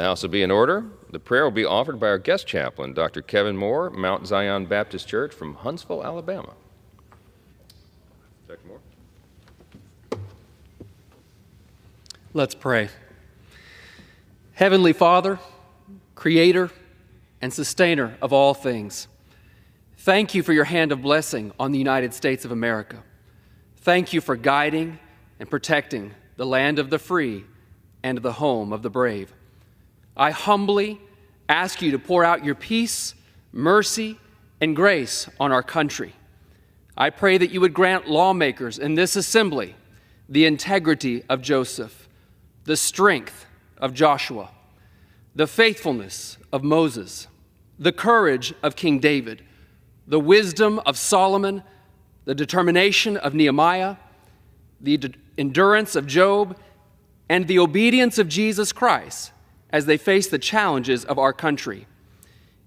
The House will be in order. The prayer will be offered by our guest chaplain, Dr. Kevin Moore, Mount Zion Baptist Church from Huntsville, Alabama. Dr. Moore. Let's pray. Heavenly Father, Creator and Sustainer of all things, thank you for your hand of blessing on the United States of America. Thank you for guiding and protecting the land of the free and the home of the brave. I humbly ask you to pour out your peace, mercy, and grace on our country. I pray that you would grant lawmakers in this assembly the integrity of Joseph, the strength of Joshua, the faithfulness of Moses, the courage of King David, the wisdom of Solomon, the determination of Nehemiah, the endurance of Job, and the obedience of Jesus Christ as they face the challenges of our country.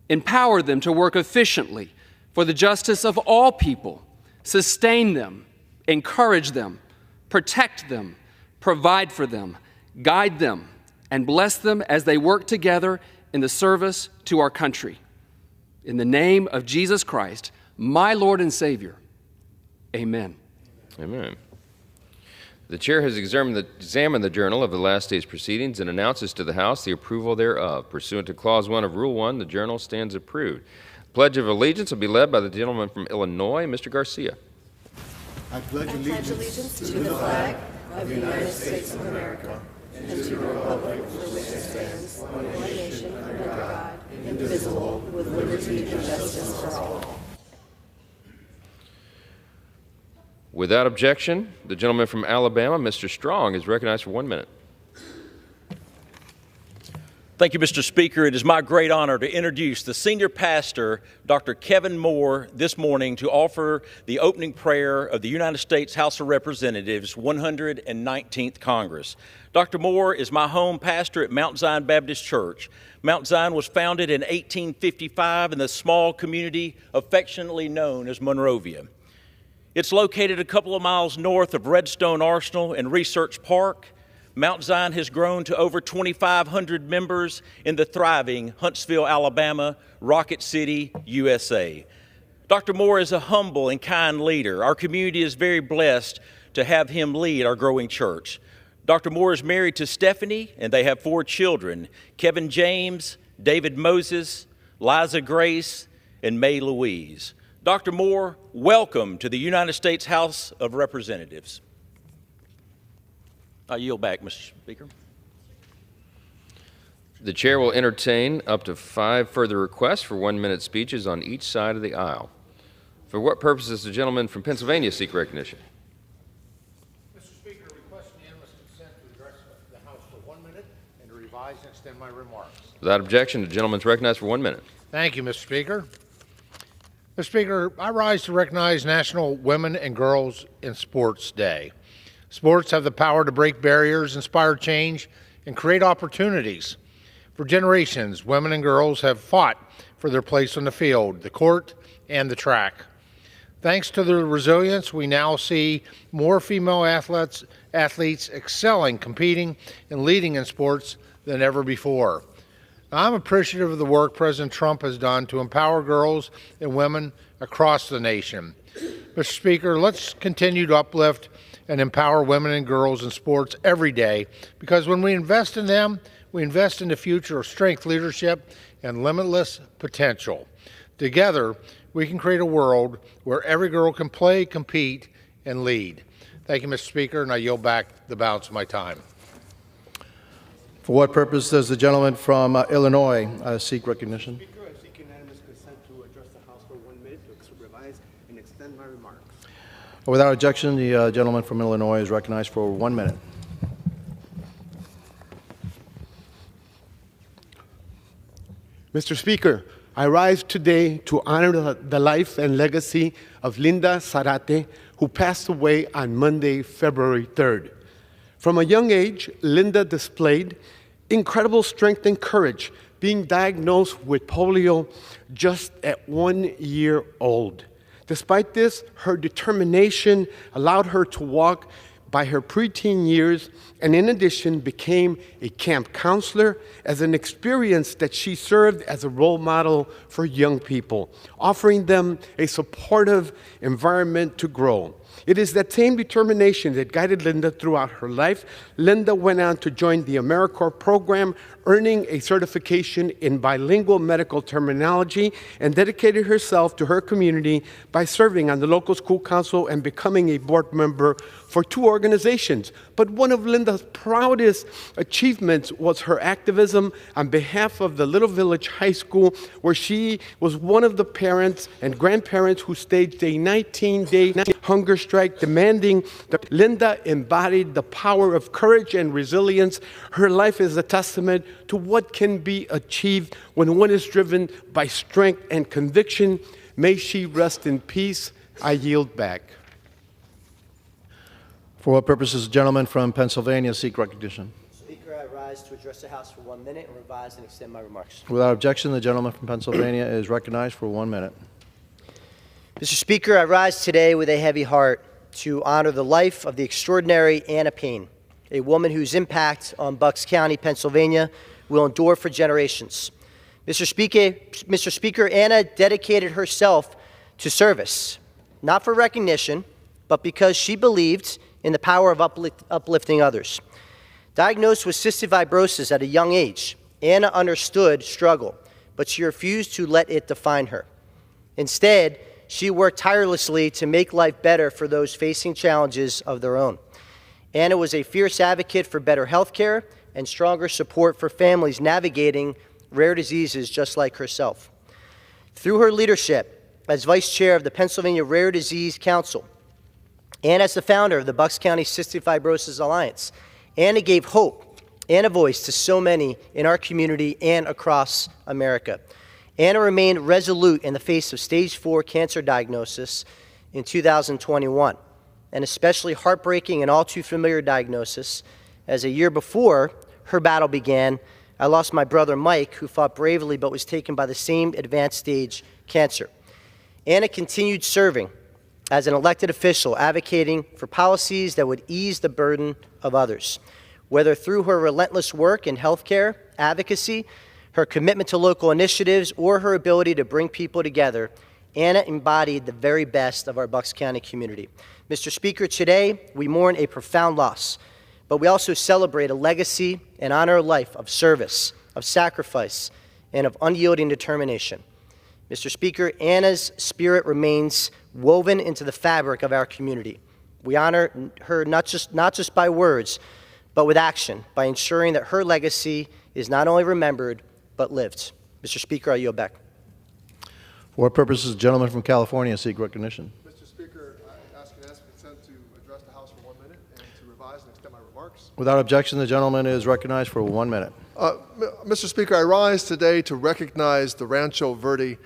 Empower them to work efficiently for the justice of all people. Sustain them, encourage them, protect them, provide for them, guide them, and bless them as they work together in the service to our country. In the name of Jesus Christ, my Lord and Savior, amen. Amen. The chair has examined the journal of the last day's proceedings and announces to the House the approval thereof. Pursuant to Clause 1 of Rule 1, the journal stands approved. Pledge of Allegiance will be led by the gentleman from Illinois, Mr. Garcia. I pledge allegiance to the flag of the United States of America and to the republic for which it stands, one nation under God, indivisible, with liberty and justice for all. Without objection, the gentleman from Alabama, Mr. Strong, is recognized for 1 minute. Thank you, Mr. Speaker. It is my great honor to introduce the senior pastor, Dr. Kevin Moore, this morning to offer the opening prayer of the United States House of Representatives 119th Congress. Dr. Moore is my home pastor at Mount Zion Baptist Church. Mount Zion was founded in 1855 in the small community affectionately known as Monrovia. It's located a couple of miles north of Redstone Arsenal and Research Park. Mount Zion has grown to over 2,500 members in the thriving Huntsville, Alabama, Rocket City, USA. Dr. Moore is a humble and kind leader. Our community is very blessed to have him lead our growing church. Dr. Moore is married to Stephanie, and they have 4 children, Kevin James, David Moses, Liza Grace, and May Louise. Dr. Moore, welcome to the United States House of Representatives. I yield back, Mr. Speaker. The chair will entertain up to 5 further requests for 1-minute speeches on each side of the aisle. For what purpose does the gentleman from Pennsylvania seek recognition? Mr. Speaker, I request unanimous consent to address the House for 1 minute and to revise and extend my remarks. Without objection, the gentleman is recognized for 1 minute. Thank you, Mr. Speaker. Mr. Speaker, I rise to recognize National Women and Girls in Sports Day. Sports have the power to break barriers, inspire change, and create opportunities. For generations, women and girls have fought for their place on the field, the court, and the track. Thanks to their resilience, we now see more female athletes excelling, competing, and leading in sports than ever before. I'm appreciative of the work President Trump has done to empower girls and women across the nation. Mr. Speaker, let's continue to uplift and empower women and girls in sports every day, because when we invest in them, we invest in the future of strength, leadership, and limitless potential. Together, we can create a world where every girl can play, compete, and lead. Thank you, Mr. Speaker, and I yield back the balance of my time. For what purpose does the gentleman from Illinois seek recognition? Speaker, I seek unanimous consent to address the House for 1 minute to revise and extend my remarks. Without objection, the gentleman from Illinois is recognized for 1 minute. Mr. Speaker, I rise today to honor the life and legacy of Linda Zarate, who passed away on Monday, February 3rd. From a young age, Linda displayed incredible strength and courage, being diagnosed with polio just at 1 year old. Despite this, her determination allowed her to walk by her preteen years, and in addition became a camp counselor as an experience that she served as a role model for young people, offering them a supportive environment to grow. It is that same determination that guided Linda throughout her life. Linda went on to join the AmeriCorps program, earning a certification in bilingual medical terminology, and dedicated herself to her community by serving on the local school council and becoming a board member for 2 organizations. But one of Linda's proudest achievements was her activism on behalf of the Little Village High School, where she was one of the parents and grandparents who staged a 19-day hunger strike demanding that Linda embodied the power of courage and resilience. Her life is a testament to what can be achieved when one is driven by strength and conviction. May she rest in peace. I yield back. For what purposes, the gentleman from Pennsylvania seek recognition? Speaker, I rise to address the House for 1 minute and revise and extend my remarks. Without objection, the gentleman from Pennsylvania is recognized for 1 minute. Mr. Speaker, I rise today with a heavy heart to honor the life of the extraordinary Anna Payne, a woman whose impact on Bucks County, Pennsylvania, will endure for generations. Mr. Speaker, Anna dedicated herself to service, not for recognition, but because she believed in the power of uplifting others. Diagnosed with cystic fibrosis at a young age, Anna understood struggle, but she refused to let it define her. Instead, she worked tirelessly to make life better for those facing challenges of their own. Anna was a fierce advocate for better health care and stronger support for families navigating rare diseases just like herself. Through her leadership as vice chair of the Pennsylvania Rare Disease Council and as the founder of the Bucks County Cystic Fibrosis Alliance, Anna gave hope and a voice to so many in our community and across America. Anna remained resolute in the face of stage 4 cancer diagnosis in 2021, an especially heartbreaking and all too familiar diagnosis, as a year before her battle began, I lost my brother Mike, who fought bravely but was taken by the same advanced stage cancer. Anna continued serving as an elected official, advocating for policies that would ease the burden of others. Whether through her relentless work in healthcare advocacy, her commitment to local initiatives, or her ability to bring people together, Anna embodied the very best of our Bucks County community. Mr. Speaker, today we mourn a profound loss, but we also celebrate a legacy and honor a life of service, of sacrifice, and of unyielding determination. Mr. Speaker, Anna's spirit remains woven into the fabric of our community. We honor her not just by words, but with action, by ensuring that her legacy is not only remembered, but lived. Mr. Speaker, I yield back. For what purposes, the gentleman from California seek recognition? Mr. Speaker, I ask consent to address the House for 1 minute and to revise and extend my remarks. Without objection, the gentleman is recognized for 1 minute. Mr. Speaker, I rise today to recognize the Rancho Verde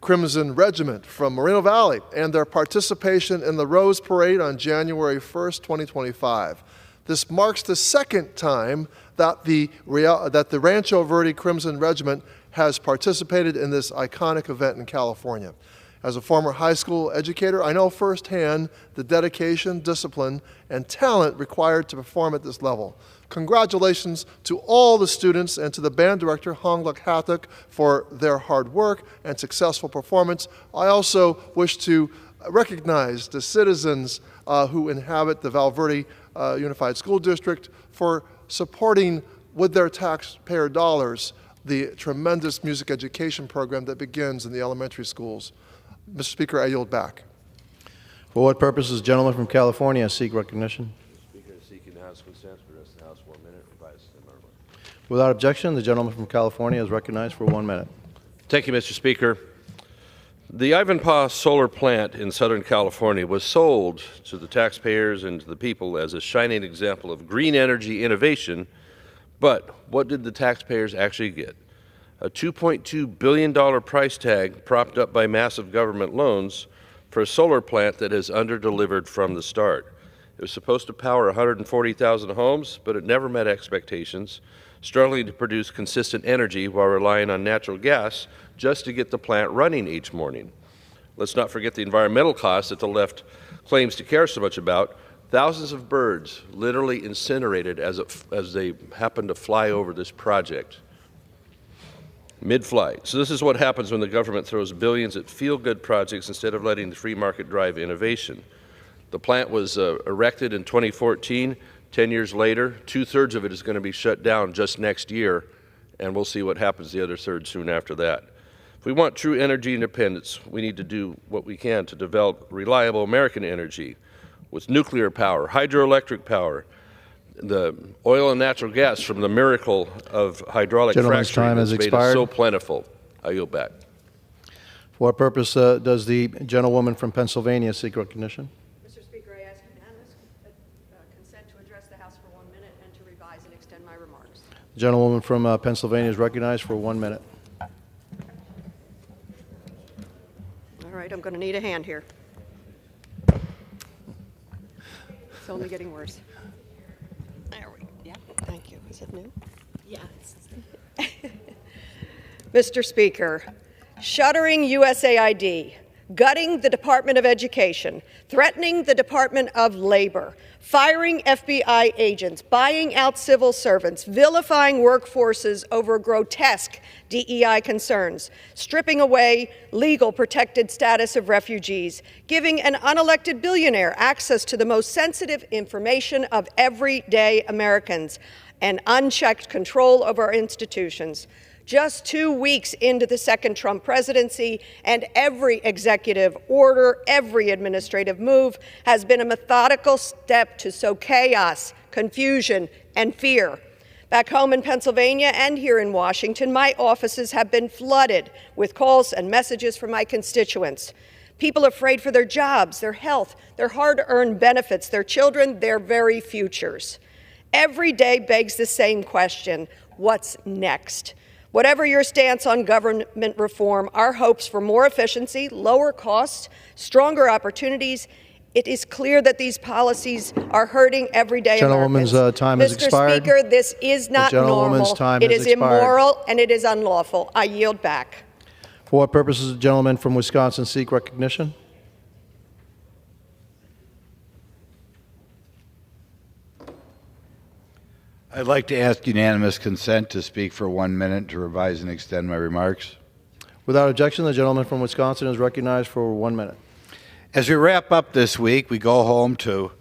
Crimson Regiment from Moreno Valley and their participation in the Rose Parade on January 1st, 2025. This marks the second time that the Rancho Verde Crimson Regiment has participated in this iconic event in California. As a former high school educator, I know firsthand the dedication, discipline, and talent required to perform at this level. Congratulations to all the students and to the band director, Hong Luk Hathak, for their hard work and successful performance. I also wish to recognize the citizens who inhabit the Val Verde Unified School District for supporting with their taxpayer dollars the tremendous music education program that begins in the elementary schools. Mr. Speaker, I yield back. For what purposes, the gentleman from California seek recognition? Mr. Speaker, seeking the House consent to address the House for 1 minute. Revise and extend my remarks. Without objection, the gentleman from California is recognized for 1 minute. Thank you, Mr. Speaker. The Ivanpah solar plant in Southern California was sold to the taxpayers and to the people as a shining example of green energy innovation, but what did the taxpayers actually get? A $2.2 billion price tag propped up by massive government loans for a solar plant that has underdelivered from the start. It was supposed to power 140,000 homes, but it never met expectations, struggling to produce consistent energy while relying on natural gas just to get the plant running each morning. Let's not forget the environmental costs that the left claims to care so much about. thousands of birds literally incinerated as they happened to fly over this project mid-flight. So this is what happens when the government throws billions at feel-good projects instead of letting the free market drive innovation. The plant was erected in 2014. 10 years later, 2/3 of it is going to be shut down just next year, and we'll see what happens the other third soon after that. If we want true energy independence, we need to do what we can to develop reliable American energy with nuclear power, hydroelectric power, the oil and natural gas from the miracle of hydraulic Gentleman's fracturing time has that's made expired. us so plentiful. I yield back. For what purpose does the gentlewoman from Pennsylvania seek recognition? Mr. Speaker, I ask unanimous consent to address the House for 1 minute and to revise and extend my remarks. The gentlewoman from Pennsylvania is recognized for 1 minute. All right, I'm going to need a hand here. It's only getting worse. There we go. Yeah, thank you. Is it new? Yes. Mr. Speaker, shuttering USAID, gutting the Department of Education, threatening the Department of Labor, firing FBI agents, buying out civil servants, vilifying workforces over grotesque DEI concerns, stripping away legal protected status of refugees, giving an unelected billionaire access to the most sensitive information of everyday Americans, and unchecked control of our institutions. Just 2 weeks into the second Trump presidency, and every executive order, every administrative move has been a methodical step to sow chaos, confusion, and fear. Back home in Pennsylvania and here in Washington, my offices have been flooded with calls and messages from my constituents. People afraid for their jobs, their health, their hard-earned benefits, their children, their very futures. Every day begs the same question: what's next? Whatever your stance on government reform, our hopes for more efficiency, lower costs, stronger opportunities, it is clear that these policies are hurting everyday Americans. Gentlewoman's time has expired. Mr. Speaker, this is not normal. It is immoral and it is unlawful. I yield back. For what purpose does the gentleman from Wisconsin seek recognition? I'd like to ask unanimous consent to speak for 1 minute to revise and extend my remarks. Without objection, the gentleman from Wisconsin is recognized for 1 minute. As we wrap up this week, we go home to,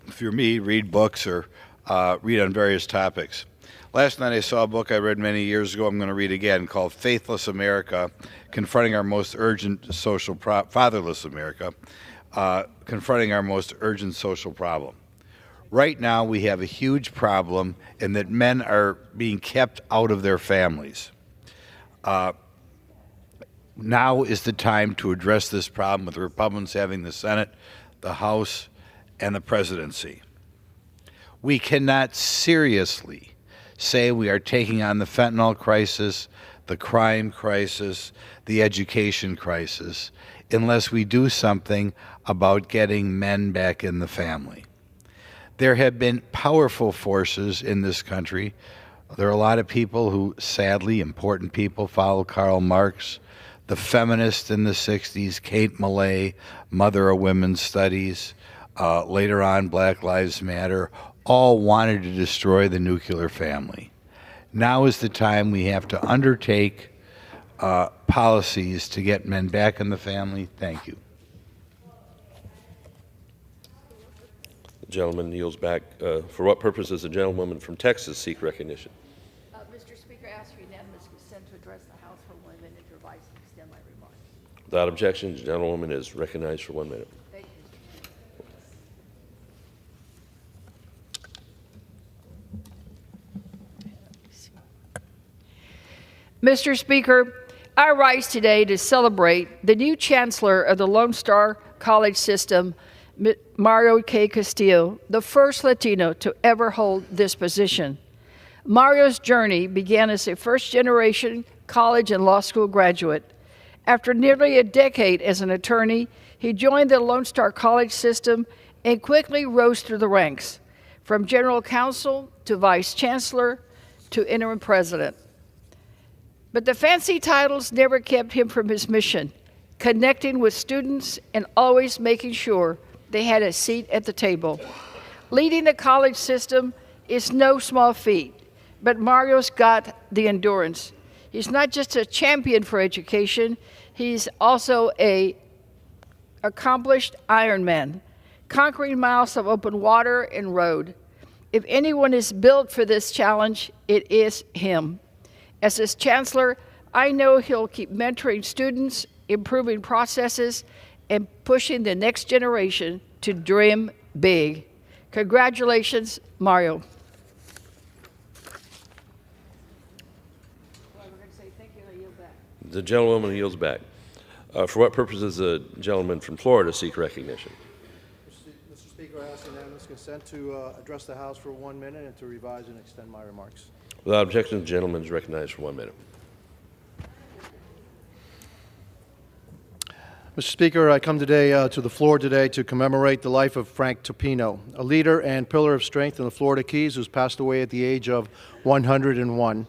if you're me, read books or read on various topics. Last night I saw a book I read many years ago I'm going to read again called Faithless America, Confronting Our Most Urgent Social Fatherless America, Confronting Our Most Urgent Social Problem. Right now, we have a huge problem in that men are being kept out of their families. Now is the time to address this problem with the Republicans having the Senate, the House, and the presidency. We cannot seriously say we are taking on the fentanyl crisis, the crime crisis, the education crisis, unless we do something about getting men back in the family. There have been powerful forces in this country. There are a lot of people who, sadly, important people, follow Karl Marx, the feminists in the 60s, Kate Millay, mother of women's studies, later on Black Lives Matter, all wanted to destroy the nuclear family. Now is the time we have to undertake policies to get men back in the family. Thank you. Gentleman yields back. For what purpose does the gentlewoman from Texas seek recognition? Mr. Speaker, I ask for unanimous consent to address the House for 1 minute to revise and extend my remarks. Without objection, the gentlewoman is recognized for 1 minute. Thank you. Mr. Speaker, I rise today to celebrate the new Chancellor of the Lone Star College System, Mario K. Castillo, the first Latino to ever hold this position. Mario's journey began as a first-generation college and law school graduate. After nearly a decade as an attorney, he joined the Lone Star College System and quickly rose through the ranks, from general counsel to vice chancellor to interim president. But the fancy titles never kept him from his mission, connecting with students and always making sure they had a seat at the table. Leading the college system is no small feat, but Mario's got the endurance. He's not just a champion for education, he's also an accomplished Ironman, conquering miles of open water and road. If anyone is built for this challenge, it is him. As his chancellor, I know he'll keep mentoring students, improving processes, and pushing the next generation to dream big. Congratulations, Mario. The gentlewoman yields back. For what purpose does the gentleman from Florida seek recognition? Mr. Speaker, I ask unanimous consent to address the House for 1 minute and to revise and extend my remarks. Without objection, the gentleman is recognized for 1 minute. Mr. Speaker, I come today to the floor today to commemorate the life of Frank Topino, a leader and pillar of strength in the Florida Keys who's passed away at the age of 101.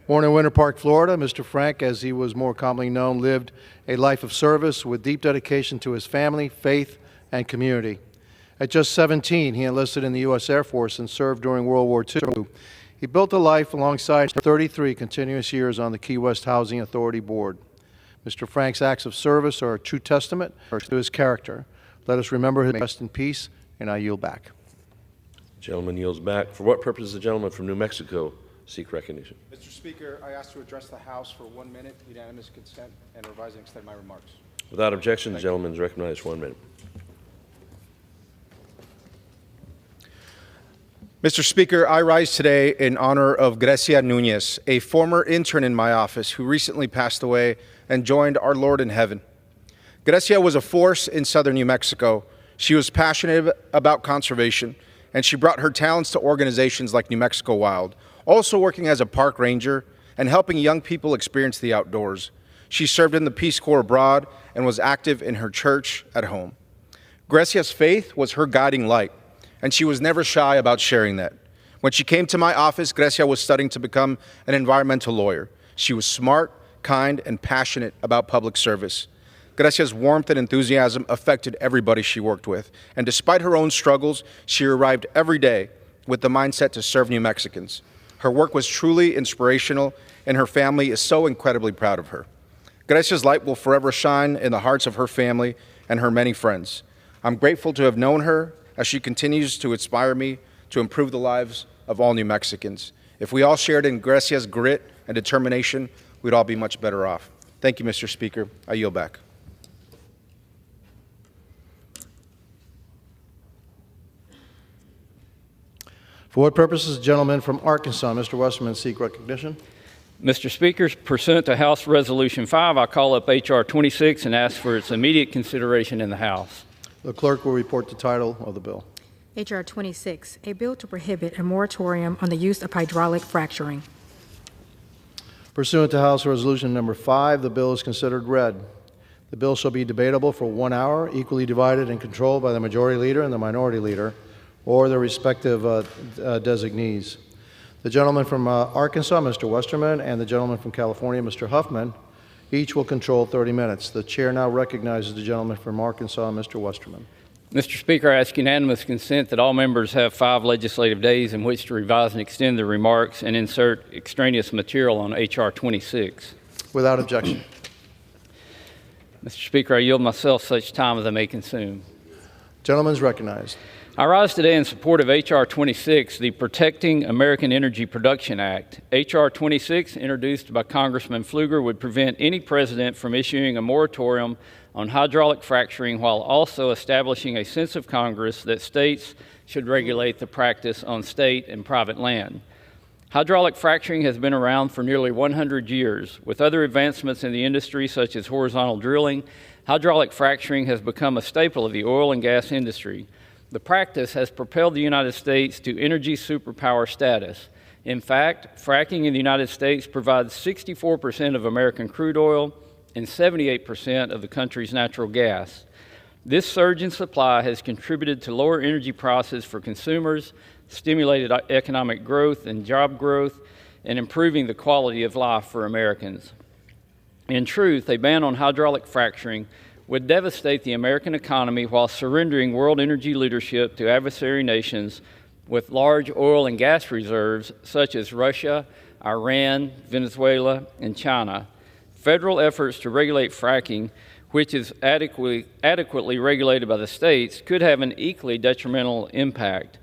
Born in Winter Park, Florida, Mr. Frank, as he was more commonly known, lived a life of service with deep dedication to his family, faith, and community. At just 17, he enlisted in the U.S. Air Force and served during World War II. He built a life alongside 33 continuous years on the Key West Housing Authority Board. Mr. Frank's acts of service are a true testament to his character. Let us remember him. Rest in peace, and I yield back. Gentleman yields back. For what purpose does the gentleman from New Mexico seek recognition? Mr. Speaker, I ask to address the House for 1 minute, unanimous consent, and revise and extend my remarks. Without objection, the gentleman is recognized for 1 minute. Mr. Speaker, I rise today in honor of Grecia Nunez, a former intern in my office who recently passed away and joined our Lord in heaven. Grecia was a force in southern New Mexico. She was passionate about conservation, and she brought her talents to organizations like New Mexico Wild, also working as a park ranger and helping young people experience the outdoors. She served in the Peace Corps abroad and was active in her church at home. Grecia's faith was her guiding light, and she was never shy about sharing that. When she came to my office, Grecia was studying to become an environmental lawyer. She was smart, kind, and passionate about public service. Grecia's warmth and enthusiasm affected everybody she worked with, and despite her own struggles, she arrived every day with the mindset to serve New Mexicans. Her work was truly inspirational, and her family is so incredibly proud of her. Grecia's light will forever shine in the hearts of her family and her many friends. I'm grateful to have known her as she continues to inspire me to improve the lives of all New Mexicans. If we all shared in Grecia's grit and determination, we'd all be much better off. Thank you, Mr. Speaker. I yield back. For what purpose does the gentleman from Arkansas, Mr. Westerman, seek recognition? Mr. Speaker, pursuant to House Resolution 5, I call up H.R. 26 and ask for its immediate consideration in the House. The clerk will report the title of the bill. H.R. 26, a bill to prohibit a moratorium on the use of hydraulic fracturing. Pursuant to House Resolution Number 5, the bill is considered read. The bill shall be debatable for 1 hour, equally divided and controlled by the Majority Leader and the Minority Leader, or their respective designees. The gentleman from Arkansas, Mr. Westerman, and the gentleman from California, Mr. Huffman, each will control 30 minutes. The chair now recognizes the gentleman from Arkansas, Mr. Westerman. Mr. Speaker, I ask unanimous consent that all members have 5 legislative days in which to revise and extend their remarks and insert extraneous material on H.R. 26. Without objection. Mr. Speaker, I yield myself such time as I may consume. Gentleman is recognized. I rise today in support of H.R. 26, the Protecting American Energy Production Act. H.R. 26, introduced by Congressman Pfluger, would prevent any president from issuing a moratorium on hydraulic fracturing while also establishing a sense of Congress that states should regulate the practice on state and private land. Hydraulic fracturing has been around for nearly 100 years. With other advancements in the industry, such as horizontal drilling, hydraulic fracturing has become a staple of the oil and gas industry. The practice has propelled the United States to energy superpower status. In fact, fracking in the United States provides 64% of American crude oil and 78% of the country's natural gas. This surge in supply has contributed to lower energy prices for consumers, stimulated economic growth and job growth, and improving the quality of life for Americans. In truth, a ban on hydraulic fracturing would devastate the American economy while surrendering world energy leadership to adversary nations with large oil and gas reserves such as Russia, Iran, Venezuela, and China. Federal efforts to regulate fracking, which is adequately regulated by the states, could have an equally detrimental impact.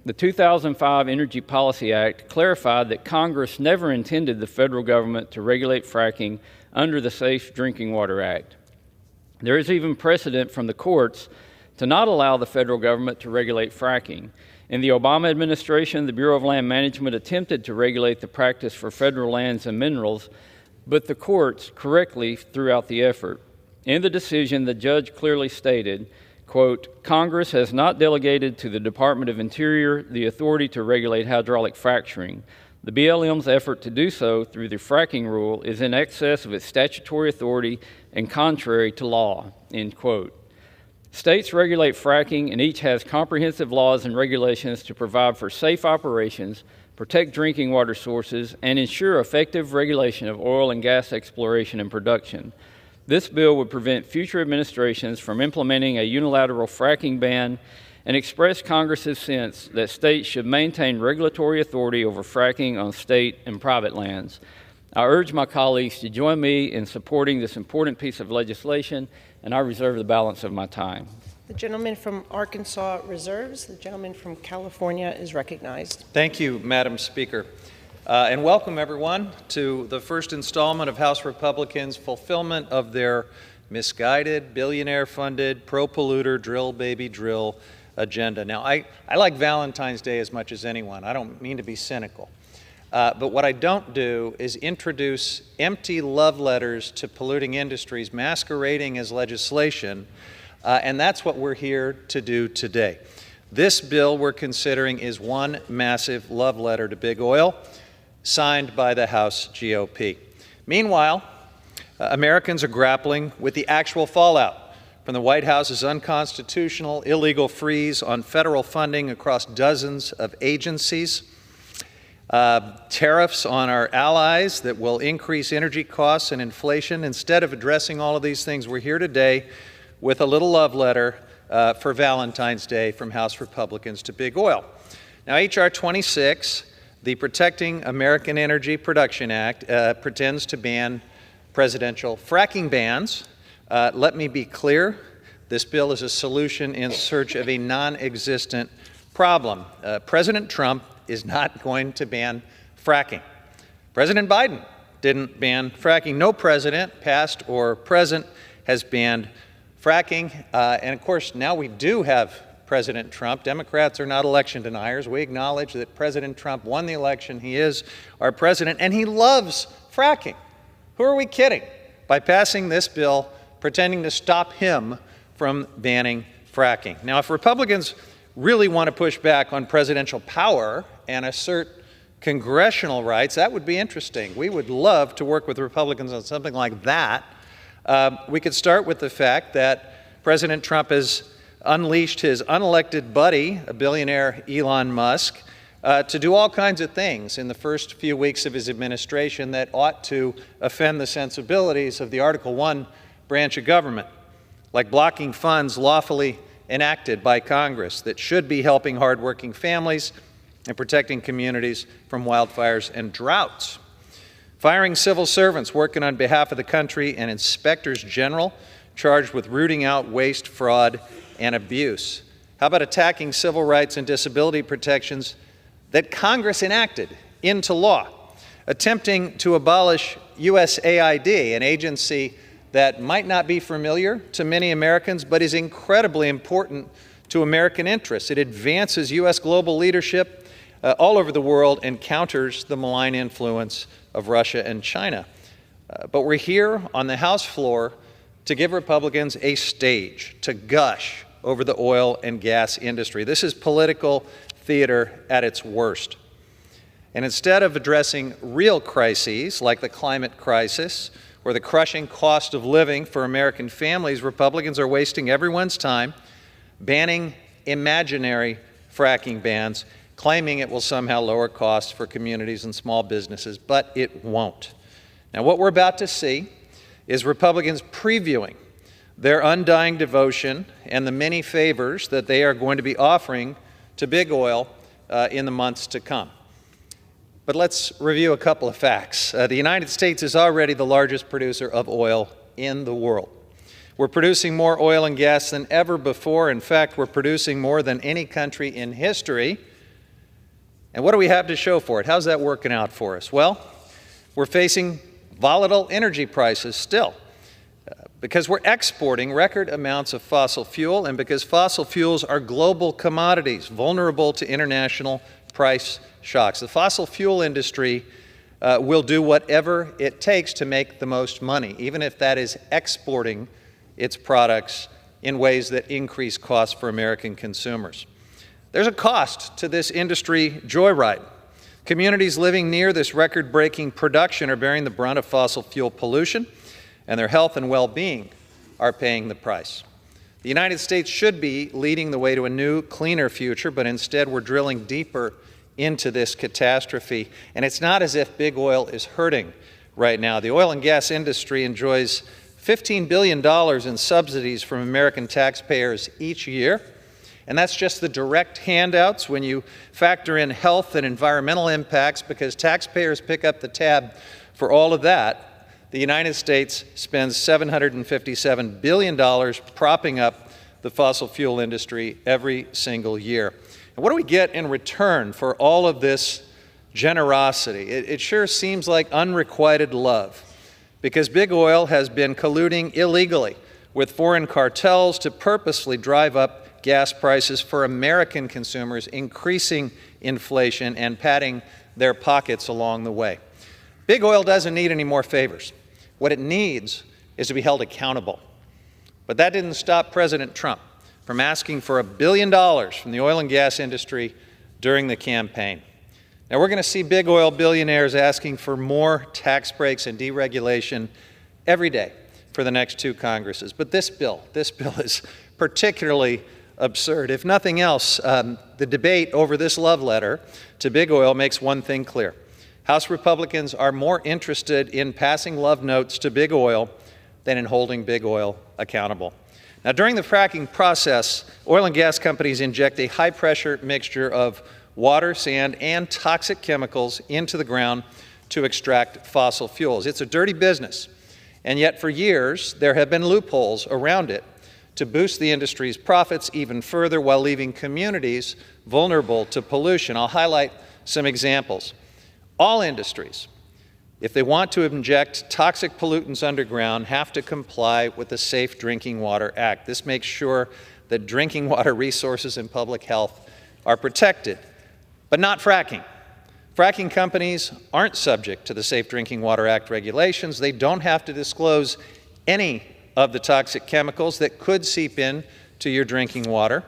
The 2005 Energy Policy Act clarified that Congress never intended the federal government to regulate fracking under the Safe Drinking Water Act. There is even precedent from the courts to not allow the federal government to regulate fracking. In the Obama administration, the Bureau of Land Management attempted to regulate the practice for federal lands and minerals, but the courts correctly threw out the effort. In the decision, the judge clearly stated, quote, Congress has not delegated to the Department of Interior the authority to regulate hydraulic fracturing. The BLM's effort to do so through the fracking rule is in excess of its statutory authority and contrary to law, end quote. States regulate fracking, and each has comprehensive laws and regulations to provide for safe operations, protect drinking water sources, and ensure effective regulation of oil and gas exploration and production. This bill would prevent future administrations from implementing a unilateral fracking ban and express Congress's sense that states should maintain regulatory authority over fracking on state and private lands. I urge my colleagues to join me in supporting this important piece of legislation, and I reserve the balance of my time. The gentleman from Arkansas reserves. The gentleman from California is recognized. Thank you, Madam Speaker. And welcome, everyone, to the first installment of House Republicans' fulfillment of their misguided, billionaire-funded, pro-polluter, drill, baby, drill agenda. Now, I like Valentine's Day as much as anyone. I don't mean to be cynical. But what I don't do is introduce empty love letters to polluting industries masquerading as legislation, and that's what we're here to do today. This bill we're considering is one massive love letter to big oil, signed by the House GOP. Meanwhile, Americans are grappling with the actual fallout from the White House's unconstitutional, illegal freeze on federal funding across dozens of agencies, tariffs on our allies that will increase energy costs and inflation. Instead of addressing all of these things, we're here today with a little love letter for Valentine's Day from House Republicans to big oil. Now, H.R. 26, the Protecting American Energy Production Act, pretends to ban presidential fracking bans. Let me be clear, this bill is a solution in search of a non-existent problem. President Trump is not going to ban fracking. President Biden didn't ban fracking. No president, past or present, has banned fracking. And of course, now we do have President Trump. Democrats are not election deniers. We acknowledge that President Trump won the election. He is our president, and he loves fracking. Who are we kidding by passing this bill, pretending to stop him from banning fracking? Now, if Republicans really want to push back on presidential power and assert congressional rights, that would be interesting. We would love to work with Republicans on something like that. We could start with the fact that President Trump has unleashed his unelected buddy, a billionaire Elon Musk, to do all kinds of things in the first few weeks of his administration that ought to offend the sensibilities of the Article I branch of government, like blocking funds lawfully enacted by Congress that should be helping hardworking families and protecting communities from wildfires and droughts. Firing civil servants working on behalf of the country and inspectors general charged with rooting out waste, fraud, and abuse. How about attacking civil rights and disability protections that Congress enacted into law? Attempting to abolish USAID, an agency that might not be familiar to many Americans, but is incredibly important to American interests. It advances U.S. global leadership all over the world and counters the malign influence of Russia and China. But we're here on the House floor to give Republicans a stage to gush over the oil and gas industry. This is political theater at its worst. And instead of addressing real crises like the climate crisis or the crushing cost of living for American families, Republicans are wasting everyone's time banning imaginary fracking bans, claiming it will somehow lower costs for communities and small businesses, but it won't. Now, what we're about to see is Republicans previewing their undying devotion, and the many favors that they are going to be offering to big oil in the months to come. But let's review a couple of facts. The United States is already the largest producer of oil in the world. We're producing more oil and gas than ever before. In fact, we're producing more than any country in history. And what do we have to show for it? How's that working out for us? Well, we're facing volatile energy prices still because we're exporting record amounts of fossil fuel and because fossil fuels are global commodities vulnerable to international price shocks. The fossil fuel industry will do whatever it takes to make the most money, even if that is exporting its products in ways that increase costs for American consumers. There's a cost to this industry joyride. Communities living near this record-breaking production are bearing the brunt of fossil fuel pollution, and their health and well-being are paying the price. The United States should be leading the way to a new, cleaner future, but instead we're drilling deeper into this catastrophe. And it's not as if big oil is hurting right now. The oil and gas industry enjoys $15 billion in subsidies from American taxpayers each year. And that's just the direct handouts. When you factor in health and environmental impacts, because taxpayers pick up the tab for all of that, the United States spends $757 billion propping up the fossil fuel industry every single year. And what do we get in return for all of this generosity? It sure seems like unrequited love, because big oil has been colluding illegally with foreign cartels to purposely drive up gas prices for American consumers, increasing inflation and padding their pockets along the way. Big oil doesn't need any more favors. What it needs is to be held accountable. But that didn't stop President Trump from asking for $1 billion from the oil and gas industry during the campaign. Now, we're going to see big oil billionaires asking for more tax breaks and deregulation every day for the next two Congresses. But this bill is particularly absurd. If nothing else, the debate over this love letter to big oil makes one thing clear. House Republicans are more interested in passing love notes to big oil than in holding big oil accountable. Now, during the fracking process, oil and gas companies inject a high-pressure mixture of water, sand, and toxic chemicals into the ground to extract fossil fuels. It's a dirty business, and yet for years there have been loopholes around it to boost the industry's profits even further while leaving communities vulnerable to pollution. I'll highlight some examples. All industries, if they want to inject toxic pollutants underground, have to comply with the Safe Drinking Water Act. This makes sure that drinking water resources and public health are protected, but not fracking. Fracking companies aren't subject to the Safe Drinking Water Act regulations. They don't have to disclose any of the toxic chemicals that could seep in to your drinking water.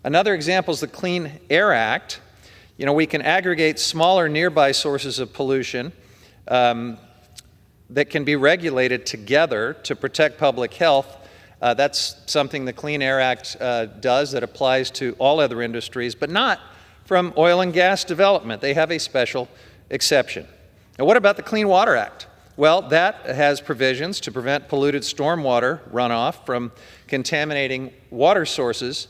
Another example is the Clean Air Act. You know, we can aggregate smaller nearby sources of pollution that can be regulated together to protect public health. That's something the Clean Air Act does that applies to all other industries, but not from oil and gas development. They have a special exception. Now, what about the Clean Water Act? Well, that has provisions to prevent polluted stormwater runoff from contaminating water sources,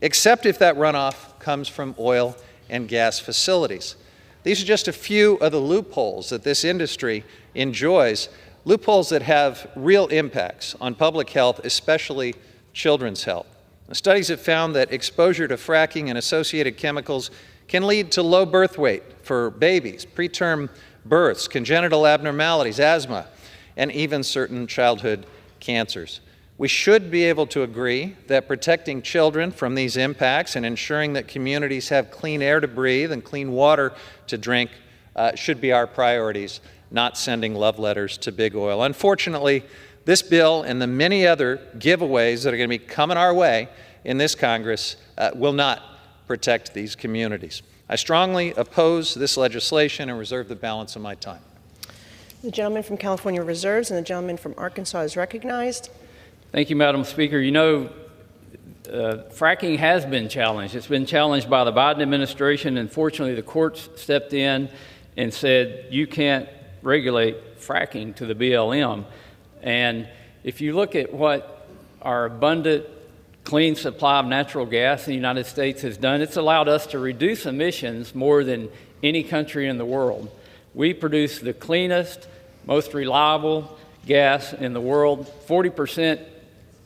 except if that runoff comes from oil and gas facilities. These are just a few of the loopholes that this industry enjoys, loopholes that have real impacts on public health, especially children's health. Studies have found that exposure to fracking and associated chemicals can lead to low birth weight for babies, preterm births, congenital abnormalities, asthma, and even certain childhood cancers. We should be able to agree that protecting children from these impacts and ensuring that communities have clean air to breathe and clean water to drink should be our priorities, not sending love letters to big oil. Unfortunately, this bill and the many other giveaways that are going to be coming our way in this Congress will not protect these communities. I strongly oppose this legislation and reserve the balance of my time. The gentleman from California reserves, and the gentleman from Arkansas is recognized. Thank you, Madam Speaker. You know, fracking has been challenged. It's been challenged by the Biden administration, and fortunately the courts stepped in and said you can't regulate fracking to the BLM. And if you look at what our abundant, clean supply of natural gas in the United States has done, it's allowed us to reduce emissions more than any country in the world. We produce the cleanest, most reliable gas in the world, 40%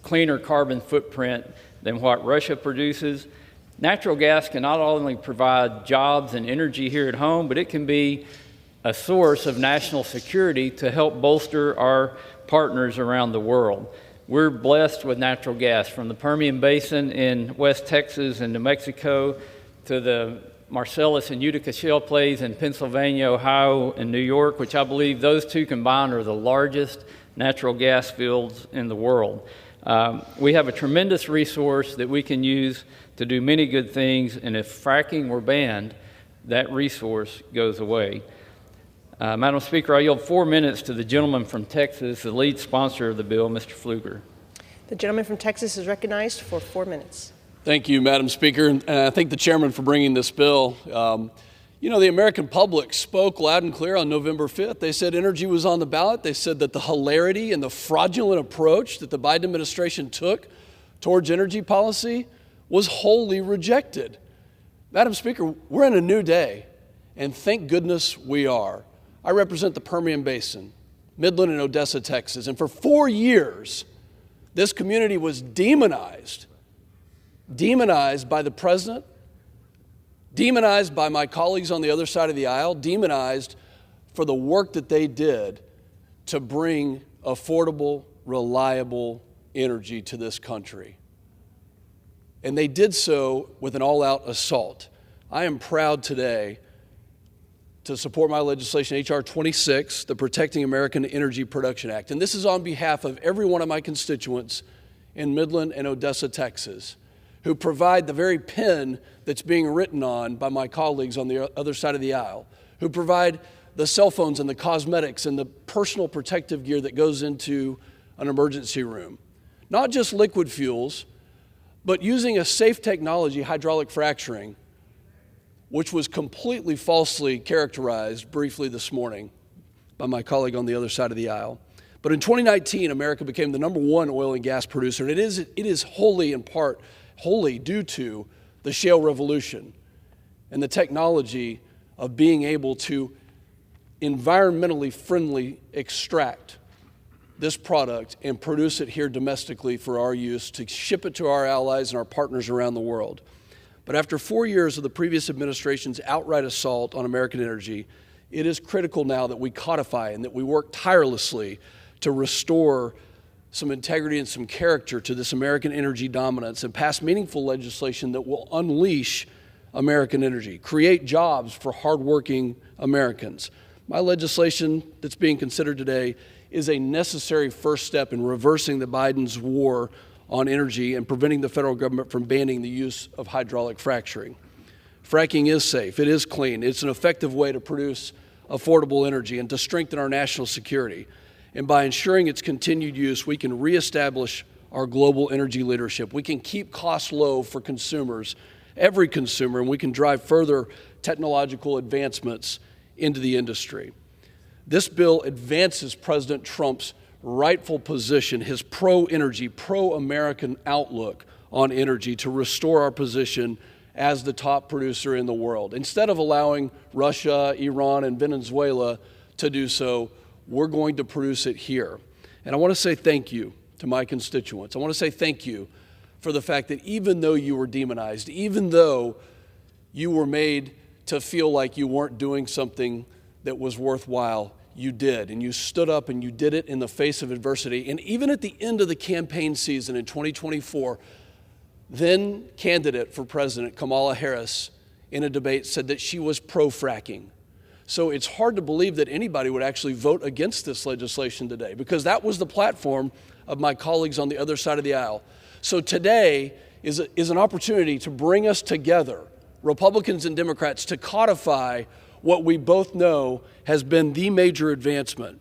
cleaner carbon footprint than what Russia produces. Natural gas can not only provide jobs and energy here at home, but it can be a source of national security to help bolster our partners around the world. We're blessed with natural gas from the Permian Basin in West Texas and New Mexico to the Marcellus and Utica shale plays in Pennsylvania, Ohio, and New York, which I believe those two combined are the largest natural gas fields in the world. We have a tremendous resource that we can use to do many good things, and if fracking were banned, that resource goes away. Madam Speaker, I yield 4 minutes to the gentleman from Texas, the lead sponsor of the bill, Mr. Pfluger. The gentleman from Texas is recognized for 4 minutes. Thank you, Madam Speaker, and I thank the chairman for bringing this bill. You know, the American public spoke loud and clear on November 5th. They said energy was on the ballot. They said that the hilarity and the fraudulent approach that the Biden administration took towards energy policy was wholly rejected. Madam Speaker, we're in a new day, and thank goodness we are. I represent the Permian Basin, Midland and Odessa, Texas, and for 4 years, this community was demonized by the president, demonized by my colleagues on the other side of the aisle, demonized for the work that they did to bring affordable, reliable energy to this country. And they did so with an all-out assault. I am proud today to support my legislation, H.R. 26, the Protecting American Energy Production Act. And this is on behalf of every one of my constituents in Midland and Odessa, Texas, who provide the very pen that's being written on by my colleagues on the other side of the aisle, who provide the cell phones and the cosmetics and the personal protective gear that goes into an emergency room. Not just liquid fuels, but using a safe technology, hydraulic fracturing, which was completely falsely characterized briefly this morning by my colleague on the other side of the aisle. But in 2019, America became the #1 oil and gas producer, and it is wholly in part, wholly due to the shale revolution and the technology of being able to environmentally friendly extract this product and produce it here domestically for our use, to ship it to our allies and our partners around the world. But after 4 years of the previous administration's outright assault on American energy, it is critical now that we codify and that we work tirelessly to restore some integrity and some character to this American energy dominance and pass meaningful legislation that will unleash American energy, create jobs for hardworking Americans. My legislation that's being considered today is a necessary first step in reversing the Biden's war on energy and preventing the federal government from banning the use of hydraulic fracturing. Fracking is safe, it is clean, it's an effective way to produce affordable energy and to strengthen our national security. And by ensuring its continued use, we can reestablish our global energy leadership. We can keep costs low for consumers, every consumer, and we can drive further technological advancements into the industry. This bill advances President Trump's rightful position, his pro-energy, pro-American outlook on energy to restore our position as the top producer in the world. Instead of allowing Russia, Iran, and Venezuela to do so, we're going to produce it here. And I want to say thank you to my constituents. I want to say thank you for the fact that even though you were demonized, even though you were made to feel like you weren't doing something that was worthwhile, you did, and you stood up and you did it in the face of adversity. And even at the end of the campaign season in 2024, then candidate for president Kamala Harris in a debate said that she was pro-fracking. So it's hard to believe that anybody would actually vote against this legislation today, because that was the platform of my colleagues on the other side of the aisle. So today is an opportunity to bring us together, Republicans and Democrats, to codify what we both know has been the major advancement.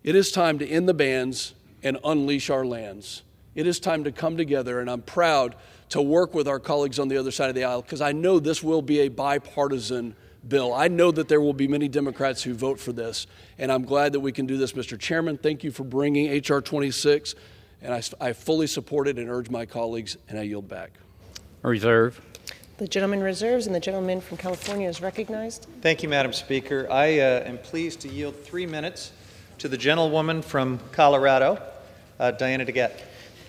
It is time to end the bans and unleash our lands. It is time to come together, and I'm proud to work with our colleagues on the other side of the aisle, because I know this will be a bipartisan bill. I know that there will be many Democrats who vote for this, and I'm glad that we can do this. Mr. Chairman, thank you for bringing H.R. 26, and I fully support it and urge my colleagues, and I yield back. Reserve. The gentleman reserves, and the gentleman from California is recognized. Thank you, Madam Speaker. I am pleased to yield 3 minutes to the gentlewoman from Colorado, Diana DeGette.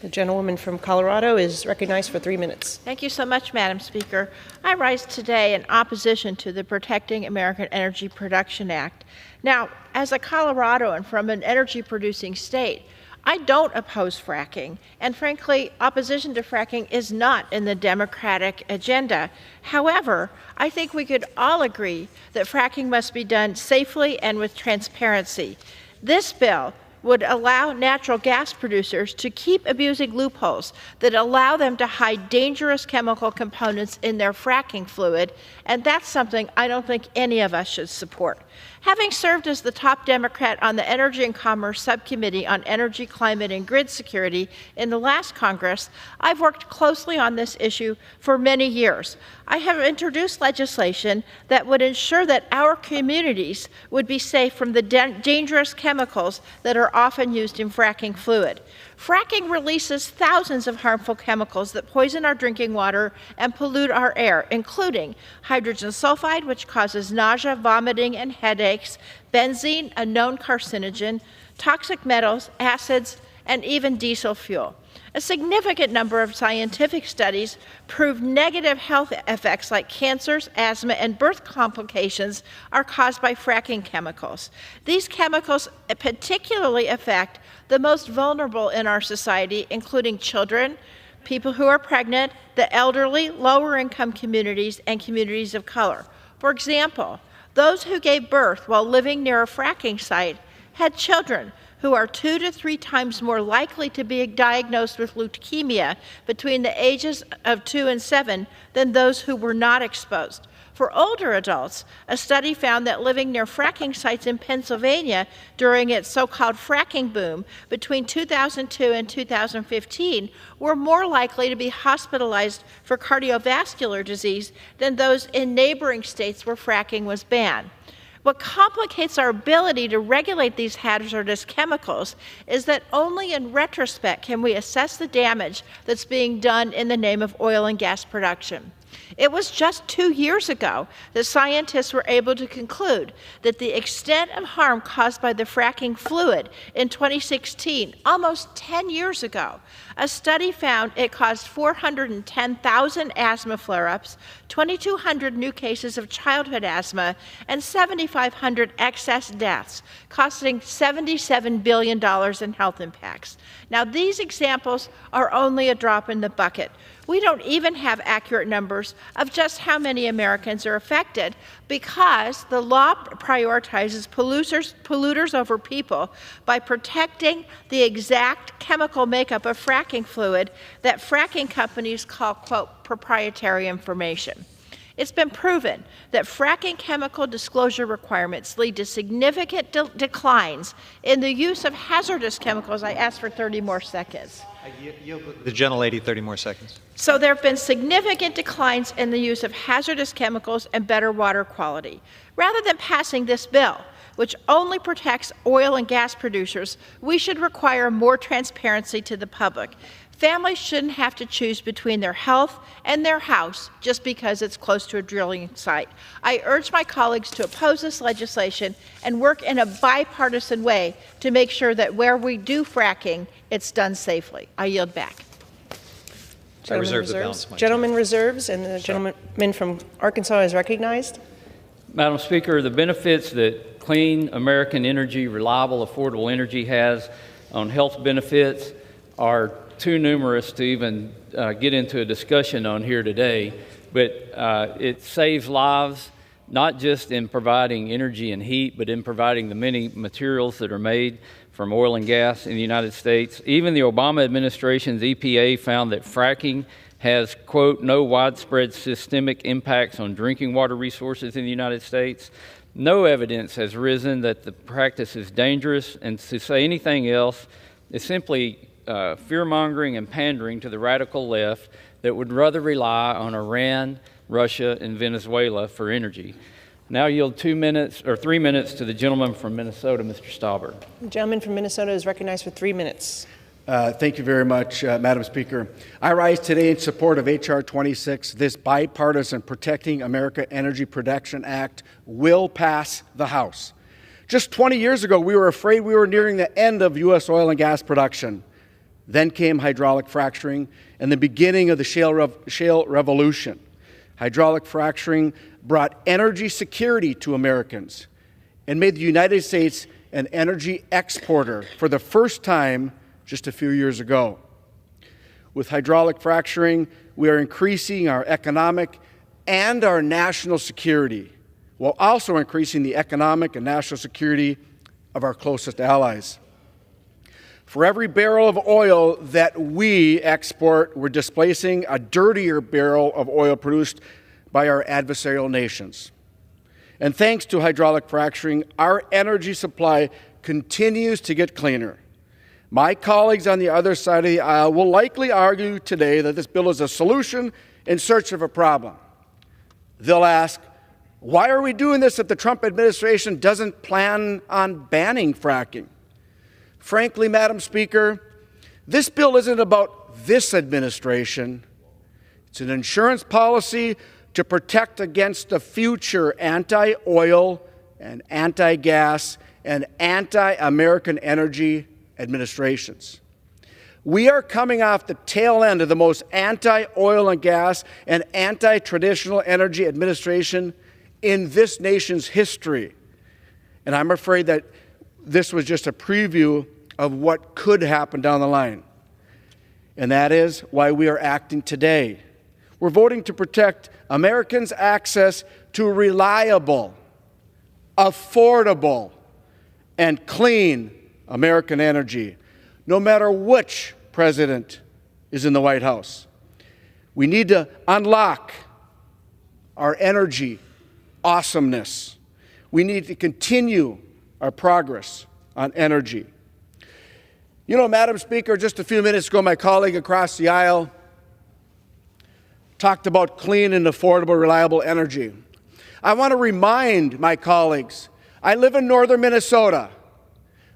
The gentlewoman from Colorado is recognized for 3 minutes. Thank you so much, Madam Speaker. I rise today in opposition to the Protecting American Energy Production Act. Now, as a Coloradoan from an energy-producing state, I don't oppose fracking, and frankly, opposition to fracking is not in the Democratic agenda. However, I think we could all agree that fracking must be done safely and with transparency. This bill would allow natural gas producers to keep abusing loopholes that allow them to hide dangerous chemical components in their fracking fluid, and that's something I don't think any of us should support. Having served as the top Democrat on the Energy and Commerce Subcommittee on Energy, Climate, and Grid Security in the last Congress, I've worked closely on this issue for many years. I have introduced legislation that would ensure that our communities would be safe from the dangerous chemicals that are often used in fracking fluid. Fracking releases thousands of harmful chemicals that poison our drinking water and pollute our air, including hydrogen sulfide, which causes nausea, vomiting, and headaches, benzene, a known carcinogen, toxic metals, acids, and even diesel fuel. A significant number of scientific studies prove negative health effects like cancers, asthma, and birth complications are caused by fracking chemicals. These chemicals particularly affect the most vulnerable in our society, including children, people who are pregnant, the elderly, lower-income communities, and communities of color. For example, those who gave birth while living near a fracking site had children who are 2 to 3 times more likely to be diagnosed with leukemia between the ages of 2 and 7 than those who were not exposed. For older adults, a study found that living near fracking sites in Pennsylvania during its so-called fracking boom between 2002 and 2015 were more likely to be hospitalized for cardiovascular disease than those in neighboring states where fracking was banned. What complicates our ability to regulate these hazardous chemicals is that only in retrospect can we assess the damage that's being done in the name of oil and gas production. It was just 2 years ago that scientists were able to conclude that the extent of harm caused by the fracking fluid in 2016, almost 10 years ago, a study found it caused 410,000 asthma flare-ups, 2,200 new cases of childhood asthma, and 7,500 excess deaths, costing $77 billion in health impacts. Now, these examples are only a drop in the bucket. We don't even have accurate numbers of just how many Americans are affected because the law prioritizes polluters over people by protecting the exact chemical makeup of fracking fluid that fracking companies call, quote, proprietary information. It's been proven that fracking chemical disclosure requirements lead to significant declines in the use of hazardous chemicals. I asked for 30 more seconds. The gentlelady, 30 more seconds. So there have been significant declines in the use of hazardous chemicals and better water quality. Rather than passing this bill, which only protects oil and gas producers, we should require more transparency to the public. Families shouldn't have to choose between their health and their house just because it's close to a drilling site. I urge my colleagues to oppose this legislation and work in a bipartisan way to make sure that where we do fracking, it's done safely. I yield back. I reserve the balance of my time. Gentleman reserves, and the gentleman from Arkansas is recognized. Madam Speaker, the benefits that clean American energy, reliable, affordable energy has on health benefits are too numerous to even get into a discussion on here today, but it saves lives, not just in providing energy and heat, but in providing the many materials that are made from oil and gas in the United States. Even the Obama administration's EPA found that fracking has, quote, no widespread systemic impacts on drinking water resources in the United States. No evidence has risen that the practice is dangerous, and to say anything else is simply fear-mongering and pandering to the radical left that would rather rely on Iran, Russia, and Venezuela for energy. Now yield 3 minutes to the gentleman from Minnesota, Mr. Stauber. The gentleman from Minnesota is recognized for 3 minutes. Thank you very much, Madam Speaker. I rise today in support of H.R. 26. This bipartisan Protecting America Energy Production Act will pass the House. Just 20 years ago, we were afraid we were nearing the end of U.S. oil and gas production. Then came hydraulic fracturing and the beginning of the shale revolution. Hydraulic fracturing brought energy security to Americans and made the United States an energy exporter for the first time just a few years ago. With hydraulic fracturing, we are increasing our economic and our national security, while also increasing the economic and national security of our closest allies. For every barrel of oil that we export, we're displacing a dirtier barrel of oil produced by our adversarial nations. And thanks to hydraulic fracturing, our energy supply continues to get cleaner. My colleagues on the other side of the aisle will likely argue today that this bill is a solution in search of a problem. They'll ask, why are we doing this if the Trump administration doesn't plan on banning fracking? Frankly, Madam Speaker, this bill isn't about this administration. It's an insurance policy to protect against the future anti-oil and anti-gas and anti-American energy administrations. We are coming off the tail end of the most anti-oil and gas and anti-traditional energy administration in this nation's history. And I'm afraid that this was just a preview of what could happen down the line. And that is why we are acting today. We're voting to protect Americans' access to reliable, affordable, and clean American energy, no matter which president is in the White House. We need to unlock our energy awesomeness. We need to continue our progress on energy. You know, Madam Speaker, just a few minutes ago, my colleague across the aisle talked about clean and affordable, reliable energy. I want to remind my colleagues, I live in northern Minnesota.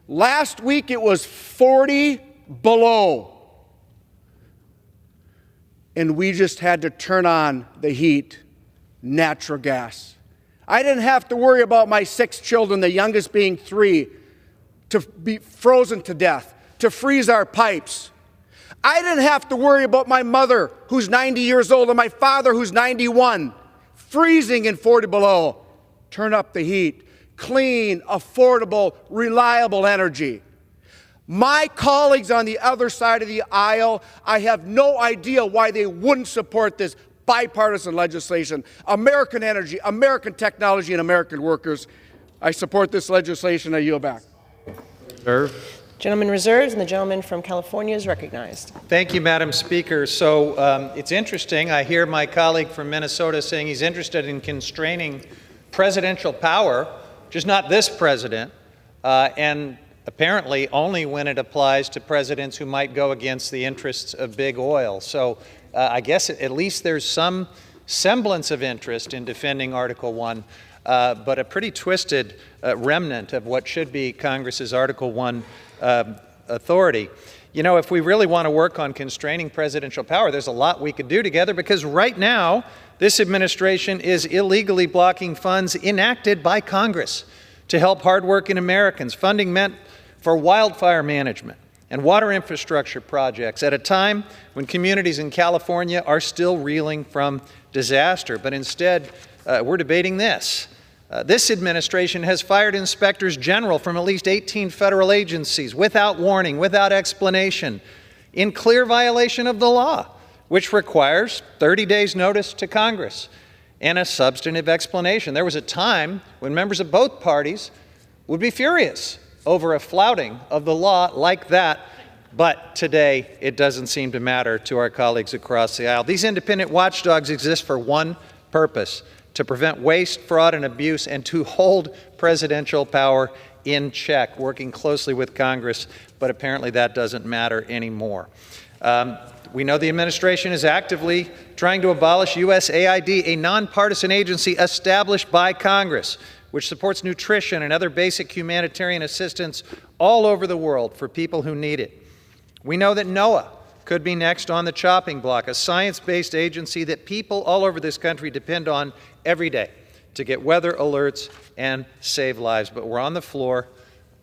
Last week it was 40 below. And we just had to turn on the heat, natural gas. I didn't have to worry about my 6 children, the youngest being 3, to be frozen to death, to freeze our pipes. I didn't have to worry about my mother, who's 90 years old, and my father, who's 91, freezing in 40 below. Turn up the heat. Clean, affordable, reliable energy. My colleagues on the other side of the aisle, I have no idea why they wouldn't support this bipartisan legislation. American energy, American technology, and American workers. I support this legislation. I yield back. Gentleman reserves, and the gentleman from California is recognized. Thank you, Madam Speaker. So it's interesting. I hear my colleague from Minnesota saying he's interested in constraining presidential power, just not this president, and apparently only when it applies to presidents who might go against the interests of big oil. So I guess at least there's some semblance of interest in defending Article 1, but a pretty twisted remnant of what should be Congress's Article 1 authority. You know, if we really want to work on constraining presidential power, there's a lot we could do together, because right now, this administration is illegally blocking funds enacted by Congress to help hardworking Americans, funding meant for wildfire management and water infrastructure projects at a time when communities in California are still reeling from disaster. But instead, we're debating this. This administration has fired inspectors general from at least 18 federal agencies without warning, without explanation, in clear violation of the law, which requires 30 days notice to Congress and a substantive explanation. There was a time when members of both parties would be furious over a flouting of the law like that, but today it doesn't seem to matter to our colleagues across the aisle. These independent watchdogs exist for one purpose: to prevent waste, fraud, and abuse, and to hold presidential power in check, working closely with Congress, but apparently that doesn't matter anymore. We know the administration is actively trying to abolish USAID, a nonpartisan agency established by Congress, which supports nutrition and other basic humanitarian assistance all over the world for people who need it. We know that NOAA could be next on the chopping block, a science-based agency that people all over this country depend on every day to get weather alerts and save lives. But we're on the floor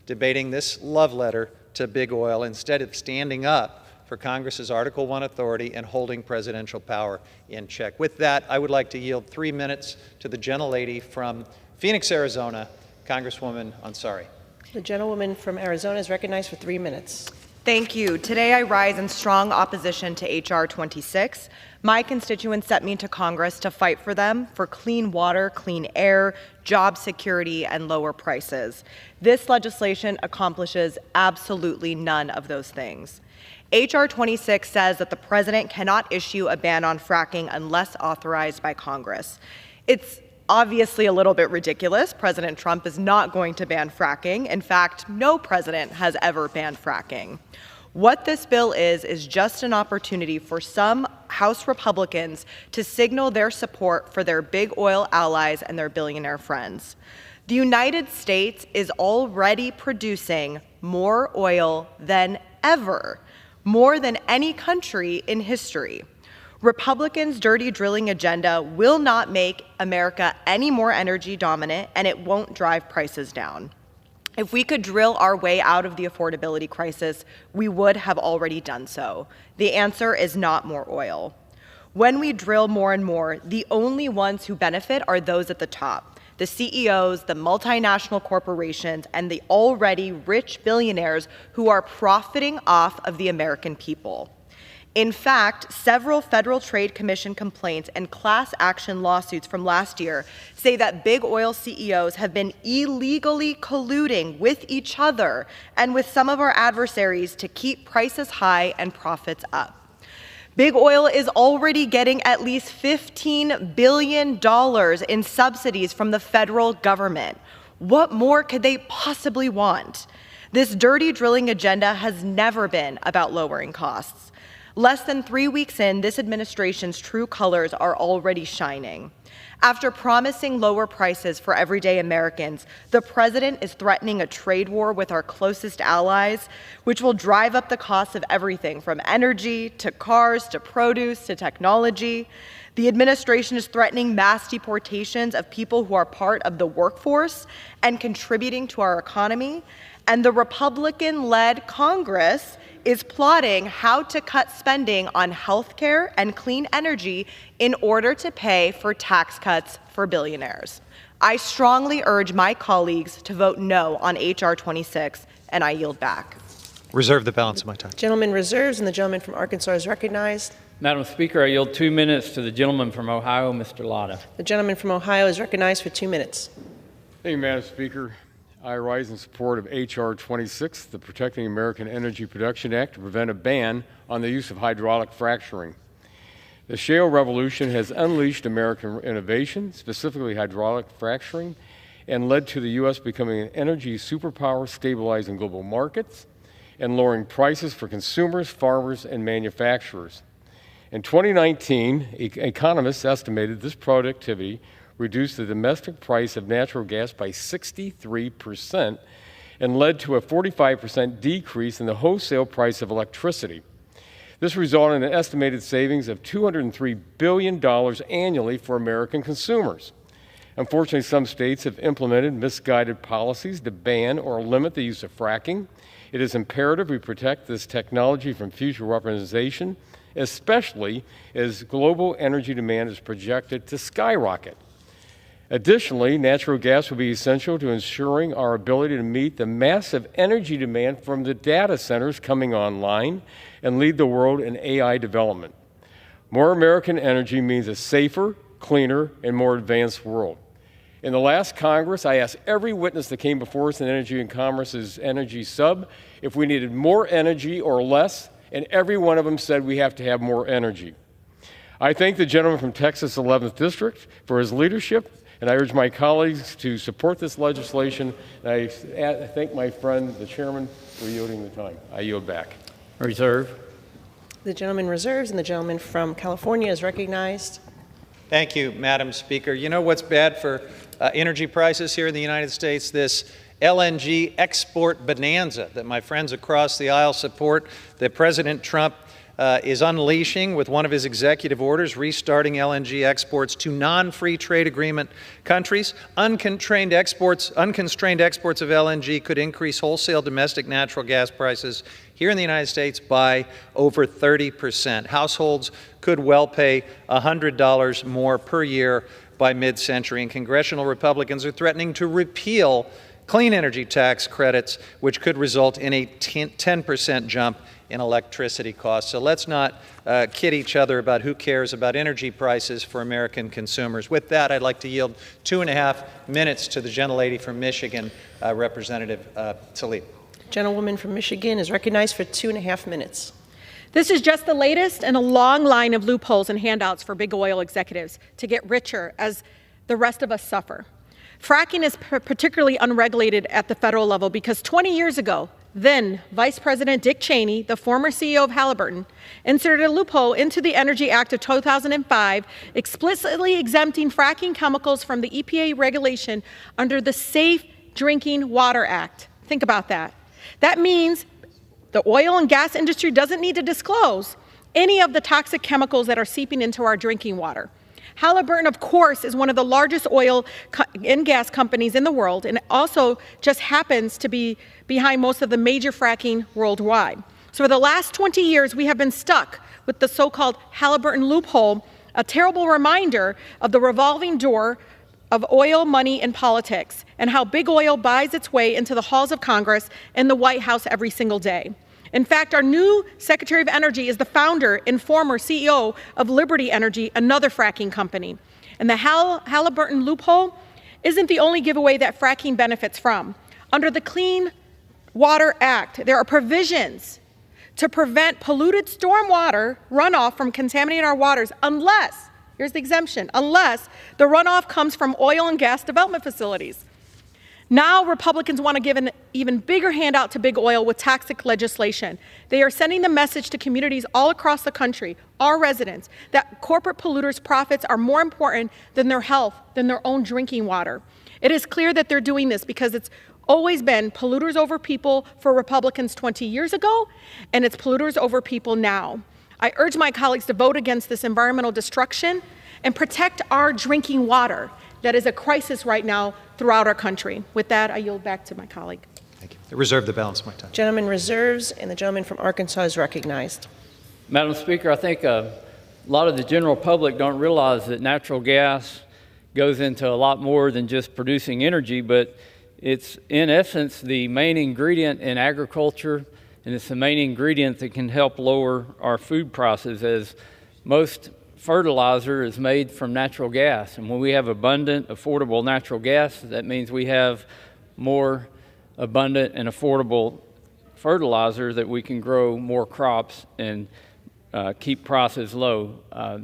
debating this love letter to big oil instead of standing up for Congress's Article I authority and holding presidential power in check. With that, I would like to yield 3 minutes to the gentlelady from Phoenix, Arizona, Congresswoman Ansari. The gentlewoman from Arizona is recognized for 3 minutes. Thank you. Today I rise in strong opposition to H.R. 26. My constituents sent me to Congress to fight for them for clean water, clean air, job security, and lower prices. This legislation accomplishes absolutely none of those things. H.R. 26 says that the president cannot issue a ban on fracking unless authorized by Congress. It's obviously a little bit ridiculous. President Trump is not going to ban fracking. In fact, no president has ever banned fracking. What this bill is just an opportunity for some House Republicans to signal their support for their big oil allies and their billionaire friends. The United States is already producing more oil than ever, more than any country in history. Republicans' dirty drilling agenda will not make America any more energy dominant, and it won't drive prices down. If we could drill our way out of the affordability crisis, we would have already done so. The answer is not more oil. When we drill more and more, the only ones who benefit are those at the top, the CEOs, the multinational corporations, and the already rich billionaires who are profiting off of the American people. In fact, several Federal Trade Commission complaints and class action lawsuits from last year say that big oil CEOs have been illegally colluding with each other and with some of our adversaries to keep prices high and profits up. Big oil is already getting at least $15 billion in subsidies from the federal government. What more could they possibly want? This dirty drilling agenda has never been about lowering costs. Less than 3 weeks in, this administration's true colors are already shining. After promising lower prices for everyday Americans, the president is threatening a trade war with our closest allies, which will drive up the cost of everything from energy to cars to produce to technology. The administration is threatening mass deportations of people who are part of the workforce and contributing to our economy. And the Republican-led Congress is plotting how to cut spending on health care and clean energy in order to pay for tax cuts for billionaires. I strongly urge my colleagues to vote no on H.R. 26, and I yield back. Reserve the balance of my time. Gentleman reserves, and the gentleman from Arkansas is recognized. Madam Speaker, I yield 2 minutes to the gentleman from Ohio, Mr. Latta. The gentleman from Ohio is recognized for 2 minutes. Thank you, Madam Speaker. I rise in support of H.R. 26, the Protecting American Energy Production Act, to prevent a ban on the use of hydraulic fracturing. The shale revolution has unleashed American innovation, specifically hydraulic fracturing, and led to the U.S. becoming an energy superpower, stabilizing global markets and lowering prices for consumers, farmers, and manufacturers. In 2019, economists estimated this productivity reduced the domestic price of natural gas by 63% and led to a 45% decrease in the wholesale price of electricity. This resulted in an estimated savings of $203 billion annually for American consumers. Unfortunately, some states have implemented misguided policies to ban or limit the use of fracking. It is imperative we protect this technology from future weaponization, especially as global energy demand is projected to skyrocket. Additionally, natural gas will be essential to ensuring our ability to meet the massive energy demand from the data centers coming online and lead the world in AI development. More American energy means a safer, cleaner, and more advanced world. In the last Congress, I asked every witness that came before us in Energy and Commerce's Energy Sub if we needed more energy or less, and every one of them said we have to have more energy. I thank the gentleman from Texas 11th District for his leadership, and I urge my colleagues to support this legislation. And I thank my friend, the chairman, for yielding the time. I yield back. Reserve. The gentleman reserves, and the gentleman from California is recognized. Thank you, Madam Speaker. You know what's bad for energy prices here in the United States? This LNG export bonanza that my friends across the aisle support, that President Trump is unleashing with one of his executive orders, restarting LNG exports to non-free trade agreement countries. Unconstrained exports of LNG could increase wholesale domestic natural gas prices here in the United States by over 30%. Households could well pay $100 more per year by mid-century, and congressional Republicans are threatening to repeal clean energy tax credits, which could result in a 10% jump in electricity costs. So let's not kid each other about who cares about energy prices for American consumers. With that, I'd like to yield 2.5 minutes to the gentlelady from Michigan, Representative Tlaib. Gentlewoman from Michigan is recognized for 2.5 minutes. This is just the latest in a long line of loopholes and handouts for big oil executives to get richer as the rest of us suffer. Fracking is particularly unregulated at the federal level because 20 years ago, then Vice President Dick Cheney, the former CEO of Halliburton, inserted a loophole into the Energy Act of 2005, explicitly exempting fracking chemicals from the EPA regulation under the Safe Drinking Water Act. Think about that. That means the oil and gas industry doesn't need to disclose any of the toxic chemicals that are seeping into our drinking water. Halliburton, of course, is one of the largest oil and gas companies in the world, and it also just happens to be behind most of the major fracking worldwide. So for the last 20 years, we have been stuck with the so-called Halliburton loophole, a terrible reminder of the revolving door of oil, money, and politics, and how big oil buys its way into the halls of Congress and the White House every single day. In fact, our new Secretary of Energy is the founder and former CEO of Liberty Energy, another fracking company. And the Halliburton loophole isn't the only giveaway that fracking benefits from. Under the Clean Water Act, there are provisions to prevent polluted stormwater runoff from contaminating our waters unless, here's the exemption, unless the runoff comes from oil and gas development facilities. Now Republicans want to give an even bigger handout to big oil with toxic legislation. They are sending the message to communities all across the country, our residents, that corporate polluters' profits are more important than their health, than their own drinking water. It is clear that they're doing this because it's always been polluters over people for Republicans 20 years ago, and it's polluters over people now. I urge my colleagues to vote against this environmental destruction and protect our drinking water. That is a crisis right now throughout our country. With that, I yield back to my colleague. Thank you. I reserve the balance of my time. Gentleman reserves, and the gentleman from Arkansas is recognized. Madam Speaker, I think a lot of the general public don't realize that natural gas goes into a lot more than just producing energy, but it's in essence the main ingredient in agriculture, and it's the main ingredient that can help lower our food prices, as most fertilizer is made from natural gas. And when we have abundant, affordable natural gas, that means we have more abundant and affordable fertilizer that we can grow more crops and keep prices low. I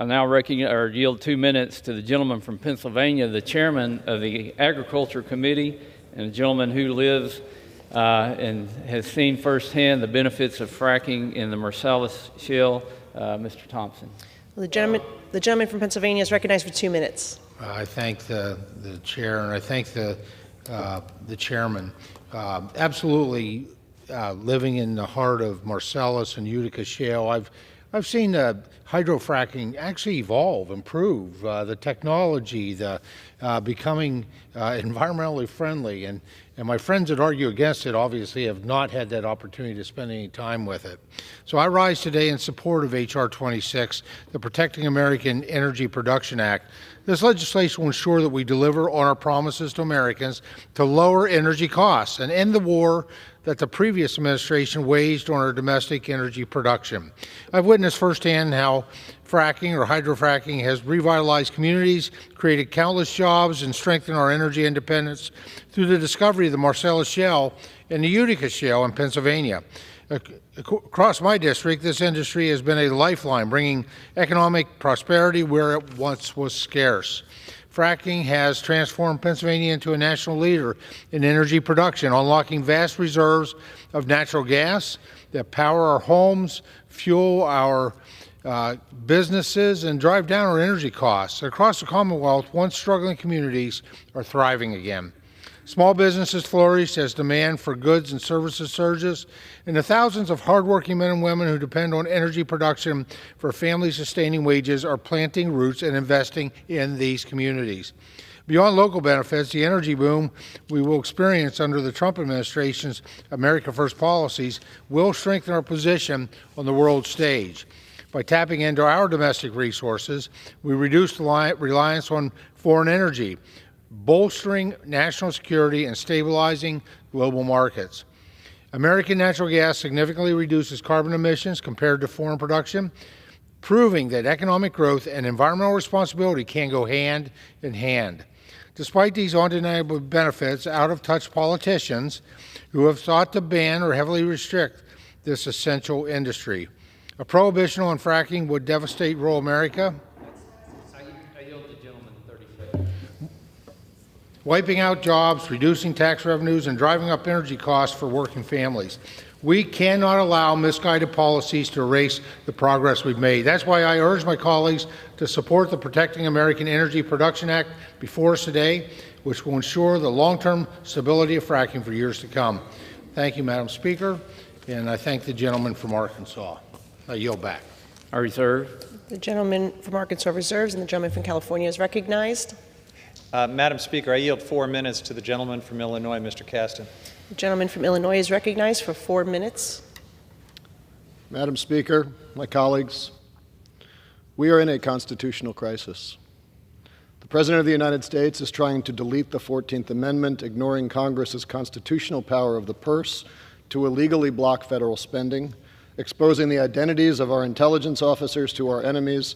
now yield 2 minutes to the gentleman from Pennsylvania, the chairman of the Agriculture Committee, and a gentleman who lives and has seen firsthand the benefits of fracking in the Marcellus Shale, Mr. Thompson. The gentleman from Pennsylvania is recognized for 2 minutes. I thank the chair, and I thank the chairman. Absolutely, living in the heart of Marcellus and Utica Shale, I've seen hydrofracking actually evolve, improve, the technology, becoming environmentally friendly, and my friends that argue against it obviously have not had that opportunity to spend any time with it. So I rise today in support of H.R. 26, the Protecting American Energy Production Act. This legislation will ensure that we deliver on our promises to Americans to lower energy costs and end the war that the previous administration waged on our domestic energy production. I've witnessed firsthand how fracking or hydrofracking has revitalized communities, created countless jobs, and strengthened our energy independence through the discovery of the Marcellus Shale and the Utica Shale in Pennsylvania. Across my district, this industry has been a lifeline, bringing economic prosperity where it once was scarce. Fracking has transformed Pennsylvania into a national leader in energy production, unlocking vast reserves of natural gas that power our homes, fuel our businesses, and drive down our energy costs. Across the Commonwealth, once struggling communities are thriving again. Small businesses flourish as demand for goods and services surges, and the thousands of hardworking men and women who depend on energy production for family-sustaining wages are planting roots and investing in these communities. Beyond local benefits, the energy boom we will experience under the Trump administration's America First policies will strengthen our position on the world stage. By tapping into our domestic resources, we reduce the reliance on foreign energy, bolstering national security and stabilizing global markets. American natural gas significantly reduces carbon emissions compared to foreign production, proving that economic growth and environmental responsibility can go hand in hand. Despite these undeniable benefits, out-of-touch politicians who have sought to ban or heavily restrict this essential industry. A prohibition on fracking would devastate rural America, wiping out jobs, reducing tax revenues, and driving up energy costs for working families. We cannot allow misguided policies to erase the progress we've made. That's why I urge my colleagues to support the Protecting American Energy Production Act before us today, which will ensure the long-term stability of fracking for years to come. Thank you, Madam Speaker, and I thank the gentleman from Arkansas. I yield back. I reserve. The gentleman from Arkansas reserves, and the gentleman from California is recognized. Madam Speaker, I yield 4 minutes to the gentleman from Illinois, Mr. Caston. The gentleman from Illinois is recognized for 4 minutes. Madam Speaker, my colleagues, we are in a constitutional crisis. The President of the United States is trying to delete the 14th Amendment, ignoring Congress's constitutional power of the purse to illegally block federal spending, exposing the identities of our intelligence officers to our enemies,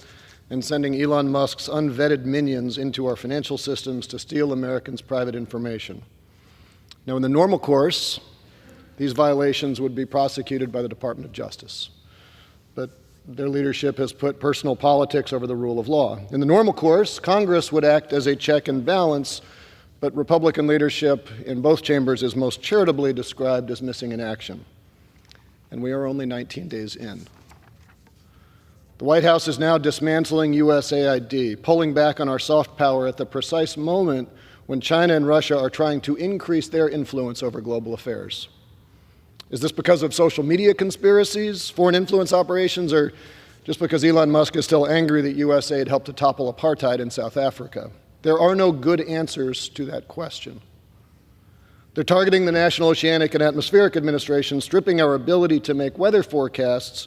and sending Elon Musk's unvetted minions into our financial systems to steal Americans' private information. Now, in the normal course, these violations would be prosecuted by the Department of Justice. But their leadership has put personal politics over the rule of law. In the normal course, Congress would act as a check and balance, but Republican leadership in both chambers is most charitably described as missing in action. And we are only 19 days in. The White House is now dismantling USAID, pulling back on our soft power at the precise moment when China and Russia are trying to increase their influence over global affairs. Is this because of social media conspiracies, foreign influence operations, or just because Elon Musk is still angry that USAID helped to topple apartheid in South Africa? There are no good answers to that question. They're targeting the National Oceanic and Atmospheric Administration, stripping our ability to make weather forecasts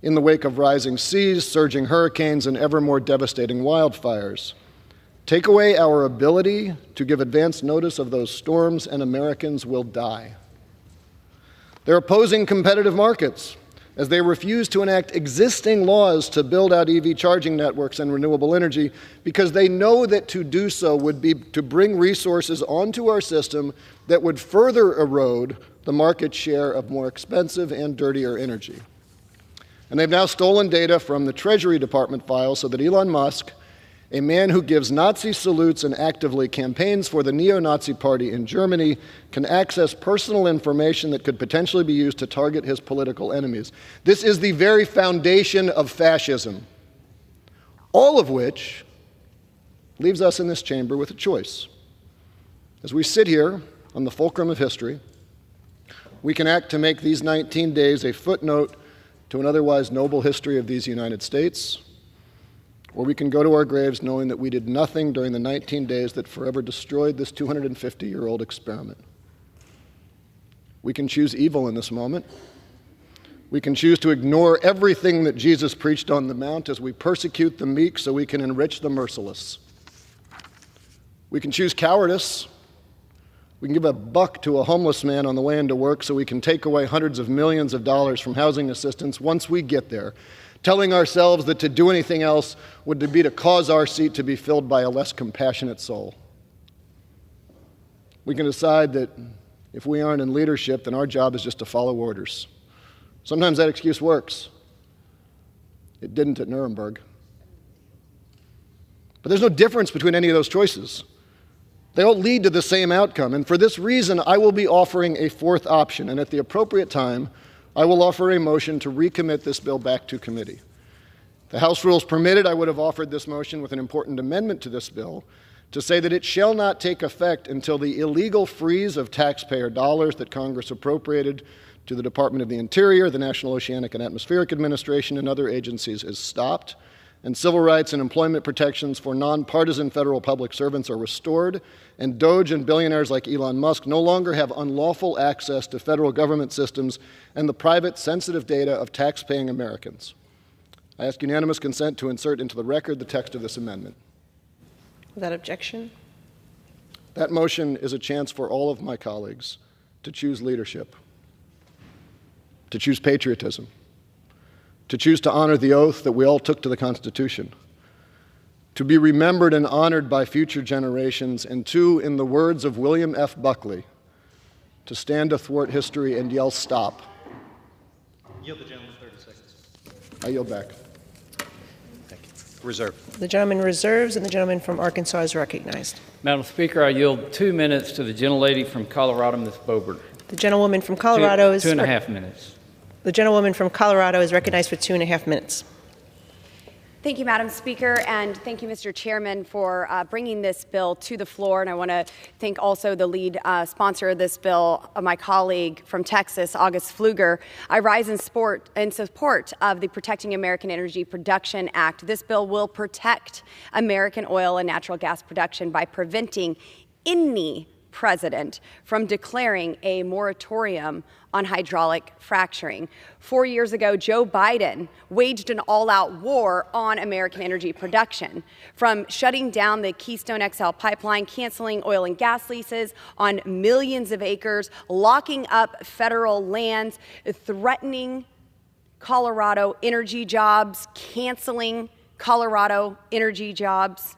in the wake of rising seas, surging hurricanes, and ever more devastating wildfires. Take away our ability to give advance notice of those storms, and Americans will die. They're opposing competitive markets as they refuse to enact existing laws to build out EV charging networks and renewable energy because they know that to do so would be to bring resources onto our system that would further erode the market share of more expensive and dirtier energy. And they've now stolen data from the Treasury Department files so that Elon Musk, a man who gives Nazi salutes and actively campaigns for the neo-Nazi party in Germany, can access personal information that could potentially be used to target his political enemies. This is the very foundation of fascism, all of which leaves us in this chamber with a choice. As we sit here on the fulcrum of history, we can act to make these 19 days a footnote to an otherwise noble history of these United States, or we can go to our graves knowing that we did nothing during the 19 days that forever destroyed this 250-year-old experiment. We can choose evil in this moment. We can choose to ignore everything that Jesus preached on the Mount as we persecute the meek so we can enrich the merciless. We can choose cowardice. We can give a buck to a homeless man on the way into work so we can take away hundreds of millions of dollars from housing assistance once we get there, telling ourselves that to do anything else would be to cause our seat to be filled by a less compassionate soul. We can decide that if we aren't in leadership, then our job is just to follow orders. Sometimes that excuse works. It didn't at Nuremberg. But there's no difference between any of those choices. They all lead to the same outcome, and for this reason, I will be offering a fourth option, and at the appropriate time, I will offer a motion to recommit this bill back to committee. If the House rules permitted, I would have offered this motion with an important amendment to this bill to say that it shall not take effect until the illegal freeze of taxpayer dollars that Congress appropriated to the Department of the Interior, the National Oceanic and Atmospheric Administration, and other agencies is stopped, and civil rights and employment protections for nonpartisan federal public servants are restored, and Doge and billionaires like Elon Musk no longer have unlawful access to federal government systems and the private, sensitive data of tax-paying Americans. I ask unanimous consent to insert into the record the text of this amendment. Without objection. That motion is a chance for all of my colleagues to choose leadership, to choose patriotism, to choose to honor the oath that we all took to the Constitution, to be remembered and honored by future generations, and to, in the words of William F. Buckley, to stand athwart history and yell, "Stop." Yield the gentleman 30 seconds. I yield back. Thank you. Reserve. The gentleman reserves, and the gentleman from Arkansas is recognized. Madam Speaker, I yield 2 minutes to the gentlelady from Colorado, Ms. Boebert. The gentlewoman from Colorado is... 2.5 minutes. The gentlewoman from Colorado is recognized for 2.5 minutes. Thank you, Madam Speaker, and thank you, Mr. Chairman, for bringing this bill to the floor. And I want to thank also the lead sponsor of this bill, my colleague from Texas, August Pfluger. I rise in support of the Protecting American Energy Production Act. This bill will protect American oil and natural gas production by preventing any president from declaring a moratorium on hydraulic fracturing. 4 years ago, Joe Biden waged an all-out war on American energy production, from shutting down the Keystone XL pipeline, canceling oil and gas leases on millions of acres, locking up federal lands, threatening Colorado energy jobs, canceling Colorado energy jobs,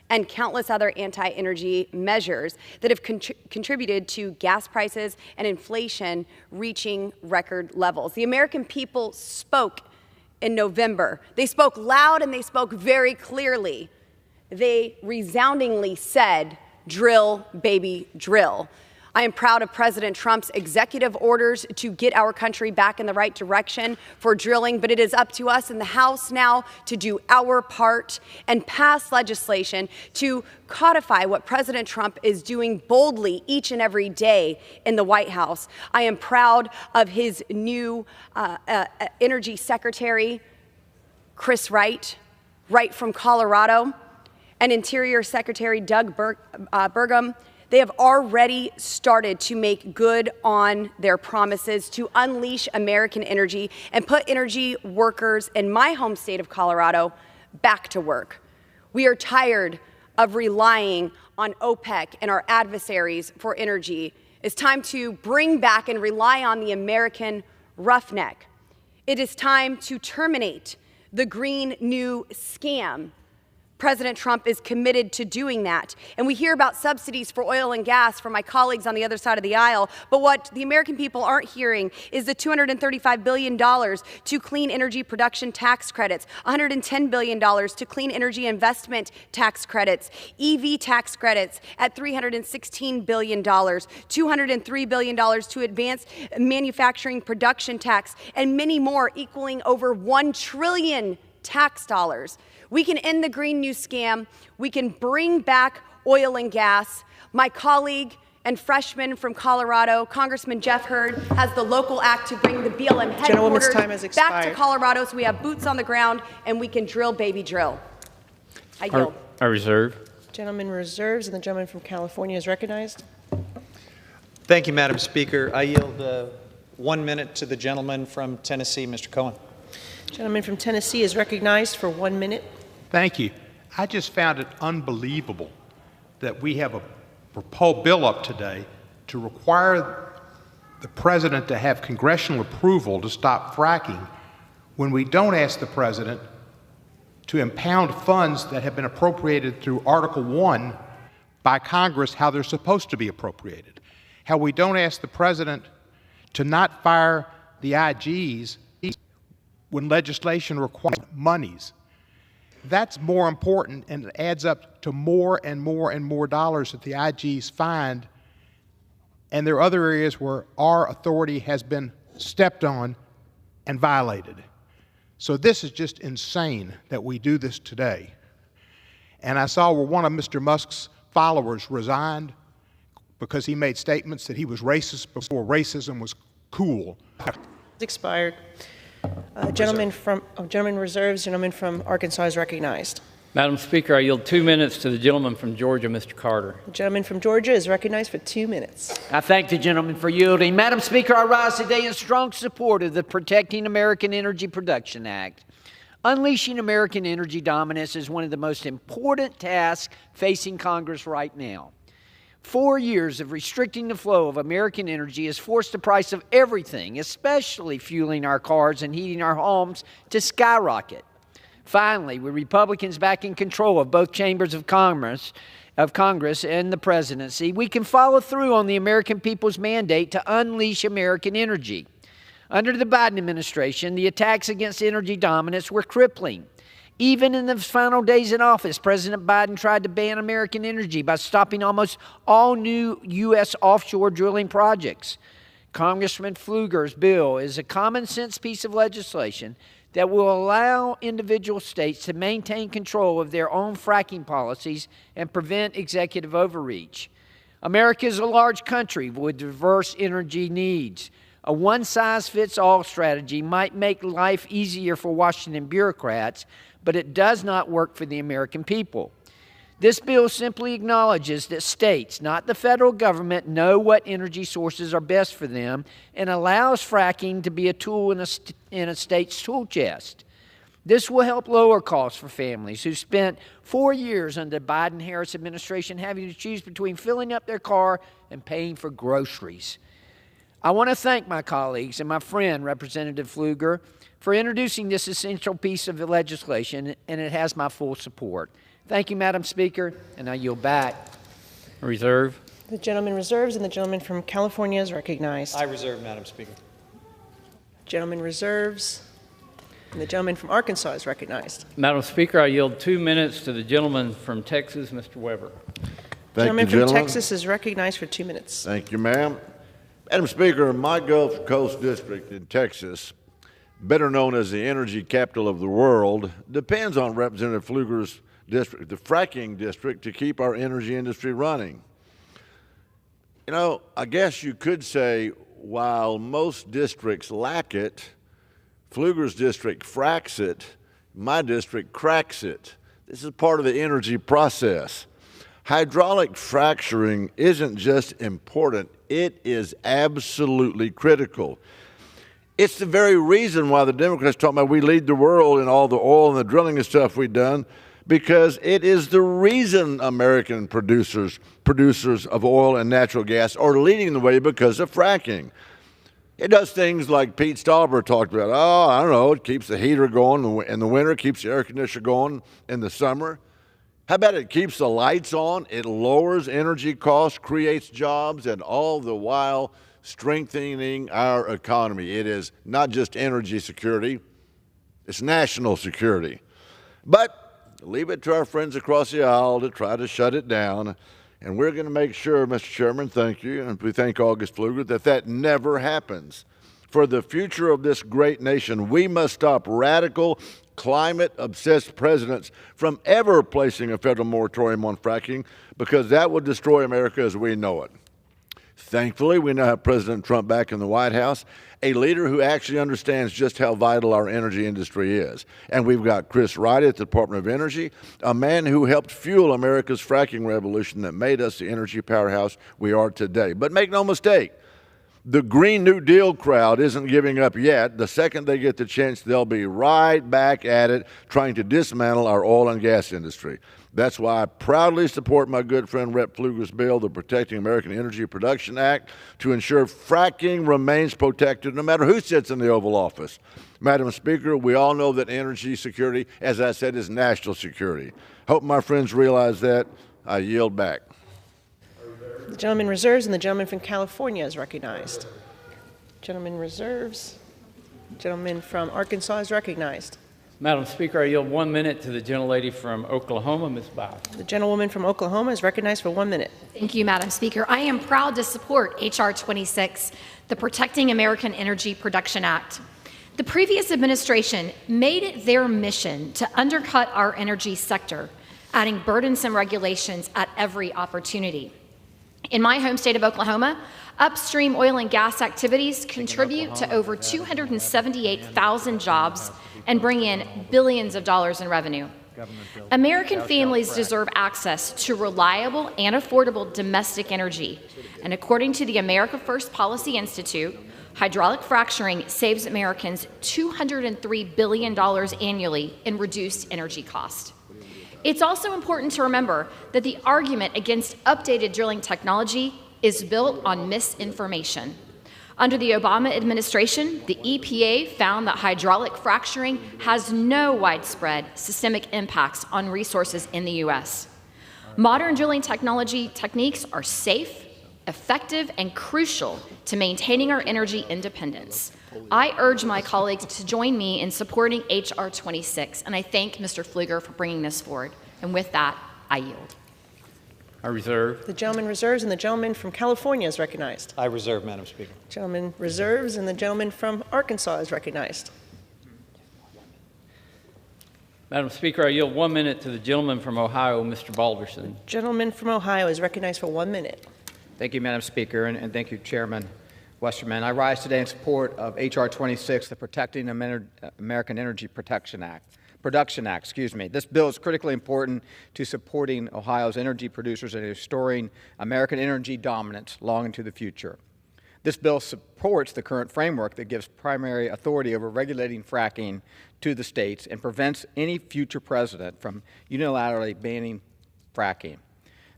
and countless other anti-energy measures that have contributed to gas prices and inflation reaching record levels. The American people spoke in November. They spoke loud and they spoke very clearly. They resoundingly said, "Drill, baby, drill." I am proud of President Trump's executive orders to get our country back in the right direction for drilling, but it is up to us in the House now to do our part and pass legislation to codify what President Trump is doing boldly each and every day in the White House. I am proud of his new Energy Secretary, Chris Wright from Colorado, and Interior Secretary Doug Burgum. They have already started to make good on their promises to unleash American energy and put energy workers in my home state of Colorado back to work. We are tired of relying on OPEC and our adversaries for energy. It's time to bring back and rely on the American roughneck. It is time to terminate the Green New Scam. President Trump is committed to doing that. And we hear about subsidies for oil and gas from my colleagues on the other side of the aisle. But what the American people aren't hearing is the $235 billion to clean energy production tax credits, $110 billion to clean energy investment tax credits, EV tax credits at $316 billion, $203 billion to advanced manufacturing production tax, and many more, equaling over $1 trillion tax dollars. We can end the Green New Scam. We can bring back oil and gas. My colleague and freshman from Colorado, Congressman Jeff Hurd, has the local act to bring the BLM headquarters back to Colorado so we have boots on the ground and we can drill, baby, drill. I yield. I reserve. Gentleman reserves, and the gentleman from California is recognized. Thank you, Madam Speaker. I yield 1 minute to the gentleman from Tennessee, Mr. Cohen. Gentleman from Tennessee is recognized for 1 minute. Thank you. I just found it unbelievable that we have a proposed bill up today to require the president to have congressional approval to stop fracking when we don't ask the president to impound funds that have been appropriated through Article 1 by Congress how they're supposed to be appropriated. How we don't ask the president to not fire the IGs when legislation requires monies. That's more important, and it adds up to more and more and more dollars that the IGs find. And there are other areas where our authority has been stepped on and violated. So this is just insane that we do this today. And I saw where one of Mr. Musk's followers resigned because he made statements that he was racist before racism was cool. Expired. Gentleman reserves. Gentleman from Arkansas is recognized. Madam Speaker, I yield 2 minutes to the gentleman from Georgia, Mr. Carter. The gentleman from Georgia is recognized for 2 minutes. I thank the gentleman for yielding. Madam Speaker, I rise today in strong support of the Protecting American Energy Production Act. Unleashing American energy dominance is one of the most important tasks facing Congress right now. 4 years of restricting the flow of American energy has forced the price of everything, especially fueling our cars and heating our homes, to skyrocket. Finally, with Republicans back in control of both chambers of Congress and the presidency, we can follow through on the American people's mandate to unleash American energy. Under the Biden administration, the attacks against energy dominance were crippling. Even in the final days in office, President Biden tried to ban American energy by stopping almost all new U.S. offshore drilling projects. Congressman Pfluger's bill is a common-sense piece of legislation that will allow individual states to maintain control of their own fracking policies and prevent executive overreach. America is a large country with diverse energy needs. A one-size-fits-all strategy might make life easier for Washington bureaucrats, but it does not work for the American people. This bill simply acknowledges that states, not the federal government, know what energy sources are best for them and allows fracking to be a tool in a state's tool chest. This will help lower costs for families who spent 4 years under the Biden-Harris administration having to choose between filling up their car and paying for groceries. I want to thank my colleagues and my friend, Representative Pfluger, for introducing this essential piece of legislation, and it has my full support. Thank you, Madam Speaker, and I yield back. Reserve. The gentleman reserves, and the gentleman from California is recognized. I reserve, Madam Speaker. Gentleman reserves, and the gentleman from Arkansas is recognized. Madam Speaker, I yield 2 minutes to the gentleman from Texas, Mr. Weber. The gentleman from Texas is recognized for 2 minutes. Thank you, ma'am. Madam Speaker, my Gulf Coast District in Texas, better known as the energy capital of the world, depends on Representative Pfluger's district, the fracking district, to keep our energy industry running. You know, I guess you could say while most districts lack it, Pfluger's district fracks it, my district cracks it. This is part of the energy process. Hydraulic fracturing isn't just important, it is absolutely critical. It's the very reason why the Democrats talk about we lead the world in all the oil and the drilling and stuff we've done, because it is the reason American producers of oil and natural gas are leading the way because of fracking. It does things like Pete Stauber talked about. Oh, I don't know, it keeps the heater going in the winter, keeps the air conditioner going in the summer. How about it keeps the lights on, it lowers energy costs, creates jobs, and all the while strengthening our economy. It is not just energy security, it's national security. But leave it to our friends across the aisle to try to shut it down. And we're going to make sure, Mr. Chairman, thank you, and we thank August Pfluger, that never happens. For the future of this great nation, we must stop radical, climate-obsessed presidents from ever placing a federal moratorium on fracking, because that would destroy America as we know it. Thankfully, we now have President Trump back in the White House, a leader who actually understands just how vital our energy industry is. And we've got Chris Wright at the Department of Energy, a man who helped fuel America's fracking revolution that made us the energy powerhouse we are today. But make no mistake, the Green New Deal crowd isn't giving up yet. The second they get the chance, they'll be right back at it, trying to dismantle our oil and gas industry. That's why I proudly support my good friend Rep. Pfluger's bill, the Protecting American Energy Production Act, to ensure fracking remains protected no matter who sits in the Oval Office. Madam Speaker, we all know that energy security, as I said, is national security. Hope my friends realize that. I yield back. The gentleman reserves, and the gentleman from California is recognized. Gentleman reserves. Gentleman from Arkansas is recognized. Madam Speaker, I yield 1 minute to the gentlelady from Oklahoma, Ms. Biles. The gentlewoman from Oklahoma is recognized for 1 minute. Thank you, Madam Speaker. I am proud to support H.R. 26, the Protecting American Energy Production Act. The previous administration made it their mission to undercut our energy sector. adding burdensome regulations at every opportunity. In my home state of Oklahoma, upstream oil and gas activities contribute to over 278,000 jobs and bring in billions of dollars in revenue. American families deserve access to reliable and affordable domestic energy. And according to the America First Policy Institute, hydraulic fracturing saves Americans $203 billion annually in reduced energy cost. It's also important to remember that the argument against updated drilling technology is built on misinformation. Under the Obama administration, the EPA found that hydraulic fracturing has no widespread systemic impacts on resources in the U.S. Modern drilling technology techniques are safe, effective, and crucial to maintaining our energy independence. I urge my colleagues to join me in supporting H.R. 26, and I thank Mr. Pfluger for bringing this forward. And with that, I yield. I reserve. The gentleman reserves, and the gentleman from California is recognized. I reserve, Madam Speaker. Gentleman reserves, and the gentleman from Arkansas is recognized. Madam Speaker, I yield 1 minute to the gentleman from Ohio, Mr. Balderson. Gentleman from Ohio is recognized for 1 minute. Thank you, Madam Speaker, and thank you, Chairman Westerman. I rise today in support of H.R. 26, the Protecting American Energy Production Act. This bill is critically important to supporting Ohio's energy producers and restoring American energy dominance long into the future. This bill supports the current framework that gives primary authority over regulating fracking to the states and prevents any future president from unilaterally banning fracking.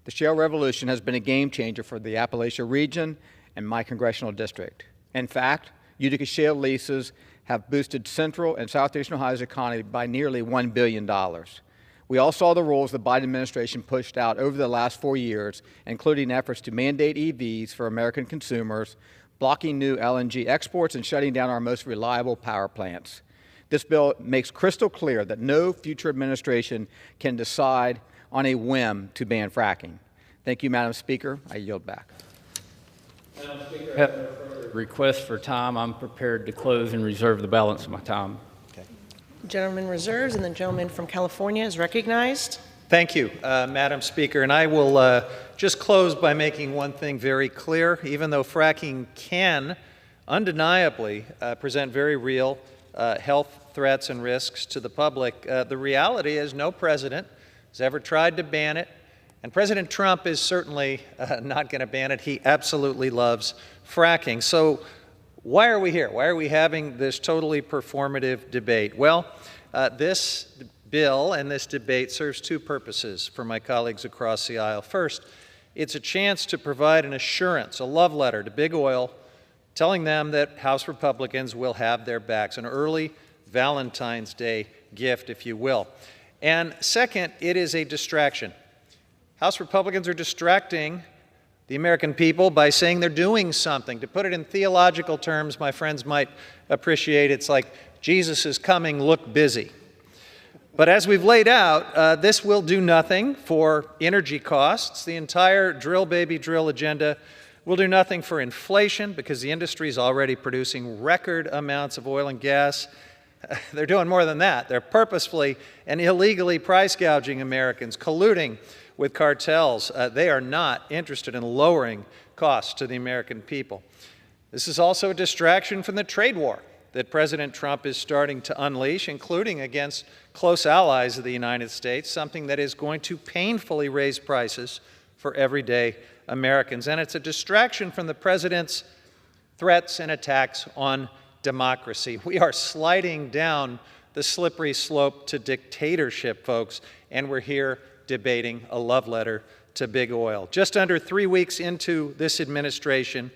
The shale revolution has been a game changer for the Appalachia region and my congressional district. In fact, Utica shale leases have boosted Central and Southeastern Ohio's economy by nearly $1 billion. We all saw the rules the Biden administration pushed out over the last 4 years, including efforts to mandate EVs for American consumers, blocking new LNG exports, and shutting down our most reliable power plants. This bill makes crystal clear that no future administration can decide on a whim to ban fracking. Thank you, Madam Speaker. I yield back. Madam Speaker, request for time. I'm prepared to close and reserve the balance of my time. Okay. Gentleman reserves, and the gentleman from California is recognized. Thank you, Madam Speaker. And I will just close by making one thing very clear. Even though fracking can undeniably present very real health threats and risks to the public, the reality is no president has ever tried to ban it. And President Trump is certainly not going to ban it. He absolutely loves fracking. So why are we here? Why are we having this totally performative debate? Well, this bill and this debate serves two purposes for my colleagues across the aisle. First, it's a chance to provide an assurance, a love letter to Big Oil, telling them that House Republicans will have their backs, an early Valentine's Day gift, if you will. And second, it is a distraction. House Republicans are distracting the American people by saying they're doing something. To put it in theological terms, my friends might appreciate, it's like Jesus is coming, look busy. But as we've laid out, this will do nothing for energy costs. The entire drill, baby, drill agenda will do nothing for inflation because the industry is already producing record amounts of oil and gas. They're doing more than that. They're purposefully and illegally price gouging Americans, colluding with cartels. They are not interested in lowering costs to the American people. This is also a distraction from the trade war that President Trump is starting to unleash, including against close allies of the United States, something that is going to painfully raise prices for everyday Americans. And it's a distraction from the president's threats and attacks on democracy. We are sliding down the slippery slope to dictatorship, folks, and we're here debating a love letter to Big Oil. Just under 3 weeks into this administration,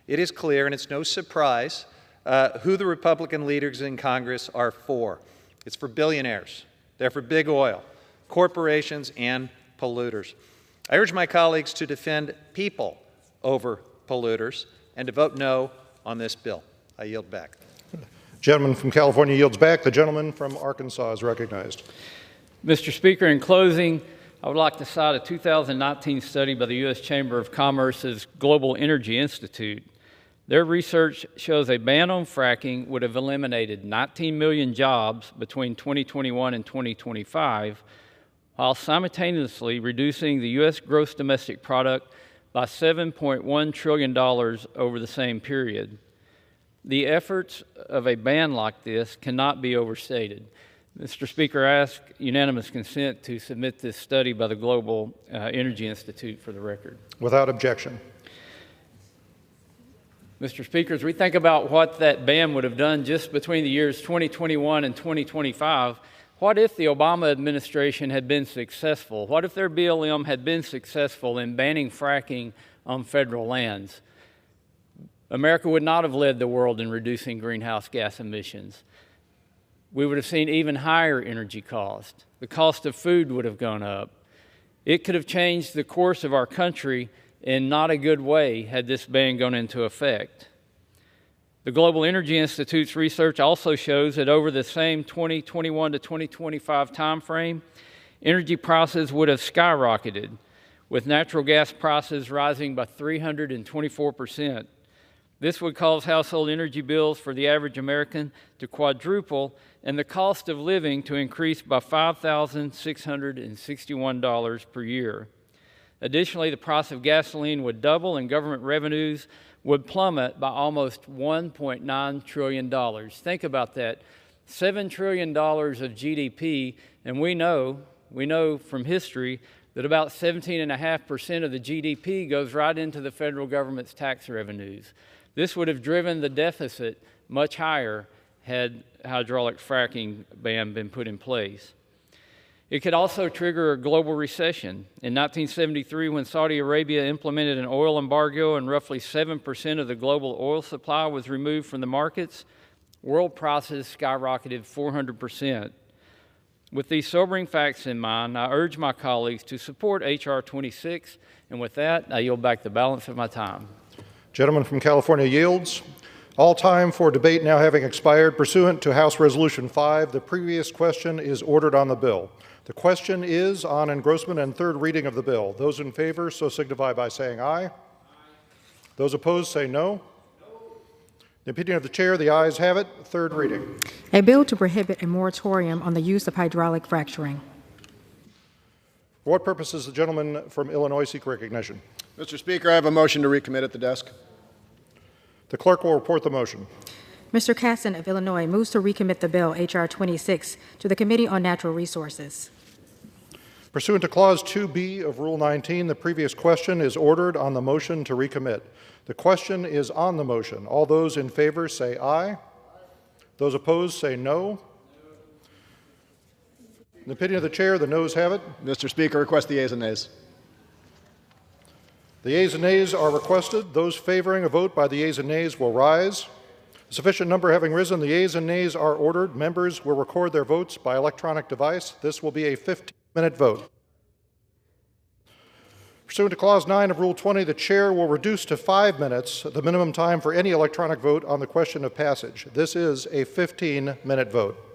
it is clear, and it's no surprise, who the Republican leaders in Congress are for. It's for billionaires. They're for Big Oil, corporations, and polluters. I urge my colleagues to defend people over polluters and to vote no on this bill. I yield back. Gentleman from California yields back. The gentleman from Arkansas is recognized. Mr. Speaker, in closing, I would like to cite a 2019 study by the U.S. Chamber of Commerce's Global Energy Institute. Their research shows a ban on fracking would have eliminated 19 million jobs between 2021 and 2025, while simultaneously reducing the U.S. gross domestic product by $7.1 trillion over the same period. The efforts of a ban like this cannot be overstated. Mr. Speaker, I ask unanimous consent to submit this study by the Global Energy Institute for the record. Without objection. Mr. Speaker, as we think about what that ban would have done just between the years 2021 and 2025, what if the Obama administration had been successful? What if their BLM had been successful in banning fracking on federal lands? America would not have led the world in reducing greenhouse gas emissions. We would have seen even higher energy costs. The cost of food would have gone up. It could have changed the course of our country in not a good way had this ban gone into effect. The Global Energy Institute's research also shows that over the same 2021 to 2025 timeframe, energy prices would have skyrocketed, with natural gas prices rising by 324%. This would cause household energy bills for the average American to quadruple and the cost of living to increase by $5,661 per year. Additionally, the price of gasoline would double and government revenues would plummet by almost $1.9 trillion. Think about that. $7 trillion of GDP, and we know from history that about 17.5% of the GDP goes right into the federal government's tax revenues. This would have driven the deficit much higher had hydraulic fracking ban been put in place. It could also trigger a global recession. In 1973, when Saudi Arabia implemented an oil embargo and roughly 7% of the global oil supply was removed from the markets, world prices skyrocketed 400%. With these sobering facts in mind, I urge my colleagues to support H.R. 26, and with that, I yield back the balance of my time. Gentleman from California yields. All time for debate now having expired, pursuant to House Resolution 5, the previous question is ordered on the bill. The question is on engrossment and third reading of the bill. Those in favor so signify by saying aye. Those opposed say no. The opinion of the chair, the ayes have it. Third reading. A bill to prohibit a moratorium on the use of hydraulic fracturing. For what purpose does the gentleman from Illinois seek recognition? Mr. Speaker, I have a motion to recommit at the desk. The clerk will report the motion. Mr. Casson of Illinois moves to recommit the bill, H.R. 26, to the Committee on Natural Resources. Pursuant to Clause 2B of Rule 19, the previous question is ordered on the motion to recommit. The question is on the motion. All those in favor say aye. Those opposed say no. In the opinion of the chair, the noes have it. Mr. Speaker, request the yeas and nays. The yeas and nays are requested. Those favoring a vote by the yeas and nays will rise. A sufficient number having risen, the yeas and nays are ordered. Members will record their votes by electronic device. This will be a 15-minute vote. Pursuant to Clause 9 of Rule 20, the chair will reduce to 5 minutes the minimum time for any electronic vote on the question of passage. This is a 15-minute vote.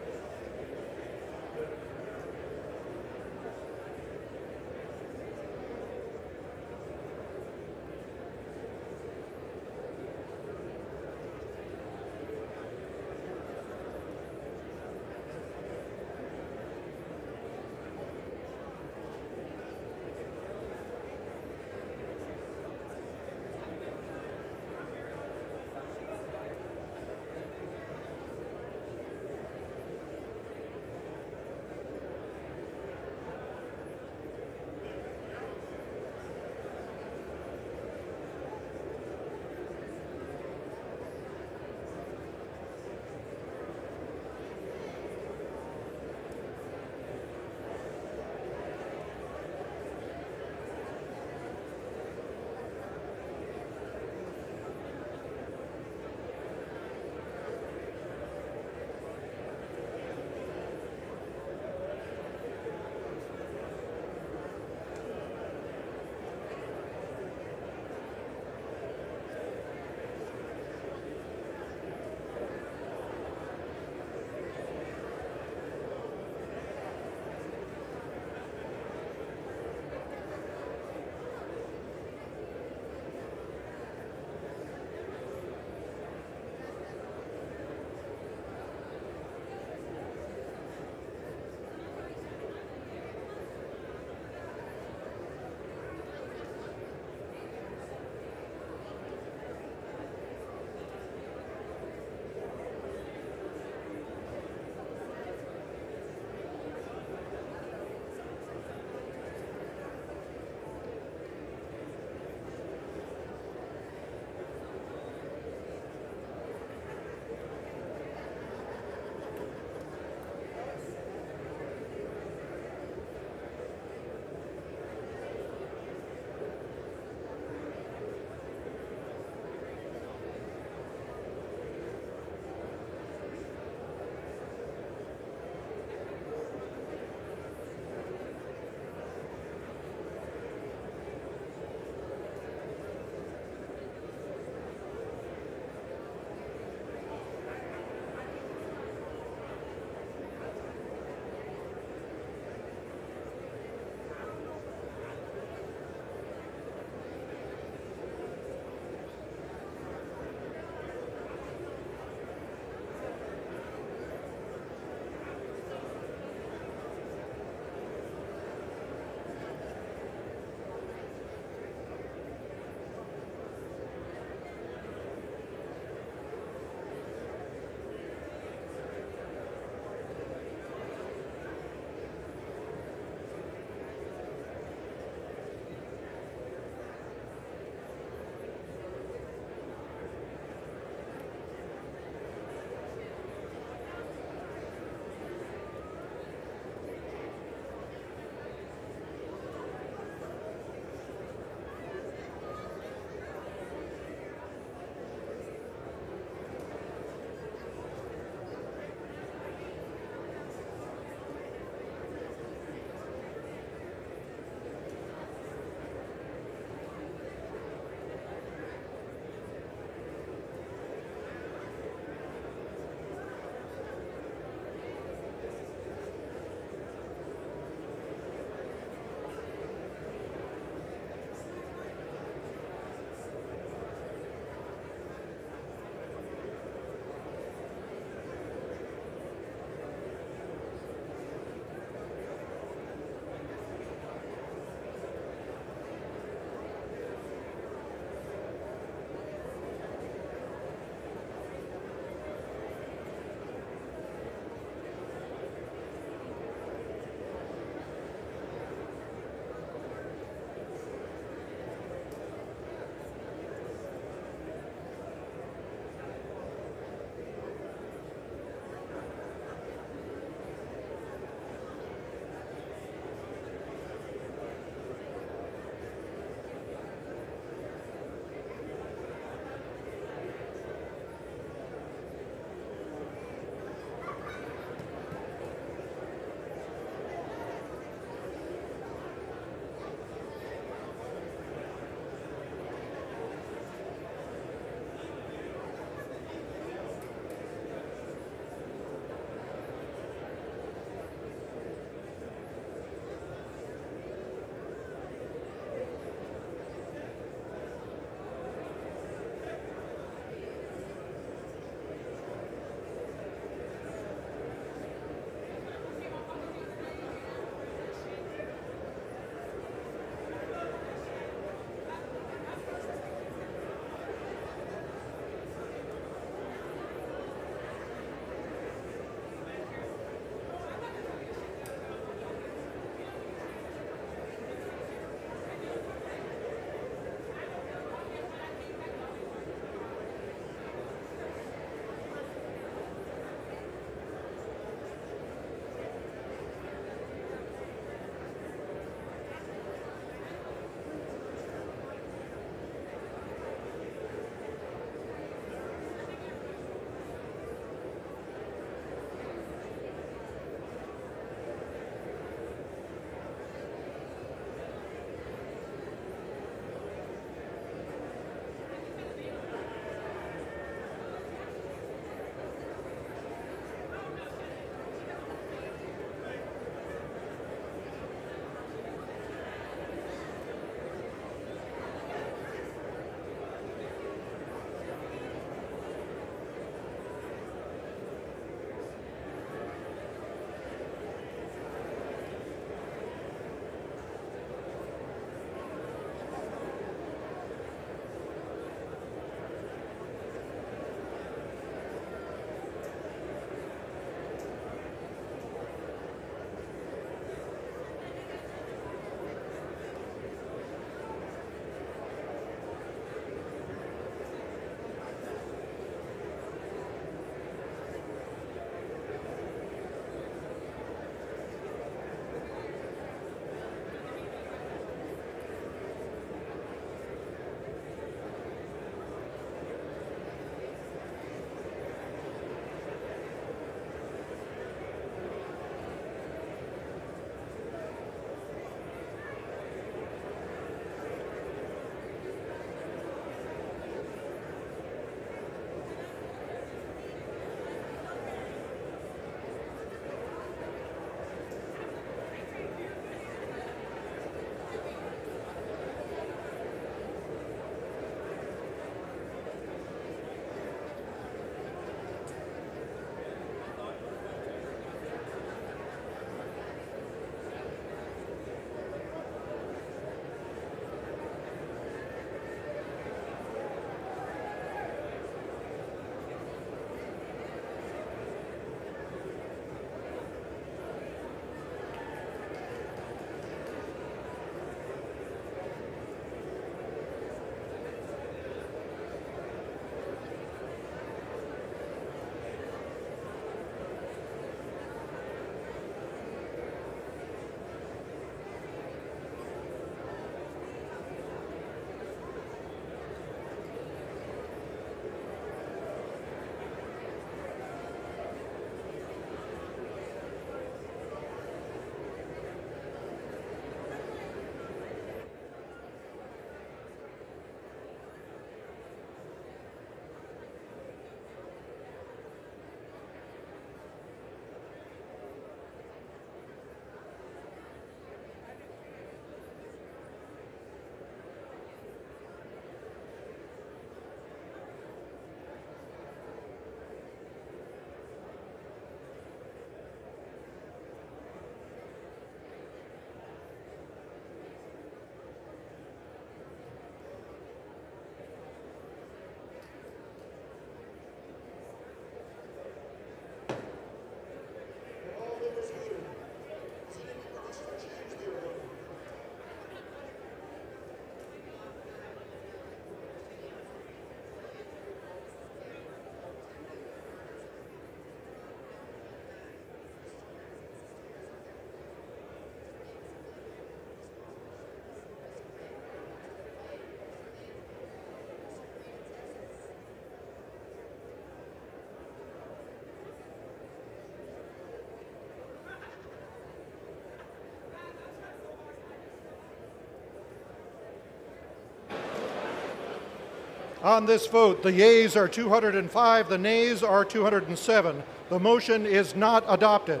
On this vote, the yeas are 205, the nays are 207. The motion is not adopted.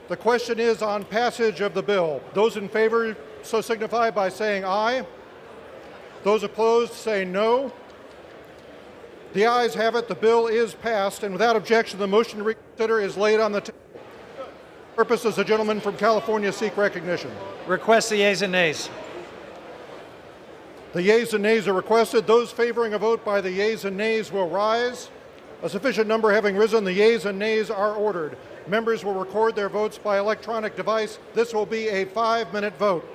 The question is on passage of the bill. Those in favor so signify by saying aye. Those opposed say no. The ayes have it. The bill is passed, and without objection, the motion to reconsider is laid on the table. Purpose does the gentleman from California seek recognition? Request the yeas and nays. The yeas and nays are requested. Those favoring a vote by the yeas and nays will rise. A sufficient number having risen, the yeas and nays are ordered. Members will record their votes by electronic device. This will be a 5-minute vote.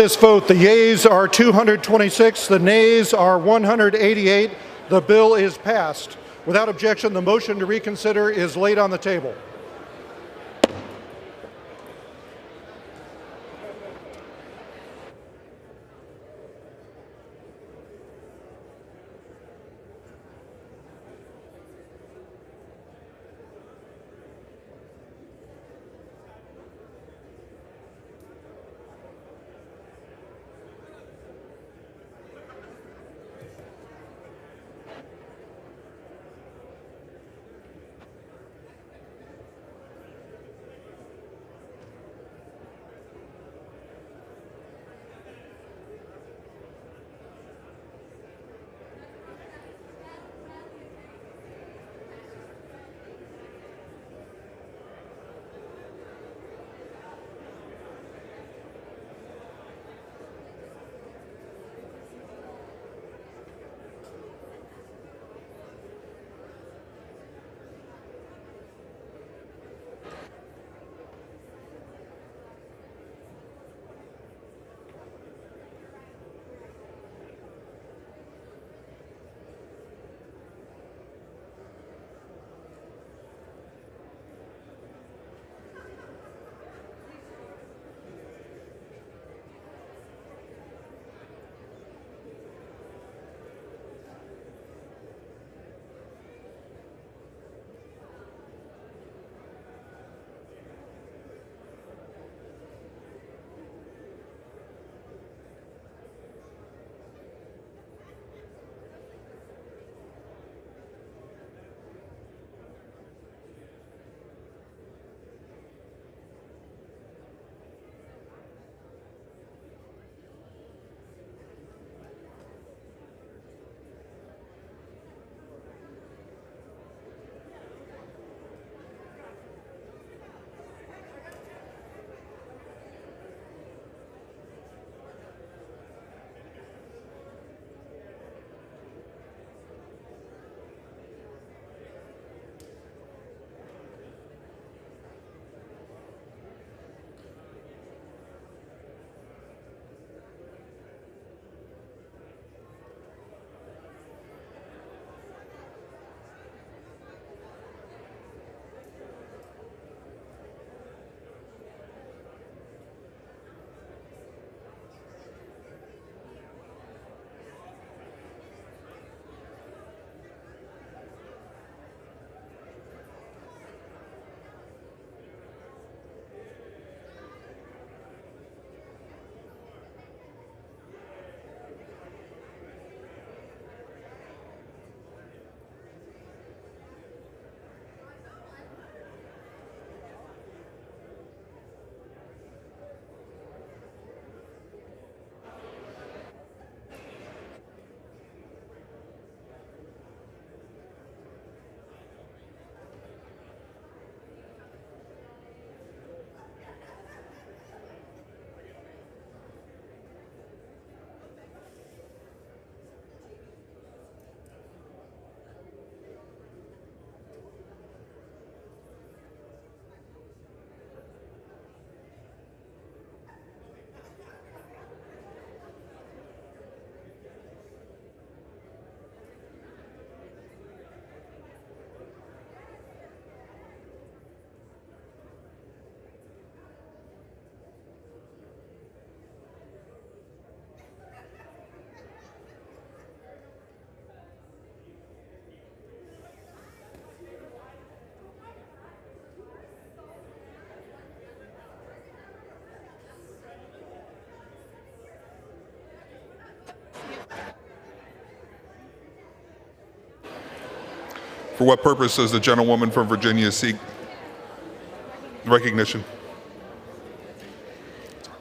This vote, the yeas are 226, the nays are 188. The bill is passed. Without objection, the motion to reconsider is laid on the table. For what purpose does the gentlewoman from Virginia seek recognition?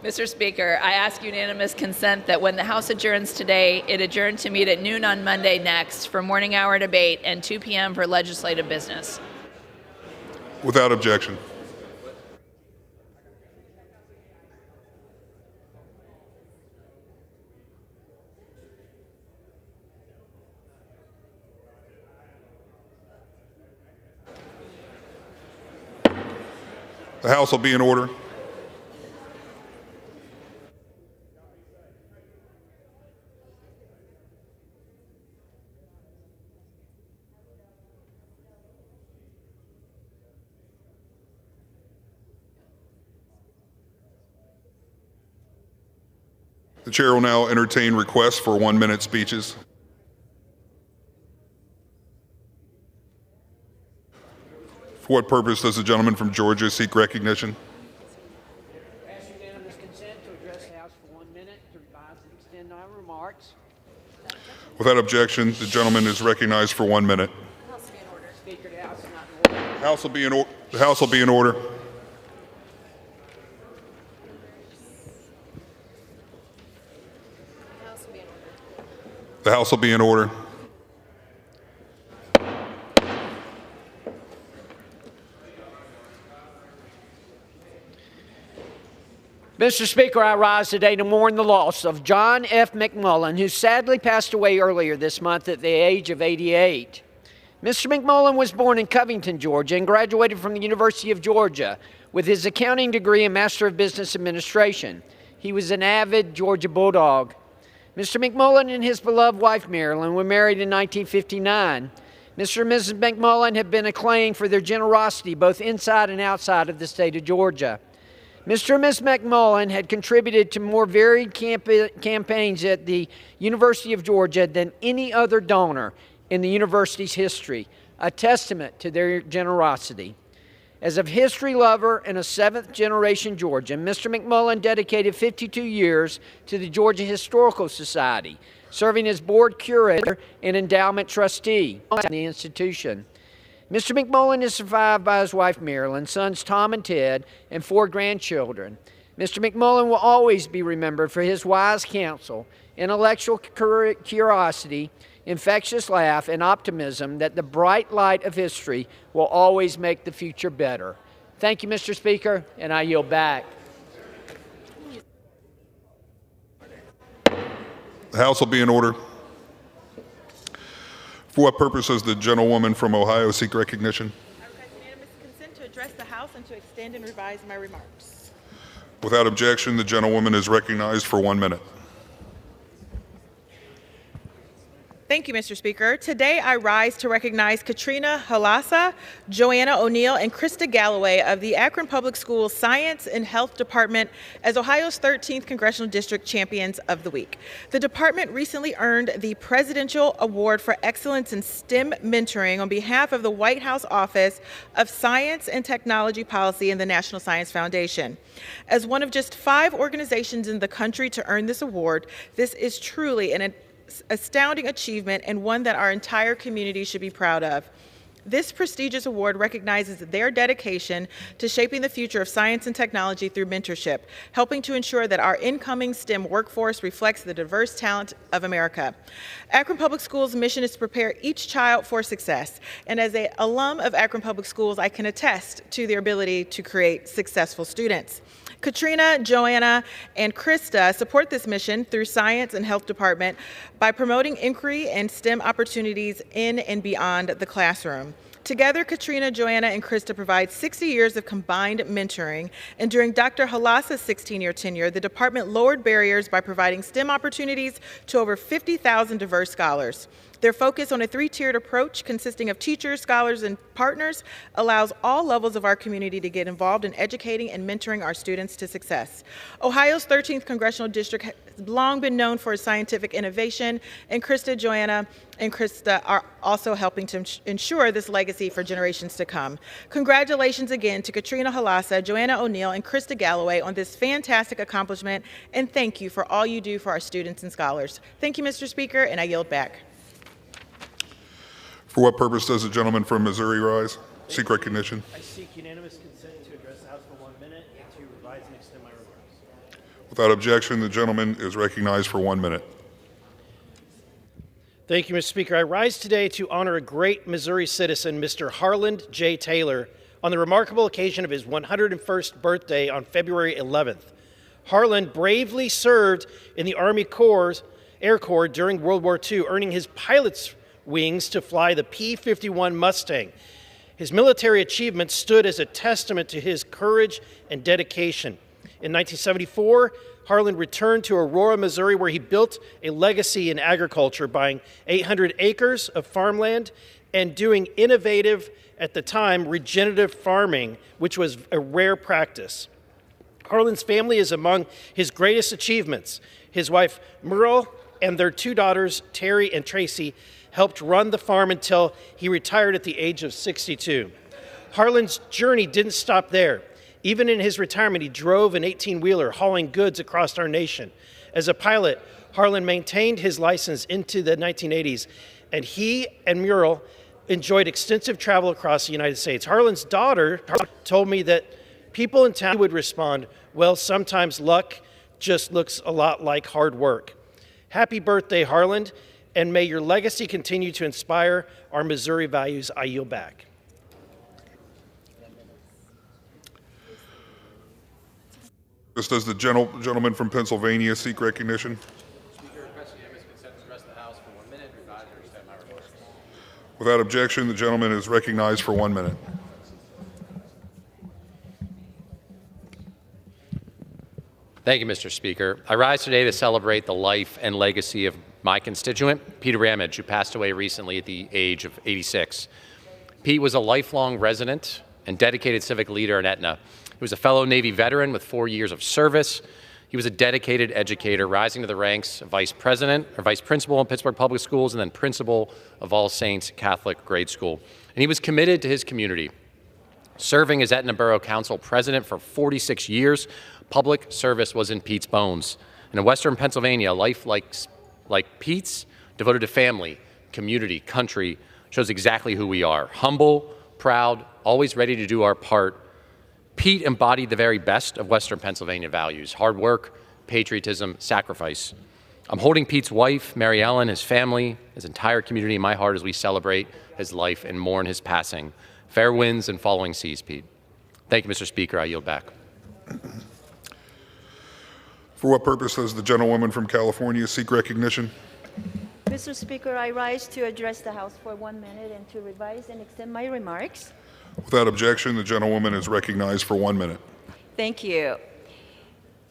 Mr. Speaker, I ask unanimous consent that when the House adjourns today, it adjourn to meet at noon on Monday next for morning hour debate and 2 p.m. for legislative business. Without objection. The House will be in order. The chair will now entertain requests for 1-minute speeches. For what purpose does the gentleman from Georgia seek recognition? Ask unanimous consent to address the House for 1 minute to revise and extend my remarks. Without objection, the gentleman is recognized for 1 minute. Speaker, the House is not in order. The House will be in order. The House will be in order. The House will be in order. Mr. Speaker, I rise today to mourn the loss of John F. McMullen, who sadly passed away earlier this month at the age of 88. Mr. McMullen was born in Covington, Georgia, and graduated from the University of Georgia with his accounting degree and Master of Business Administration. He was an avid Georgia Bulldog. Mr. McMullen and his beloved wife, Marilyn, were married in 1959. Mr. and Mrs. McMullen have been acclaimed for their generosity both inside and outside of the state of Georgia. Mr. and Ms. McMullen had contributed to more varied campaigns at the University of Georgia than any other donor in the university's history, a testament to their generosity. As a history lover and a seventh-generation Georgian, Mr. McMullen dedicated 52 years to the Georgia Historical Society, serving as board curator and endowment trustee in the institution. Mr. McMullen is survived by his wife Marilyn, sons Tom and Ted, and 4 grandchildren. Mr. McMullen will always be remembered for his wise counsel, intellectual curiosity, infectious laugh, and optimism that the bright light of history will always make the future better. Thank you, Mr. Speaker, and I yield back. The House will be in order. For what purpose does the gentlewoman from Ohio seek recognition? I request unanimous consent to address the House and to extend and revise my remarks. Without objection, the gentlewoman is recognized for 1 minute. Thank you, Mr. Speaker. Today I rise to recognize Katrina Halassa, Joanna O'Neill, and Krista Galloway of the Akron Public Schools Science and Health Department as Ohio's 13th Congressional District Champions of the Week. The department recently earned the Presidential Award for Excellence in STEM Mentoring on behalf of the White House Office of Science and Technology Policy and the National Science Foundation. As one of just 5 organizations in the country to earn this award, this is truly an astounding achievement and one that our entire community should be proud of. This prestigious award recognizes their dedication to shaping the future of science and technology through mentorship, helping to ensure that our incoming STEM workforce reflects the diverse talent of America. Akron Public Schools' mission is to prepare each child for success, and as an alum of Akron Public Schools, I can attest to their ability to create successful students. Katrina, Joanna, and Krista support this mission through Science and Health Department by promoting inquiry and STEM opportunities in and beyond the classroom. Together, Katrina, Joanna, and Krista provide 60 years of combined mentoring, and during Dr. Halassa's 16-year tenure, the department lowered barriers by providing STEM opportunities to over 50,000 diverse scholars. Their focus on a 3-tiered approach consisting of teachers, scholars, and partners allows all levels of our community to get involved in educating and mentoring our students to success. Ohio's 13th Congressional District has long been known for its scientific innovation, and Krista, Joanna, and Krista are also helping to ensure this legacy for generations to come. Congratulations again to Katrina Halassa, Joanna O'Neill, and Krista Galloway on this fantastic accomplishment, and thank you for all you do for our students and scholars. Thank you, Mr. Speaker, and I yield back. For what purpose does the gentleman from Missouri rise? Seek recognition. I seek unanimous consent to address the House for 1 minute and to revise and extend my remarks. Without objection, the gentleman is recognized for 1 minute. Thank you, Mr. Speaker. I rise today to honor a great Missouri citizen, Mr. Harland J. Taylor, on the remarkable occasion of his 101st birthday on February 11th. Harland bravely served in the Army Air Corps during World War II, earning his pilot's wings to fly the P-51 Mustang. His military achievements stood as a testament to his courage and dedication. In 1974, Harland returned to Aurora, Missouri, where he built a legacy in agriculture, buying 800 acres of farmland and doing innovative, at the time, regenerative farming, which was a rare practice. Harlan's family is among his greatest achievements. His wife, Merle, and their two daughters, Terry and Tracy, helped run the farm until he retired at the age of 62. Harlan's journey didn't stop there. Even in his retirement, he drove an 18-wheeler hauling goods across our nation. As a pilot, Harlan maintained his license into the 1980s, and he and Muriel enjoyed extensive travel across the United States. Harlan's daughter told me that people in town would respond, well, sometimes luck just looks a lot like hard work. Happy birthday, Harlan, and may your legacy continue to inspire our Missouri values. I yield back. Just does the gentleman from Pennsylvania seek recognition? Without objection, the gentleman is recognized for 1 minute. Thank you, Mr. Speaker. I rise today to celebrate the life and legacy of my constituent, Peter Ramage, who passed away recently at the age of 86. Pete was a lifelong resident and dedicated civic leader in Etna. He was a fellow Navy veteran with 4 years of service. He was a dedicated educator, rising to the ranks of vice principal in Pittsburgh Public Schools and then principal of All Saints Catholic Grade School. And he was committed to his community. Serving as Etna Borough Council president for 46 years, public service was in Pete's bones. And in Western Pennsylvania, life like Pete's, devoted to family, community, country, shows exactly who we are. Humble, proud, always ready to do our part. Pete embodied the very best of Western Pennsylvania values: hard work, patriotism, sacrifice. I'm holding Pete's wife, Mary Ellen, his family, his entire community in my heart as we celebrate his life and mourn his passing. Fair winds and following seas, Pete. Thank you, Mr. Speaker. I yield back. For what purpose does the gentlewoman from California seek recognition? Mr. Speaker, I rise to address the House for 1 minute and to revise and extend my remarks. Without objection, the gentlewoman is recognized for 1 minute. Thank you.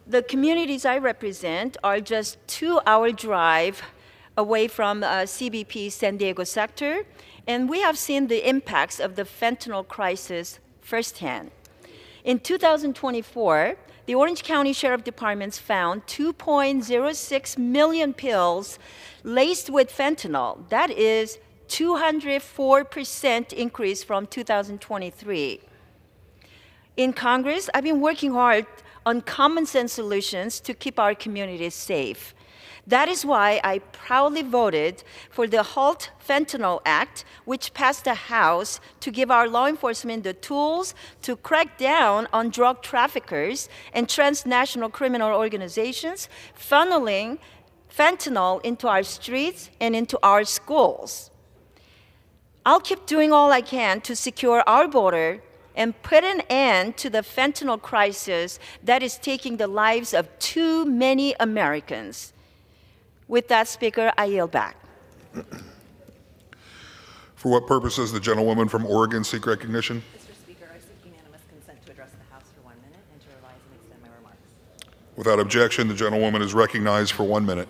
The communities I represent are just 2-hour drive away from CBP San Diego sector, and we have seen the impacts of the fentanyl crisis firsthand. In 2024, the Orange County Sheriff Departments found 2.06 million pills laced with fentanyl. That is 204% increase from 2023. In Congress, I've been working hard on common sense solutions to keep our communities safe. That is why I proudly voted for the HALT Fentanyl Act, which passed the House to give our law enforcement the tools to crack down on drug traffickers and transnational criminal organizations funneling fentanyl into our streets and into our schools. I'll keep doing all I can to secure our border and put an end to the fentanyl crisis that is taking the lives of too many Americans. With that, Speaker, I yield back. For what purpose does the gentlewoman from Oregon seek recognition? Mr. Speaker, I seek unanimous consent to address the House for 1 minute and to revise and extend my remarks. Without objection, the gentlewoman is recognized for 1 minute.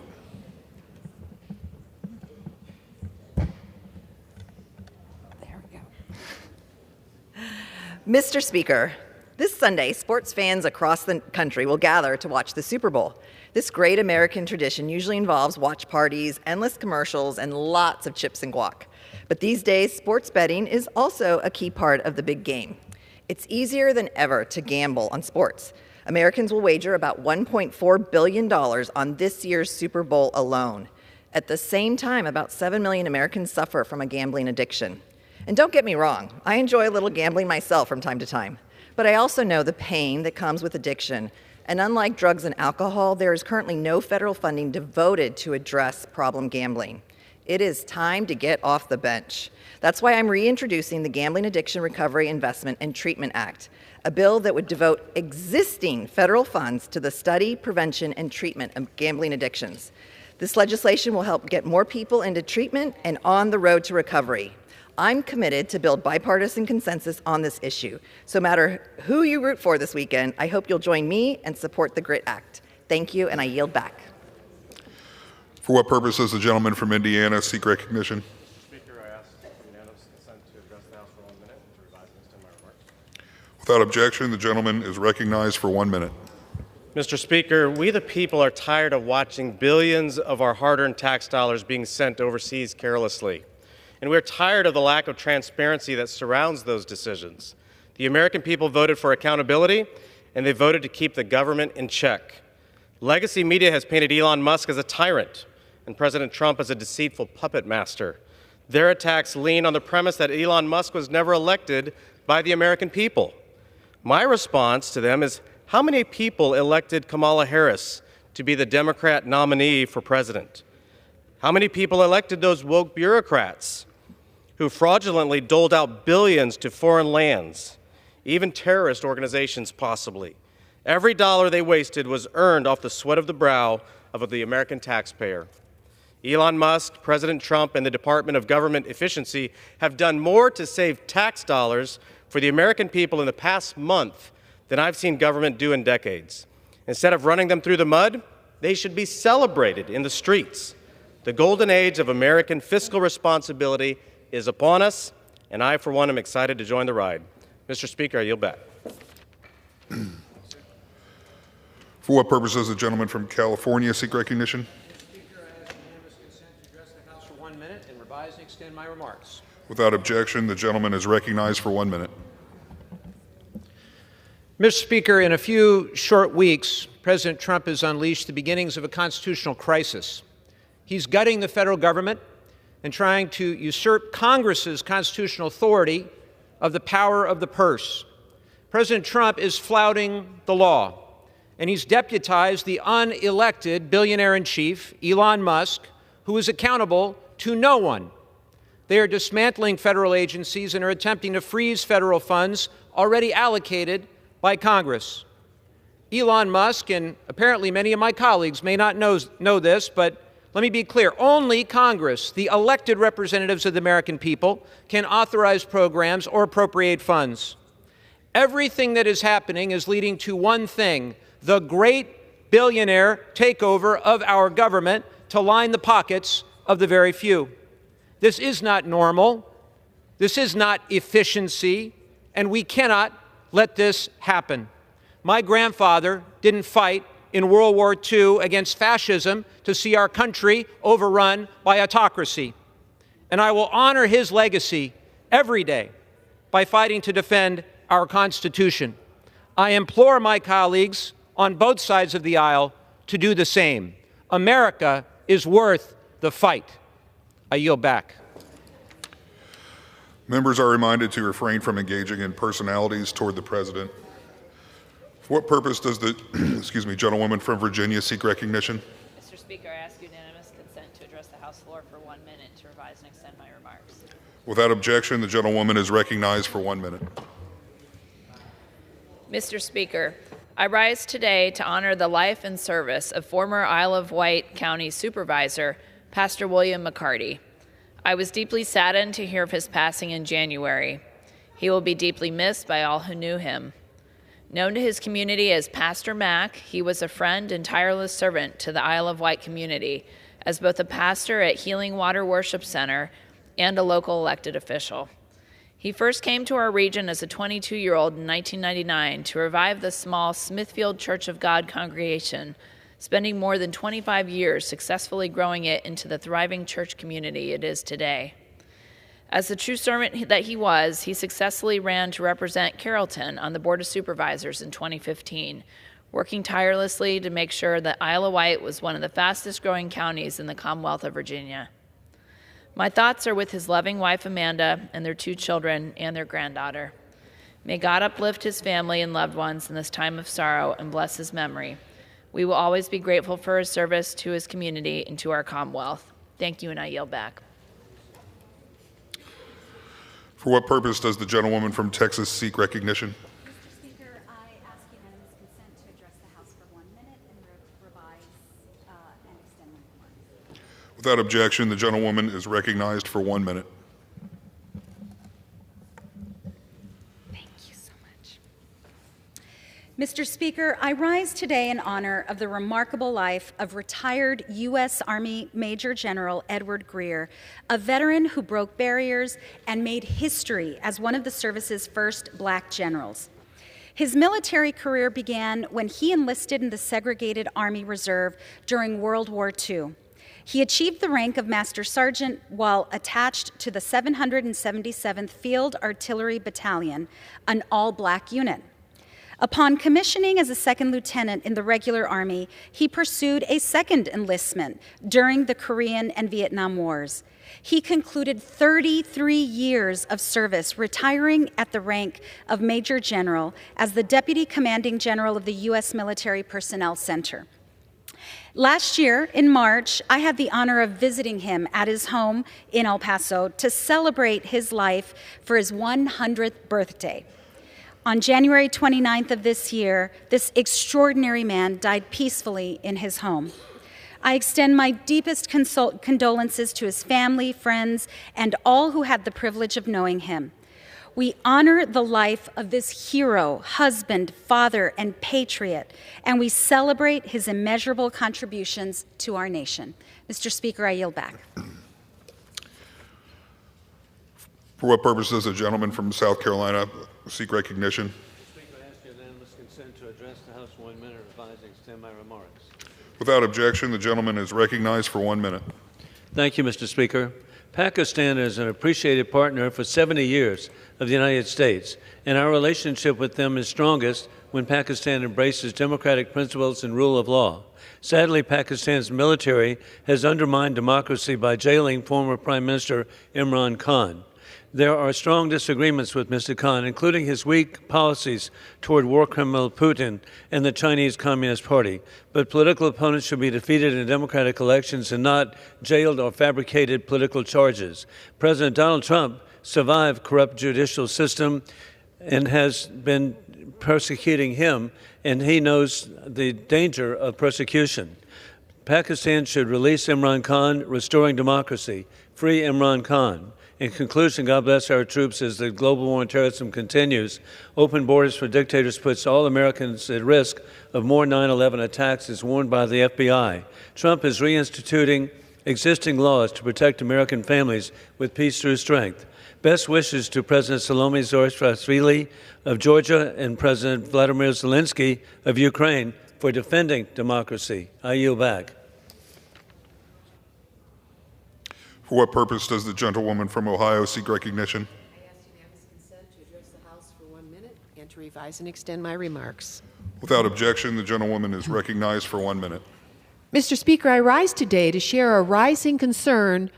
Mr. Speaker, this Sunday, sports fans across the country will gather to watch the Super Bowl. This great American tradition usually involves watch parties, endless commercials, and lots of chips and guac. But these days, sports betting is also a key part of the big game. It's easier than ever to gamble on sports. Americans will wager about $1.4 billion on this year's Super Bowl alone. At the same time, about 7 million Americans suffer from a gambling addiction. And don't get me wrong, I enjoy a little gambling myself from time to time. But I also know the pain that comes with addiction. And unlike drugs and alcohol, there is currently no federal funding devoted to address problem gambling. It is time to get off the bench. That's why I'm reintroducing the Gambling Addiction Recovery Investment and Treatment Act, a bill that would devote existing federal funds to the study, prevention, and treatment of gambling addictions. This legislation will help get more people into treatment and on the road to recovery. I'm committed to build bipartisan consensus on this issue. So no matter who you root for this weekend, I hope you'll join me and support the GRIT Act. Thank you, and I yield back. For what purpose does the gentleman from Indiana seek recognition? Speaker, I ask unanimous consent to address the House for 1 minute and to revise and extend my remarks. Without objection, the gentleman is recognized for 1 minute. Mr. Speaker, we the people are tired of watching billions of our hard-earned tax dollars being sent overseas carelessly. And we're tired of the lack of transparency that surrounds those decisions. The American people voted for accountability, and they voted to keep the government in check. Legacy media has painted Elon Musk as a tyrant and President Trump as a deceitful puppet master. Their attacks lean on the premise that Elon Musk was never elected by the American people. My response to them is, how many people elected Kamala Harris to be the Democrat nominee for president? How many people elected those woke bureaucrats who fraudulently doled out billions to foreign lands, even terrorist organizations possibly? Every dollar they wasted was earned off the sweat of the brow of the American taxpayer. Elon Musk, President Trump, and the Department of Government Efficiency have done more to save tax dollars for the American people in the past month than I've seen government do in decades. Instead of running them through the mud, they should be celebrated in the streets. The golden age of American fiscal responsibility is upon us, and I, for one, am excited to join the ride. Mr. Speaker, I yield back. For what purpose does the gentleman from California seek recognition? Mr. Speaker, I ask unanimous consent to address the House for 1 minute and revise and extend my remarks. Without objection, the gentleman is recognized for 1 minute. Mr. Speaker, in a few short weeks, President Trump has unleashed the beginnings of a constitutional crisis. He's gutting the federal government and trying to usurp Congress's constitutional authority of the power of the purse. President Trump is flouting the law, and he's deputized the unelected billionaire-in-chief, Elon Musk, who is accountable to no one. They are dismantling federal agencies and are attempting to freeze federal funds already allocated by Congress. Elon Musk, and apparently many of my colleagues may not know this, but let me be clear. Only Congress, the elected representatives of the American people, can authorize programs or appropriate funds. Everything that is happening is leading to one thing: the great billionaire takeover of our government to line the pockets of the very few. This is not normal. This is not efficiency, and we cannot let this happen. My grandfather didn't fight in World War II against fascism to see our country overrun by autocracy. And I will honor his legacy every day by fighting to defend our Constitution. I implore my colleagues on both sides of the aisle to do the same. America is worth the fight. I yield back. Members are reminded to refrain from engaging in personalities toward the president. For what purpose does the gentlewoman from Virginia seek recognition? Mr. Speaker, I ask unanimous consent to address the House floor for 1 minute to revise and extend my remarks. Without objection, the gentlewoman is recognized for 1 minute. Mr. Speaker, I rise today to honor the life and service of former Isle of Wight County Supervisor, Pastor William McCarty. I was deeply saddened to hear of his passing in January. He will be deeply missed by all who knew him. Known to his community as Pastor Mac, he was a friend and tireless servant to the Isle of Wight community as both a pastor at Healing Water Worship Center and a local elected official. He first came to our region as a 22-year-old in 1999 to revive the small Smithfield Church of God congregation, spending more than 25 years successfully growing it into the thriving church community it is today. As the true servant that he was, he successfully ran to represent Carrollton on the Board of Supervisors in 2015, working tirelessly to make sure that Isle of Wight was one of the fastest growing counties in the Commonwealth of Virginia. My thoughts are with his loving wife Amanda and their 2 children and their granddaughter. May God uplift his family and loved ones in this time of sorrow and bless his memory. We will always be grateful for his service to his community and to our Commonwealth. Thank you, and I yield back. For what purpose does the gentlewoman from Texas seek recognition? Mr. Speaker, I ask unanimous consent to address the House for 1 minute and revise and extend my remarks. Without objection, the gentlewoman is recognized for 1 minute. Mr. Speaker, I rise today in honor of the remarkable life of retired U.S. Army Major General Edward Greer, a veteran who broke barriers and made history as one of the service's first black generals. His military career began when he enlisted in the segregated Army Reserve during World War II. He achieved the rank of Master Sergeant while attached to the 777th Field Artillery Battalion, an all-black unit. Upon commissioning as a second lieutenant in the regular Army, he pursued a second enlistment during the Korean and Vietnam Wars. He concluded 33 years of service, retiring at the rank of Major General as the Deputy Commanding General of the U.S. Military Personnel Center. Last year, in March, I had the honor of visiting him at his home in El Paso to celebrate his life for his 100th birthday. On January 29th of this year, this extraordinary man died peacefully in his home. I extend my deepest condolences to his family, friends, and all who had the privilege of knowing him. We honor the life of this hero, husband, father, and patriot, and we celebrate his immeasurable contributions to our nation. Mr. Speaker, I yield back. For what purpose does the gentleman from South Carolina seek recognition? Mr. Speaker, I ask unanimous consent to address the House for 1 minute, revise and extend my remarks. Without objection, the gentleman is recognized for 1 minute. Thank you, Mr. Speaker. Pakistan is an appreciated partner for 70 years of the United States, and our relationship with them is strongest when Pakistan embraces democratic principles and rule of law. Sadly, Pakistan's military has undermined democracy by jailing former Prime Minister Imran Khan. There are strong disagreements with Mr. Khan, including his weak policies toward war criminal Putin and the Chinese Communist Party. But political opponents should be defeated in democratic elections and not jailed or fabricated political charges. President Donald Trump survived corrupt judicial system and has been persecuting him, and he knows the danger of persecution. Pakistan should release Imran Khan, restoring democracy. Free Imran Khan. In conclusion, God bless our troops as the global war on terrorism continues. Open borders for dictators puts all Americans at risk of more 9/11 attacks, as warned by the FBI. Trump is reinstituting existing laws to protect American families with peace through strength. Best wishes to President Salome Zurishvili of Georgia and President Vladimir Zelensky of Ukraine for defending democracy. I yield back. For what purpose does the gentlewoman from Ohio seek recognition? I ask unanimous consent to address the House for 1 minute and to revise and extend my remarks. Without objection, the gentlewoman is recognized for 1 minute. Mr. Speaker, I rise today to share a rising concern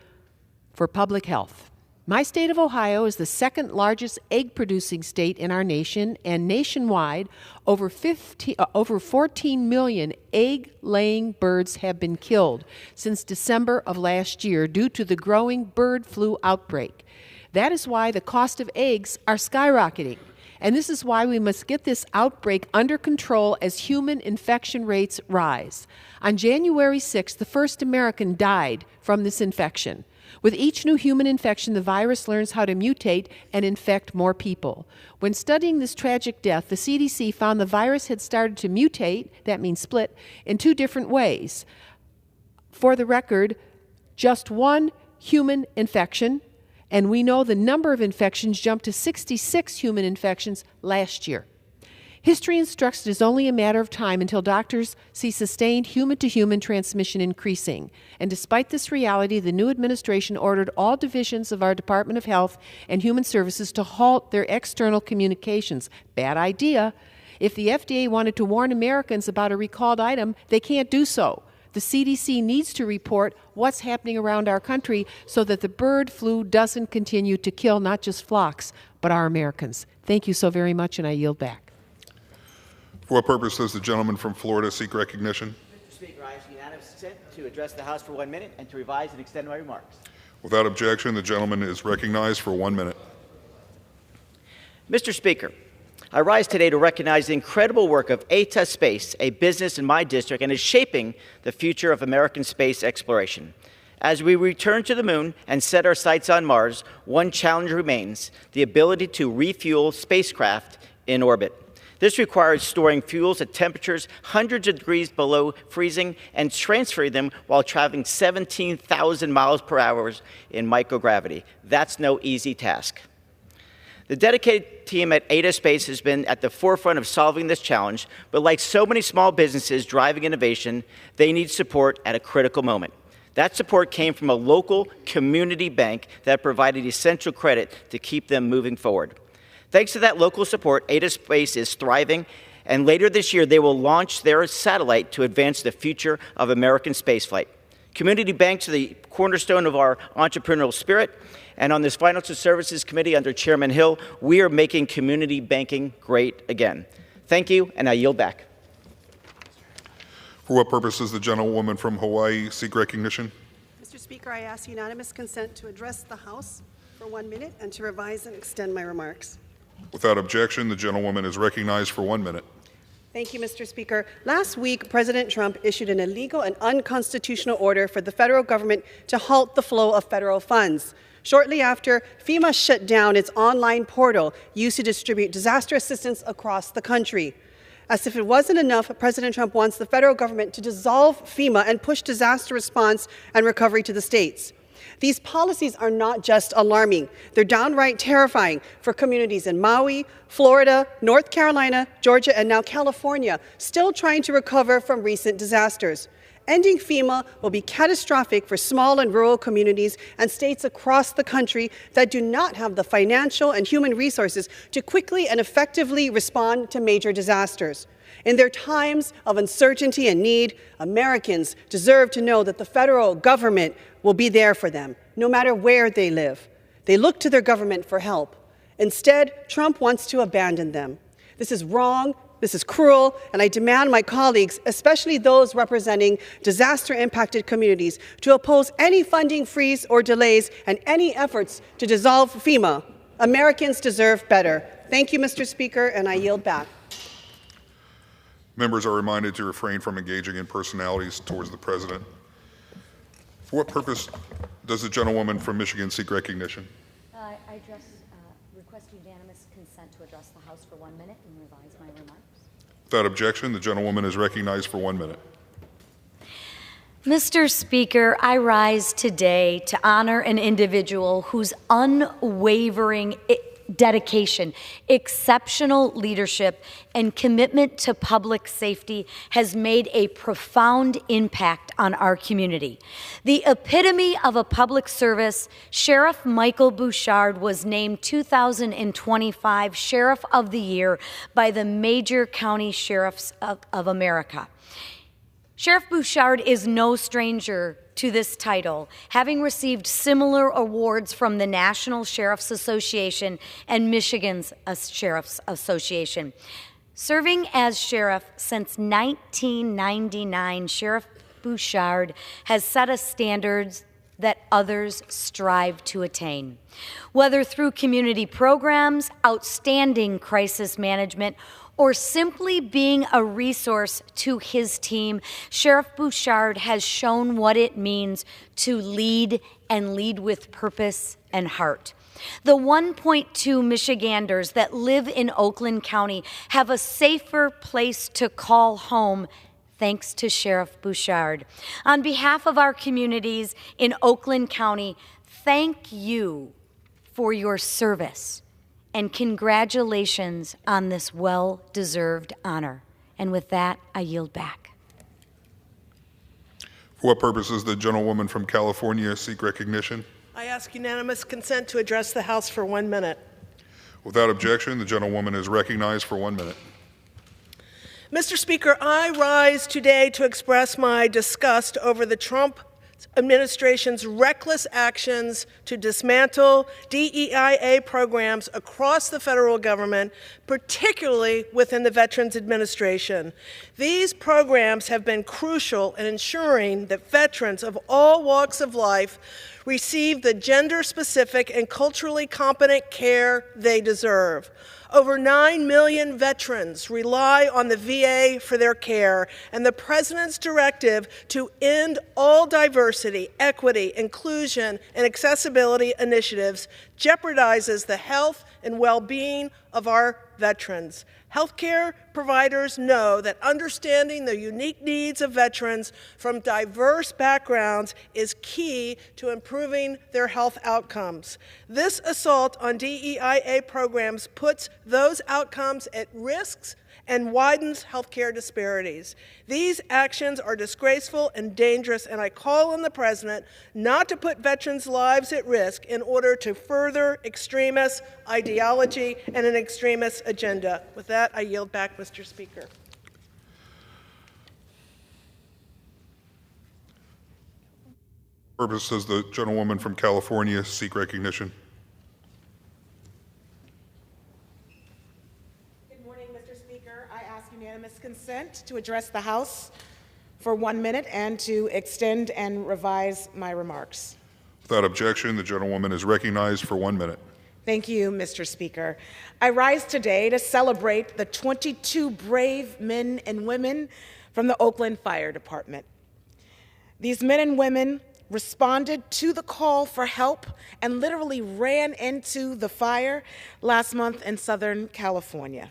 for public health. My state of Ohio is the second largest egg-producing state in our nation, and nationwide, over 14 million egg-laying birds have been killed since December of last year due to the growing bird flu outbreak. That is why the cost of eggs are skyrocketing, and this is why we must get this outbreak under control as human infection rates rise. On January 6th, the first American died from this infection. With each new human infection, the virus learns how to mutate and infect more people. When studying this tragic death, the CDC found the virus had started to mutate, that means split, in two different ways. For the record, just one human infection, and we know the number of infections jumped to 66 human infections last year. History instructs it is only a matter of time until doctors see sustained human-to-human transmission increasing. And despite this reality, the new administration ordered all divisions of our Department of Health and Human Services to halt their external communications. Bad idea. If the FDA wanted to warn Americans about a recalled item, they can't do so. The CDC needs to report what's happening around our country so that the bird flu doesn't continue to kill not just flocks, but our Americans. Thank you so very much, and I yield back. For what purpose does the gentleman from Florida seek recognition? Mr. Speaker, I ask unanimous consent to address the House for 1 minute and to revise and extend my remarks. Without objection, the gentleman is recognized for 1 minute. Mr. Speaker, I rise today to recognize the incredible work of ATA Space, a business in my district, and is shaping the future of American space exploration. As we return to the moon and set our sights on Mars, one challenge remains: the ability to refuel spacecraft in orbit. This requires storing fuels at temperatures hundreds of degrees below freezing and transferring them while traveling 17,000 miles per hour in microgravity. That's no easy task. The dedicated team at Ada Space has been at the forefront of solving this challenge, but like so many small businesses driving innovation, they need support at a critical moment. That support came from a local community bank that provided essential credit to keep them moving forward. Thanks to that local support, Ada Space is thriving, and later this year they will launch their satellite to advance the future of American spaceflight. Community banks are the cornerstone of our entrepreneurial spirit, and on this Financial Services Committee under Chairman Hill, we are making community banking great again. Thank you, and I yield back. For what purpose does the gentlewoman from Hawaii seek recognition? Mr. Speaker, I ask unanimous consent to address the House for 1 minute and to revise and extend my remarks. Without objection, the gentlewoman is recognized for 1 minute. Thank you, Mr. Speaker. Last week, President Trump issued an illegal and unconstitutional order for the federal government to halt the flow of federal funds. Shortly after, FEMA shut down its online portal used to distribute disaster assistance across the country. As if it wasn't enough, President Trump wants the federal government to dissolve FEMA and push disaster response and recovery to the states. These policies are not just alarming, they're downright terrifying for communities in Maui, Florida, North Carolina, Georgia, and now California, still trying to recover from recent disasters. Ending FEMA will be catastrophic for small and rural communities and states across the country that do not have the financial and human resources to quickly and effectively respond to major disasters. In their times of uncertainty and need, Americans deserve to know that the federal government will be there for them, no matter where they live. They look to their government for help. Instead, Trump wants to abandon them. This is wrong. This is cruel, and I demand my colleagues, especially those representing disaster-impacted communities, to oppose any funding freeze or delays and any efforts to dissolve FEMA. Americans deserve better. Thank you, Mr. Speaker, and I yield back. Members are reminded to refrain from engaging in personalities towards the President. For what purpose does the gentlewoman from Michigan seek recognition? I request unanimous consent to address the House for 1 minute and revise my remarks. Without objection, the gentlewoman is recognized for 1 minute. Mr. Speaker, I rise today to honor an individual whose unwavering dedication, exceptional leadership, and commitment to public safety has made a profound impact on our community. The epitome of a public service, Sheriff Michael Bouchard was named 2025 Sheriff of the Year by the Major County Sheriffs of America. Sheriff Bouchard is no stranger to this title, having received similar awards from the National Sheriff's Association and Michigan's Sheriff's Association. Serving as sheriff since 1999, Sheriff Bouchard has set a standard that others strive to attain. Whether through community programs, outstanding crisis management, or simply being a resource to his team, Sheriff Bouchard has shown what it means to lead and lead with purpose and heart. The 1.2 Michiganders that live in Oakland County have a safer place to call home thanks to Sheriff Bouchard. On behalf of our communities in Oakland County, thank you for your service. And congratulations on this well-deserved honor. And with that, I yield back. For what purpose does the gentlewoman from California seek recognition? I ask unanimous consent to address the House for 1 minute. Without objection, the gentlewoman is recognized for 1 minute. Mr. Speaker, I rise today to express my disgust over the Trump administration's reckless actions to dismantle DEIA programs across the federal government, particularly within the Veterans Administration. These programs have been crucial in ensuring that veterans of all walks of life receive the gender-specific and culturally competent care they deserve. Over 9 million veterans rely on the VA for their care, and the President's directive to end all diversity, equity, inclusion, and accessibility initiatives jeopardizes the health and well-being of our veterans. Healthcare providers know that understanding the unique needs of veterans from diverse backgrounds is key to improving their health outcomes. This assault on DEIA programs puts those outcomes at risk and widens healthcare disparities. These actions are disgraceful and dangerous, and I call on the President not to put veterans' lives at risk in order to further extremist ideology and an extremist agenda. With that, I yield back, Mr. Speaker. Purpose does the gentlewoman from California seek recognition? Unanimous consent to address the House for 1 minute and to extend and revise my remarks. Without objection, the gentlewoman is recognized for 1 minute. Thank you, Mr. Speaker. I rise today to celebrate the 22 brave men and women from the Oakland Fire Department. These men and women responded to the call for help and literally ran into the fire last month in Southern California.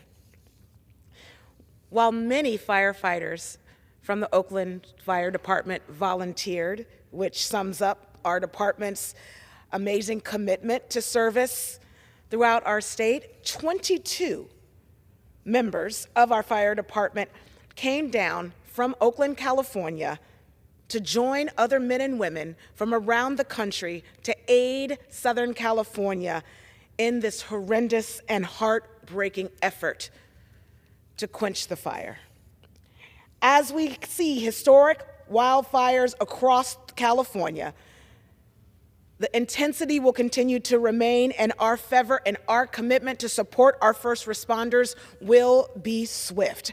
While many firefighters from the Oakland Fire Department volunteered, which sums up our department's amazing commitment to service throughout our state, 22 members of our fire department came down from Oakland, California to join other men and women from around the country to aid Southern California in this horrendous and heartbreaking effort to quench the fire. As we see historic wildfires across California, the intensity will continue to remain, and our fervor and our commitment to support our first responders will be swift.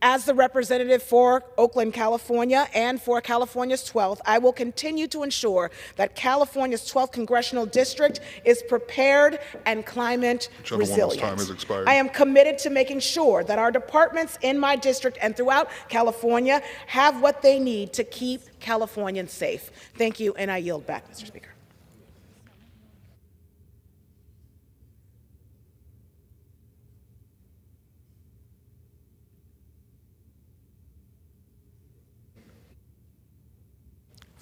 As the representative for Oakland, California, and for California's 12th, I will continue to ensure that California's 12th congressional district is prepared and climate resilient. Time has expired. I am committed to making sure that our departments in my district and throughout California have what they need to keep Californians safe. Thank you, and I yield back, Mr. Speaker.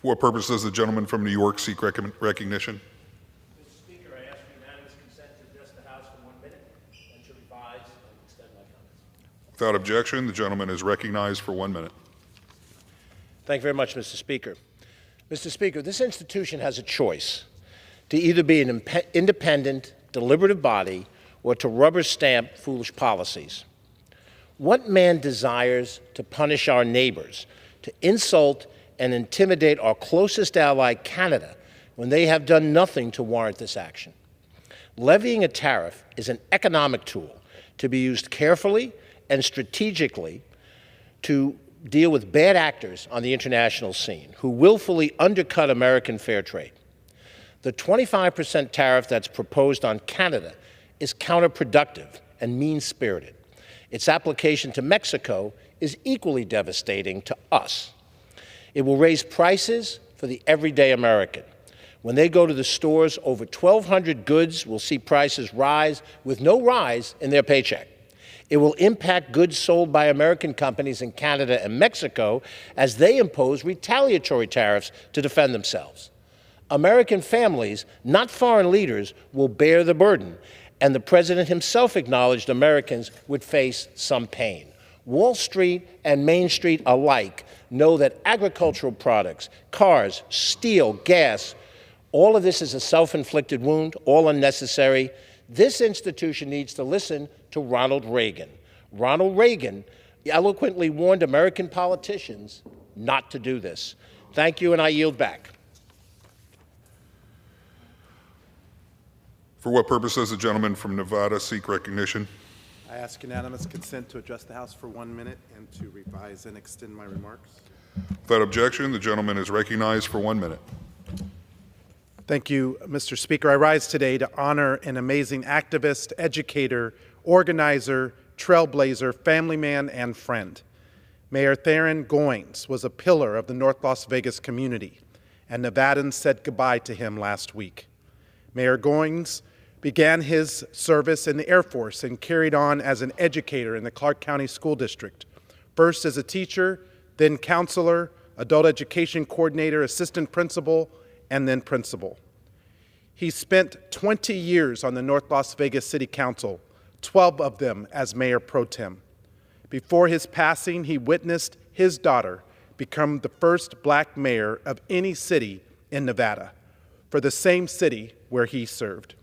For what purpose does the gentleman from New York seek recognition? Mr. Speaker, I ask for unanimous consent to address the House for 1 minute and to revise and extend my comments. Without objection, the gentleman is recognized for 1 minute. Thank you very much, Mr. Speaker. Mr. Speaker, this institution has a choice to either be an independent, deliberative body or to rubber stamp foolish policies. What man desires to punish our neighbors, to insult and intimidate our closest ally, Canada, when they have done nothing to warrant this action? Levying a tariff is an economic tool to be used carefully and strategically to deal with bad actors on the international scene who willfully undercut American fair trade. The 25% tariff that's proposed on Canada is counterproductive and mean-spirited. Its application to Mexico is equally devastating to us. It will raise prices for the everyday American. When they go to the stores, over 1,200 goods will see prices rise with no rise in their paycheck. It will impact goods sold by American companies in Canada and Mexico as they impose retaliatory tariffs to defend themselves. American families, not foreign leaders, will bear the burden, and the President himself acknowledged Americans would face some pain. Wall Street and Main Street alike know that agricultural products, cars, steel, gas, all of this is a self-inflicted wound, all unnecessary. This institution needs to listen to Ronald Reagan. Ronald Reagan eloquently warned American politicians not to do this. Thank you, and I yield back. For what purpose does the gentleman from Nevada seek recognition? I ask unanimous consent to address the House for 1 minute and to revise and extend my remarks. Without objection, the gentleman is recognized for 1 minute. Thank you, Mr. Speaker. I rise today to honor an amazing activist, educator, organizer, trailblazer, family man, and friend. Mayor Theron Goins was a pillar of the North Las Vegas community, and Nevadans said goodbye to him last week. Mayor Goins began his service in the Air Force and carried on as an educator in the Clark County School District, first as a teacher, then counselor, adult education coordinator, assistant principal, and then principal. He spent 20 years on the North Las Vegas City Council, 12 of them as mayor pro tem. Before his passing, he witnessed his daughter become the first black mayor of any city in Nevada for the same city where he served.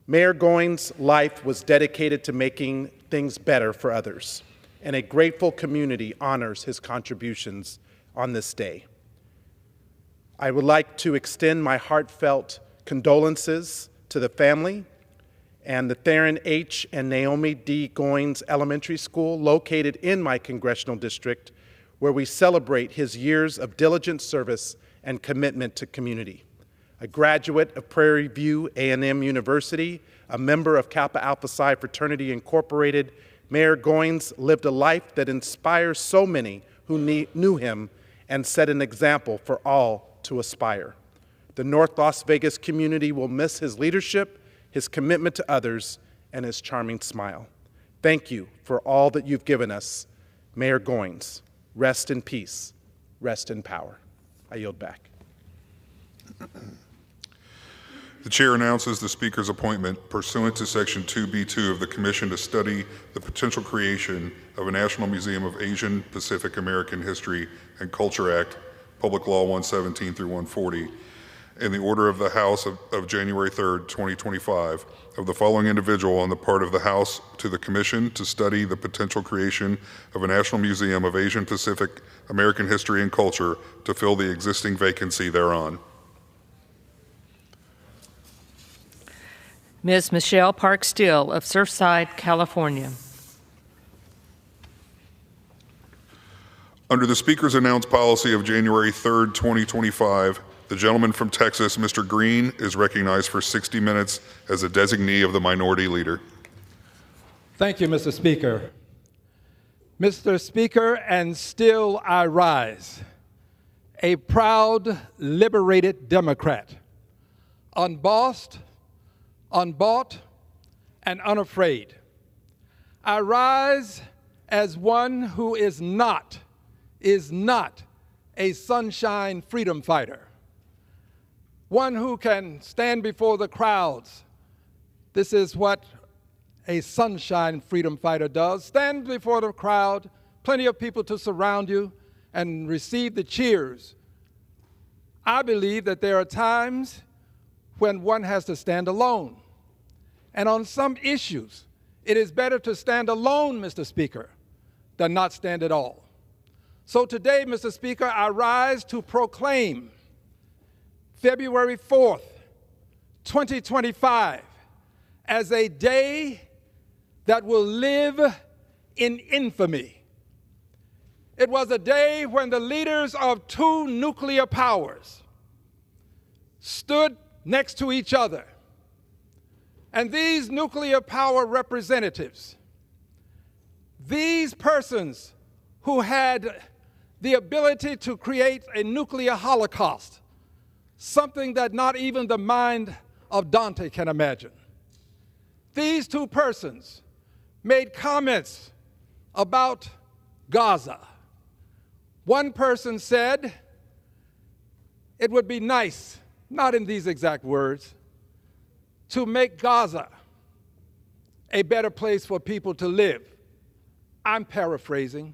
Mayor Goins' life was dedicated to making things better for others, and a grateful community honors his contributions on this day. I would like to extend my heartfelt condolences to the family and the Theron H. and Naomi D. Goins Elementary School, located in my congressional district, where we celebrate his years of diligent service and commitment to community. A graduate of Prairie View A&M University, a member of Kappa Alpha Psi Fraternity Incorporated, Mayor Goins lived a life that inspires so many who knew him and set an example for all to aspire. The North Las Vegas community will miss his leadership, his commitment to others, and his charming smile. Thank you for all that you've given us, Mayor Goins. Rest in peace, rest in power. I yield back. The chair announces the Speaker's appointment pursuant to Section 2B2 of the Commission to study the potential creation of a National Museum of Asian Pacific American History and Culture Act, Public Law 117 through 140, in the order of the House of January 3rd, 2025, of the following individual on the part of the House to the Commission to study the potential creation of a National Museum of Asian Pacific American History and Culture to fill the existing vacancy thereon. Ms. Michelle Park Still of Surfside, California. Under the Speaker's announced policy of January 3rd, 2025, the gentleman from Texas, Mr. Green, is recognized for 60 minutes as a designee of the Minority Leader. Thank you, Mr. Speaker. Mr. Speaker, and still I rise, a proud, liberated Democrat, unbossed, unbought, and unafraid. I rise as one who is not a sunshine freedom fighter, one who can stand before the crowds. This is what a sunshine freedom fighter does. Stand before the crowd, plenty of people to surround you and receive the cheers. I believe that there are times when one has to stand alone. And on some issues, it is better to stand alone, Mr. Speaker, than not stand at all. So today, Mr. Speaker, I rise to proclaim February 4th, 2025, as a day that will live in infamy. It was a day when the leaders of two nuclear powers stood next to each other. And these nuclear power representatives, these persons who had the ability to create a nuclear holocaust, something that not even the mind of Dante can imagine. These two persons made comments about Gaza. One person said, it would be nice, not in these exact words, to make Gaza a better place for people to live. I'm paraphrasing.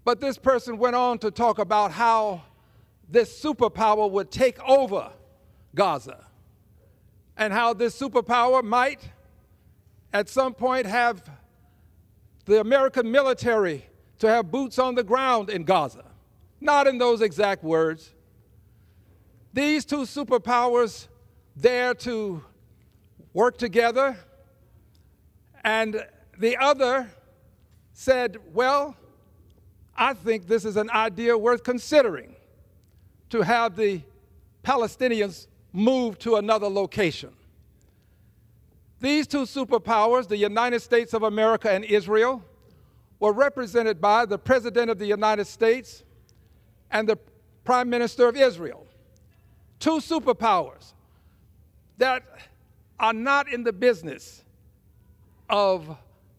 But this person went on to talk about how this superpower would take over Gaza and how this superpower might at some point have the American military to have boots on the ground in Gaza. Not in those exact words. These two superpowers there to work together, and the other said, well, I think this is an idea worth considering, to have the Palestinians move to another location. These two superpowers, the United States of America and Israel, were represented by the President of the United States and the Prime Minister of Israel. Two superpowers that are not in the business of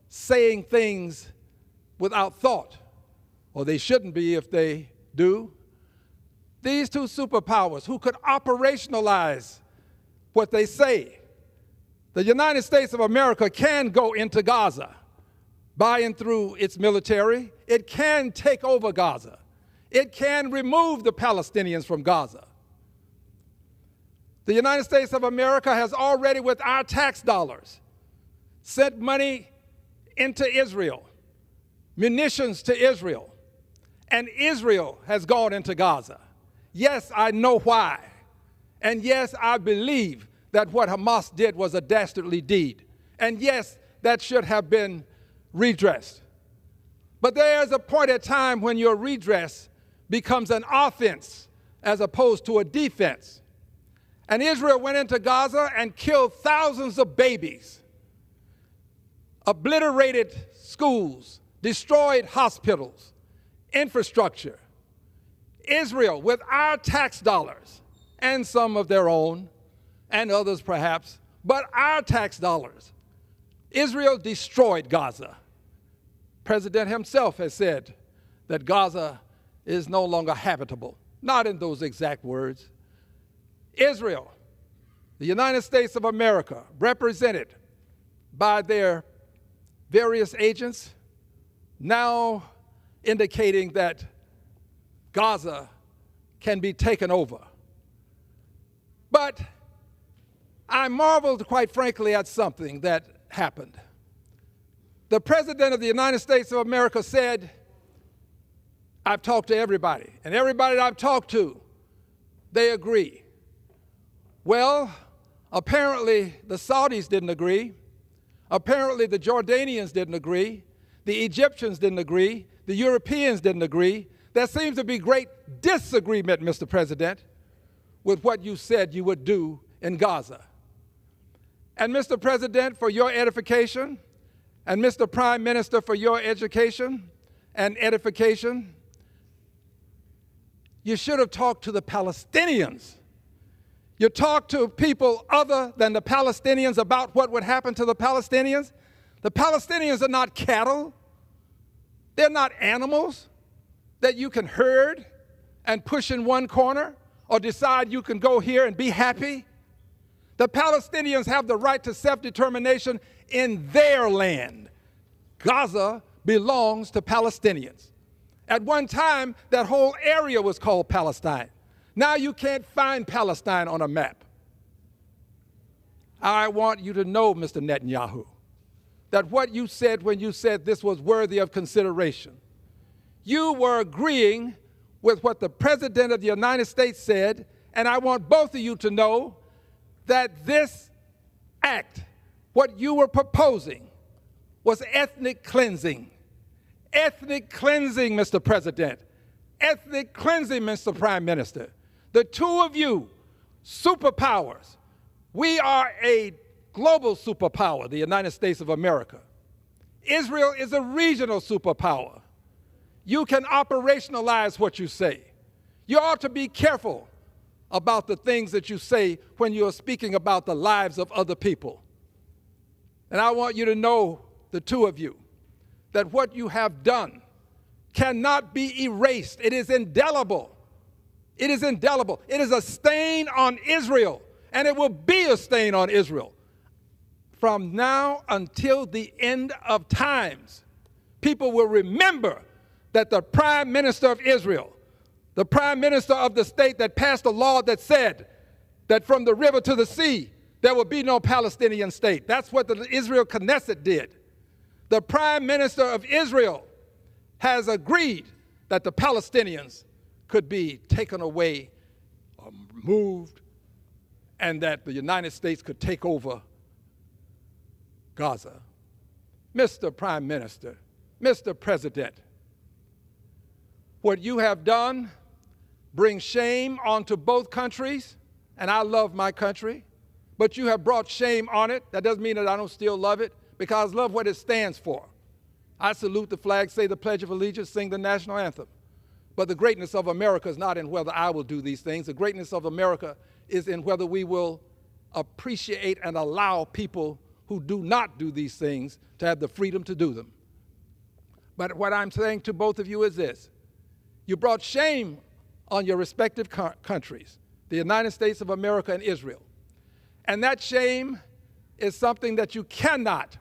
saying things without thought, or they shouldn't be if they do. These two superpowers who could operationalize what they say. The United States of America can go into Gaza by and through its military. It can take over Gaza. It can remove the Palestinians from Gaza. The United States of America has already, with our tax dollars, sent money into Israel, munitions to Israel, and Israel has gone into Gaza. Yes, I know why. And yes, I believe that what Hamas did was a dastardly deed. And yes, that should have been redressed. But there's a point in time when your redress becomes an offense as opposed to a defense. And Israel went into Gaza and killed thousands of babies, obliterated schools, destroyed hospitals, infrastructure. Israel, with our tax dollars, and some of their own, and others perhaps, but our tax dollars, Israel destroyed Gaza. President himself has said that Gaza is no longer habitable. Not in those exact words. Israel, the United States of America, represented by their various agents, now indicating that Gaza can be taken over. But I marveled, quite frankly, at something that happened. The President of the United States of America said, I've talked to everybody, and everybody that I've talked to, they agree. Well, apparently the Saudis didn't agree. Apparently the Jordanians didn't agree. The Egyptians didn't agree. The Europeans didn't agree. There seems to be great disagreement, Mr. President, with what you said you would do in Gaza. And Mr. President, for your edification, and Mr. Prime Minister, for your education and edification, you should have talked to the Palestinians. You talked to people other than the Palestinians about what would happen to the Palestinians. The Palestinians are not cattle. They're not animals that you can herd and push in one corner or decide you can go here and be happy. The Palestinians have the right to self-determination in their land. Gaza belongs to Palestinians. At one time, that whole area was called Palestine. Now you can't find Palestine on a map. I want you to know, Mr. Netanyahu, that what you said when you said this was worthy of consideration, you were agreeing with what the President of the United States said, and I want both of you to know that this act, what you were proposing, was ethnic cleansing. Ethnic cleansing, Mr. President. Ethnic cleansing, Mr. Prime Minister. The two of you, superpowers, we are a global superpower, the United States of America. Israel is a regional superpower. You can operationalize what you say. You ought to be careful about the things that you say when you are speaking about the lives of other people. And I want you to know, the two of you, that what you have done cannot be erased. It is indelible. It is indelible. It is a stain on Israel, and it will be a stain on Israel. From now until the end of times, people will remember that the Prime Minister of Israel, the Prime Minister of the state that passed a law that said that from the river to the sea, there will be no Palestinian state. That's what the Israel Knesset did. The Prime Minister of Israel has agreed that the Palestinians could be taken away or moved, and that the United States could take over Gaza. Mr. Prime Minister, Mr. President, what you have done brings shame onto both countries, and I love my country, but you have brought shame on it. That doesn't mean that I don't still love it, because I love what it stands for. I salute the flag, say the Pledge of Allegiance, sing the national anthem. But the greatness of America is not in whether I will do these things. The greatness of America is in whether we will appreciate and allow people who do not do these things to have the freedom to do them. But what I'm saying to both of you is this. You brought shame on your respective countries, the United States of America and Israel. And that shame is something that you cannot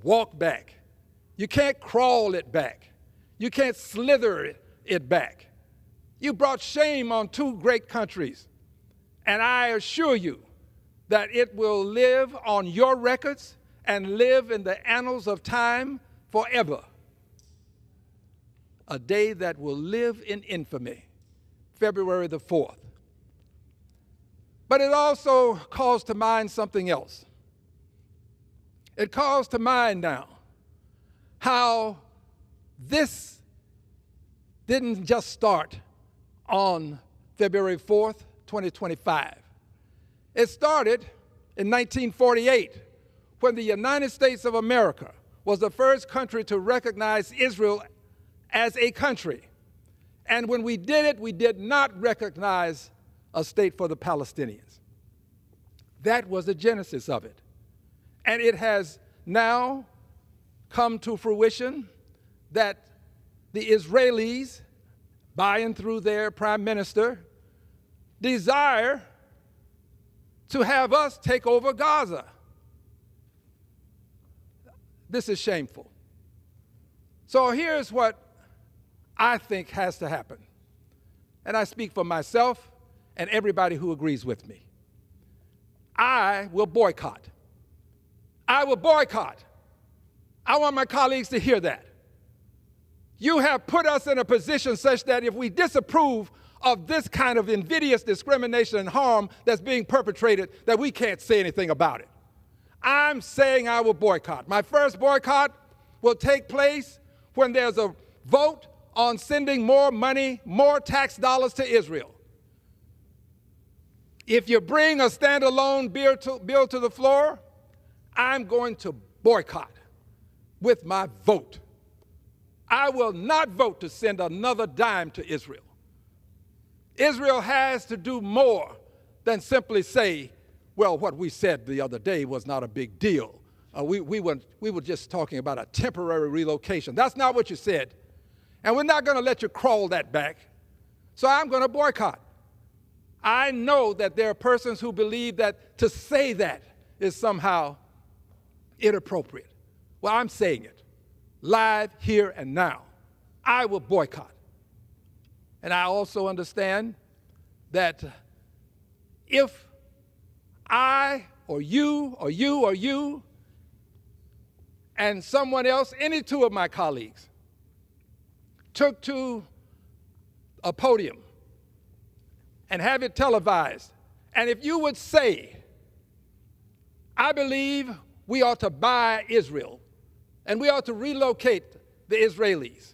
walk back. You can't crawl it back. You can't slither it back. You brought shame on two great countries. And I assure you that it will live on your records and live in the annals of time forever. A day that will live in infamy, February the 4th. But it also calls to mind something else. It calls to mind now how this didn't just start on February 4th, 2025. It started in 1948 when the United States of America was the first country to recognize Israel as a country. And when we did it, we did not recognize a state for the Palestinians. That was the genesis of it. And it has now come to fruition that the Israelis, by and through their prime minister, desire to have us take over Gaza. This is shameful. So here's what I think has to happen. And I speak for myself and everybody who agrees with me. I will boycott. I will boycott. I want my colleagues to hear that. You have put us in a position such that if we disapprove of this kind of invidious discrimination and harm that's being perpetrated, that we can't say anything about it. I'm saying I will boycott. My first boycott will take place when there's a vote on sending more money, more tax dollars to Israel. If you bring a standalone bill to the floor, I'm going to boycott with my vote. I will not vote to send another dime to Israel. Israel has to do more than simply say, well, what we said the other day was not a big deal. We were just talking about a temporary relocation. That's not what you said. And we're not going to let you crawl that back. So I'm going to boycott. I know that there are persons who believe that to say that is somehow inappropriate. Well, I'm saying it live here and now. I will boycott. And I also understand that if I or you or you or you and someone else, any two of my colleagues, took to a podium and have it televised, and if you would say, I believe we ought to buy Israel and we ought to relocate the Israelis,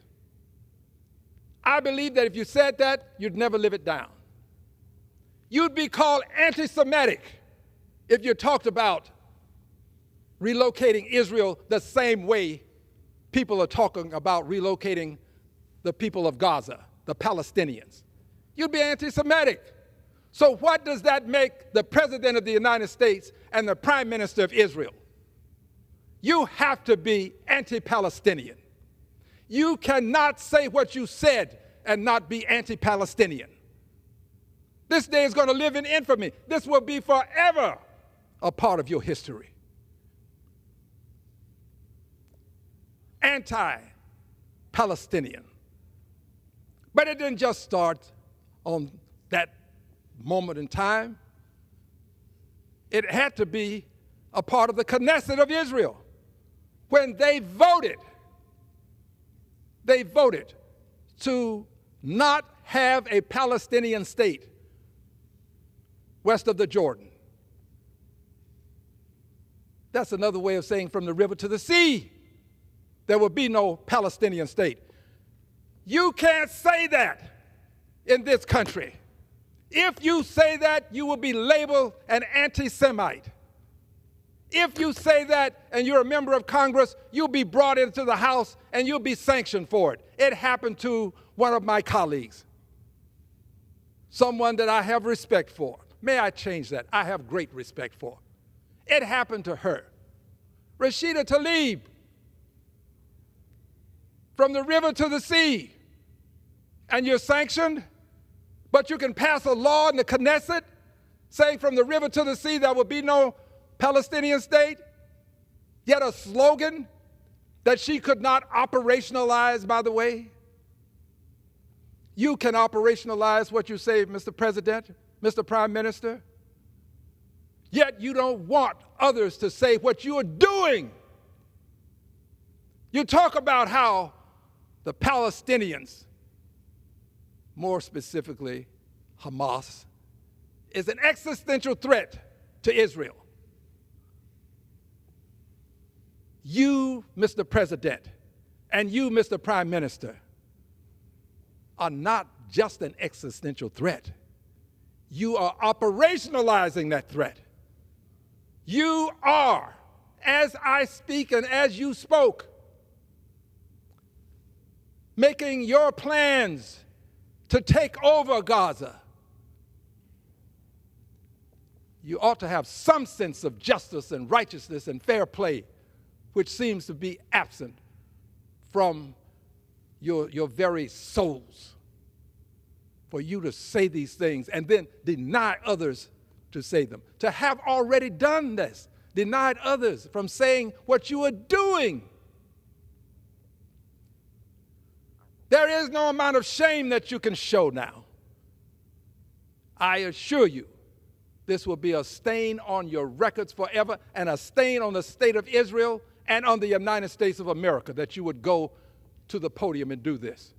I believe that if you said that, you'd never live it down. You'd be called anti-Semitic if you talked about relocating Israel the same way people are talking about relocating the people of Gaza, the Palestinians. You'd be anti-Semitic. So what does that make the President of the United States and the Prime Minister of Israel? You have to be anti-Palestinian. You cannot say what you said and not be anti-Palestinian. This day is going to live in infamy. This will be forever a part of your history. Anti-Palestinian. But it didn't just start on that moment in time. It had to be a part of the Knesset of Israel. When they voted to not have a Palestinian state west of the Jordan. That's another way of saying from the river to the sea, there will be no Palestinian state. You can't say that in this country. If you say that, you will be labeled an anti-Semite. If you say that and you're a member of Congress, you'll be brought into the House and you'll be sanctioned for it. It happened to one of my colleagues, someone that I have respect for, May I change that? I have great respect for. It happened to her. Rashida Tlaib, from the river to the sea, and you're sanctioned, but you can pass a law in the Knesset saying from the river to the sea there will be no Palestinian state, yet a slogan that she could not operationalize, by the way. You can operationalize what you say, Mr. President, Mr. Prime Minister, yet you don't want others to say what you are doing. You talk about how the Palestinians, more specifically Hamas, is an existential threat to Israel. You, Mr. President, and you, Mr. Prime Minister, are not just an existential threat. You are operationalizing that threat. You are, as I speak and as you spoke, making your plans to take over Gaza. You ought to have some sense of justice and righteousness and fair play, which seems to be absent from your very souls, for you to say these things and then deny others to say them. To have already done this, denied others from saying what you are doing. There is no amount of shame that you can show now. I assure you, this will be a stain on your records forever and a stain on the state of Israel and on the United States of America that you would go to the podium and do this.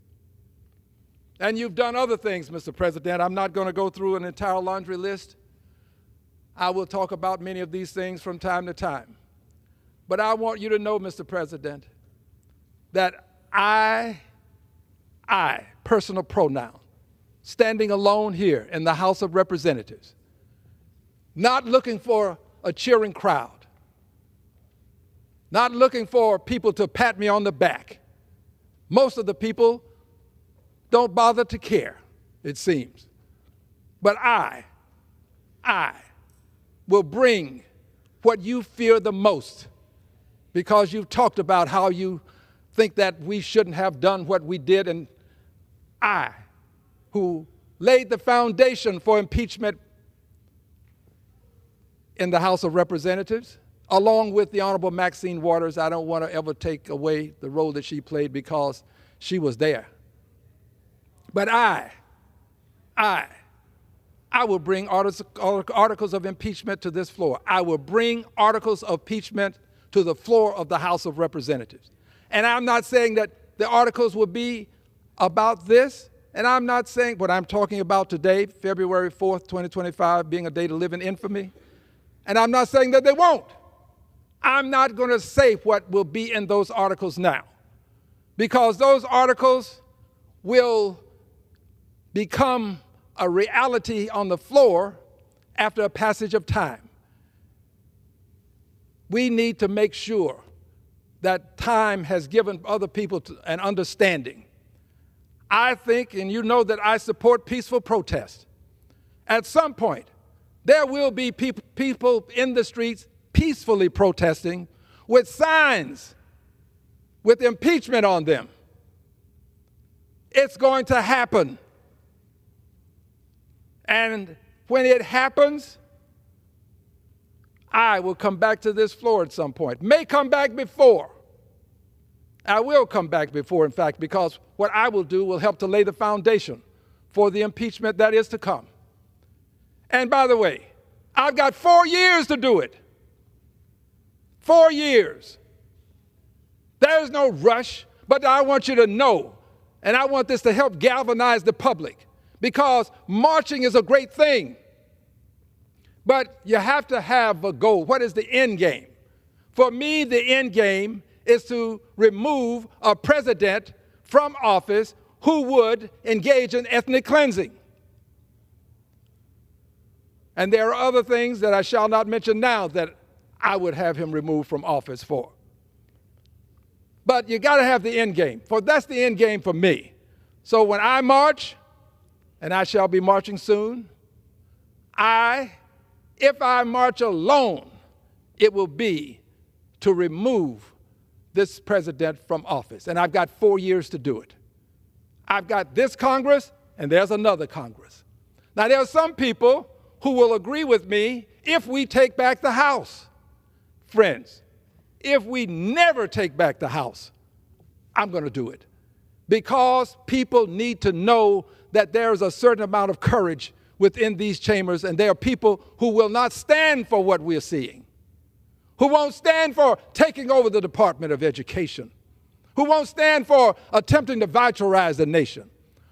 And you've done other things, Mr. President. I'm not going to go through an entire laundry list. I will talk about many of these things from time to time. But I want you to know, Mr. President, that I, personal pronoun, standing alone here in the House of Representatives, not looking for a cheering crowd, not looking for people to pat me on the back. Most of the people don't bother to care, it seems. But I will bring what you fear the most, because you've talked about how you think that we shouldn't have done what we did, and I, who laid the foundation for impeachment in the House of Representatives, along with the Honorable Maxine Waters. I don't want to ever take away the role that she played because she was there. But I will bring articles of impeachment to this floor. I will bring articles of impeachment to the floor of the House of Representatives. And I'm not saying that the articles will be about this, and I'm not saying what I'm talking about today, February 4th, 2025, being a day to live in infamy. And I'm not saying that they won't. I'm not going to say what will be in those articles now, because those articles will become a reality on the floor after a passage of time. We need to make sure that time has given other people an understanding. I think, and you know that I support peaceful protest. At some point, there will be people in the streets peacefully protesting with signs with impeachment on them. It's going to happen. And when it happens, I will come back to this floor at some point. May come back before. I will come back before, in fact, because what I will do will help to lay the foundation for the impeachment that is to come. And by the way, I've got 4 years to do it. 4 years. There's no rush, but I want you to know, and I want this to help galvanize the public, because marching is a great thing. But you have to have a goal. What is the end game? For me, the end game is to remove a president from office who would engage in ethnic cleansing. And there are other things that I shall not mention now that I would have him removed from office for. But you got to have the end game, for that's the end game for me. So when I march, and I shall be marching soon, If I march alone, it will be to remove this president from office. And I've got 4 years to do it. I've got this Congress, and there's another Congress. Now, there are some people who will agree with me if we take back the House. Friends, if we never take back the House, I'm going to do it. Because people need to know that there is a certain amount of courage within these chambers, and there are people who will not stand for what we're seeing, who won't stand for taking over the Department of Education, who won't stand for attempting to vitalize the nation,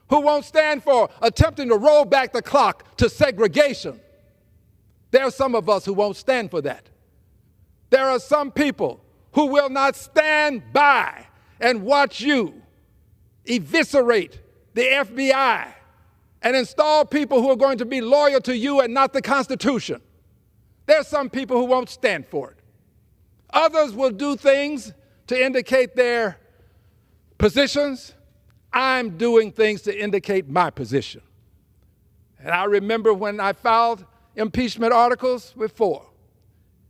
who won't stand for attempting to roll back the clock to segregation. There are some of us who won't stand for that. There are some people who will not stand by and watch you eviscerate the FBI and install people who are going to be loyal to you and not the Constitution. There are some people who won't stand for it. Others will do things to indicate their positions. I'm doing things to indicate my position. And I remember when I filed impeachment articles before.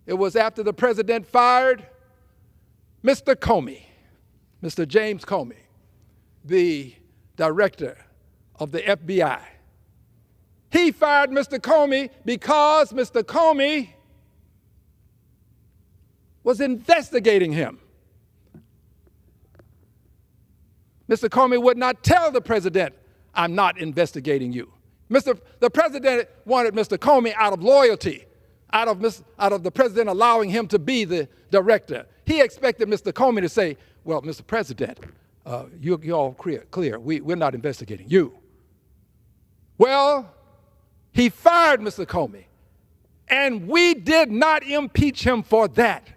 It was after the president fired Mr. Comey, Mr. James Comey, the director of the FBI. He fired Mr. Comey because Mr. Comey was investigating him. Mr. Comey would not tell the president, I'm not investigating you. The president wanted Mr. Comey out of loyalty, out of the president allowing him to be the director. He expected Mr. Comey to say, well, Mr. President, you're all clear. We're not investigating you. Well, he fired Mr. Comey, and we did not impeach him for that.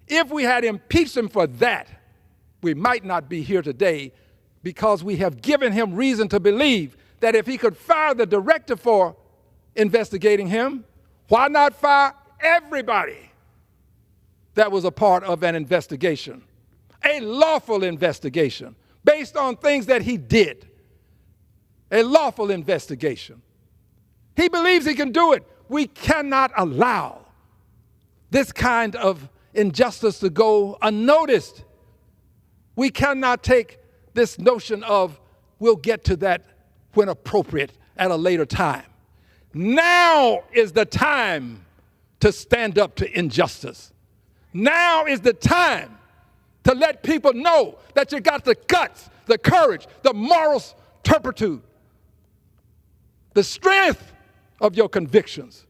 If we had impeached him for that, we might not be here today, because we have given him reason to believe that if he could fire the director for investigating him, why not fire everybody that was a part of an investigation, a lawful investigation based on things that he did, a lawful investigation. He believes he can do it. We cannot allow this kind of injustice to go unnoticed. We cannot take this notion of we'll get to that when appropriate at a later time. Now is the time to stand up to injustice. Now is the time to let people know that you got the guts, the courage, the moral turpitude, the strength of your convictions.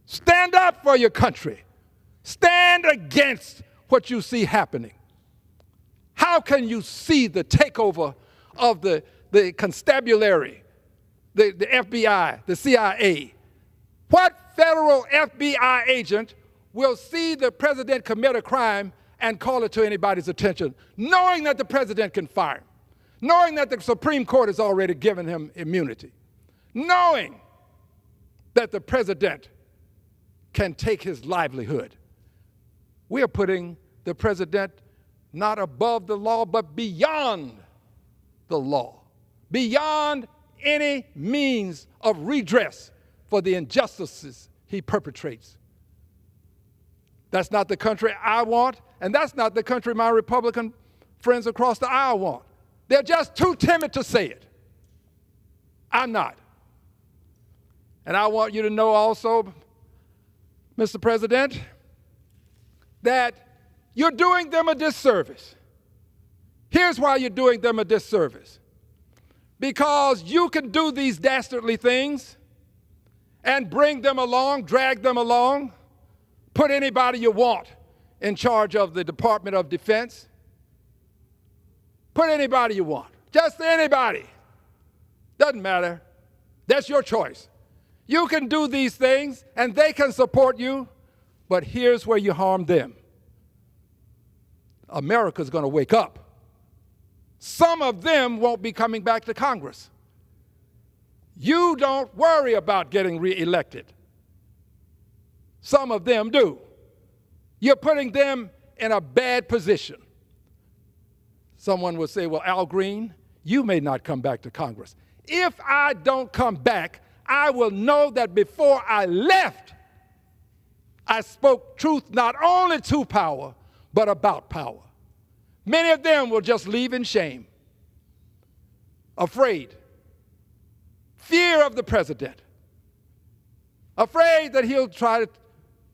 Stand up for your country. Stand against what you see happening. How can you see the takeover of the constabulary, the FBI, the CIA? What federal FBI agent will see the president commit a crime and call it to anybody's attention, knowing that the president can fire him, knowing that the Supreme Court has already given him immunity, knowing that the president can take his livelihood? We are putting the president not above the law, but beyond the law, beyond any means of redress for the injustices he perpetrates. That's not the country I want, and that's not the country my Republican friends across the aisle want. They're just too timid to say it. I'm not. And I want you to know also, Mr. President, that you're doing them a disservice. Here's why you're doing them a disservice. Because you can do these dastardly things and bring them along, drag them along, put anybody you want in charge of the Department of Defense. Put anybody you want, just anybody. Doesn't matter. That's your choice. You can do these things and they can support you, but here's where you harm them. America's going to wake up. Some of them won't be coming back to Congress. You don't worry about getting reelected. Some of them do. You're putting them in a bad position. Someone will say, well, Al Green, you may not come back to Congress. If I don't come back, I will know that before I left, I spoke truth not only to power, but about power. Many of them will just leave in shame, afraid, fear of the president, afraid that he'll try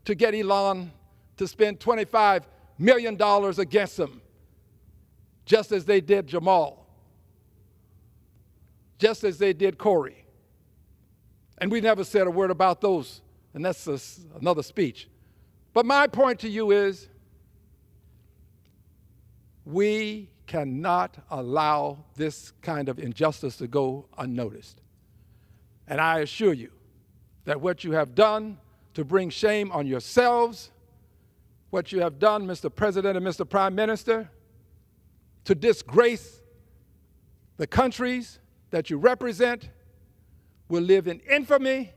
to get Elon to spend $25 million against them, just as they did Jamal, just as they did Corey. And we never said a word about those, and that's another speech. But my point to you is, we cannot allow this kind of injustice to go unnoticed. And I assure you that what you have done to bring shame on yourselves, what you have done, Mr. President and Mr. Prime Minister, to disgrace the countries that you represent, will live in infamy,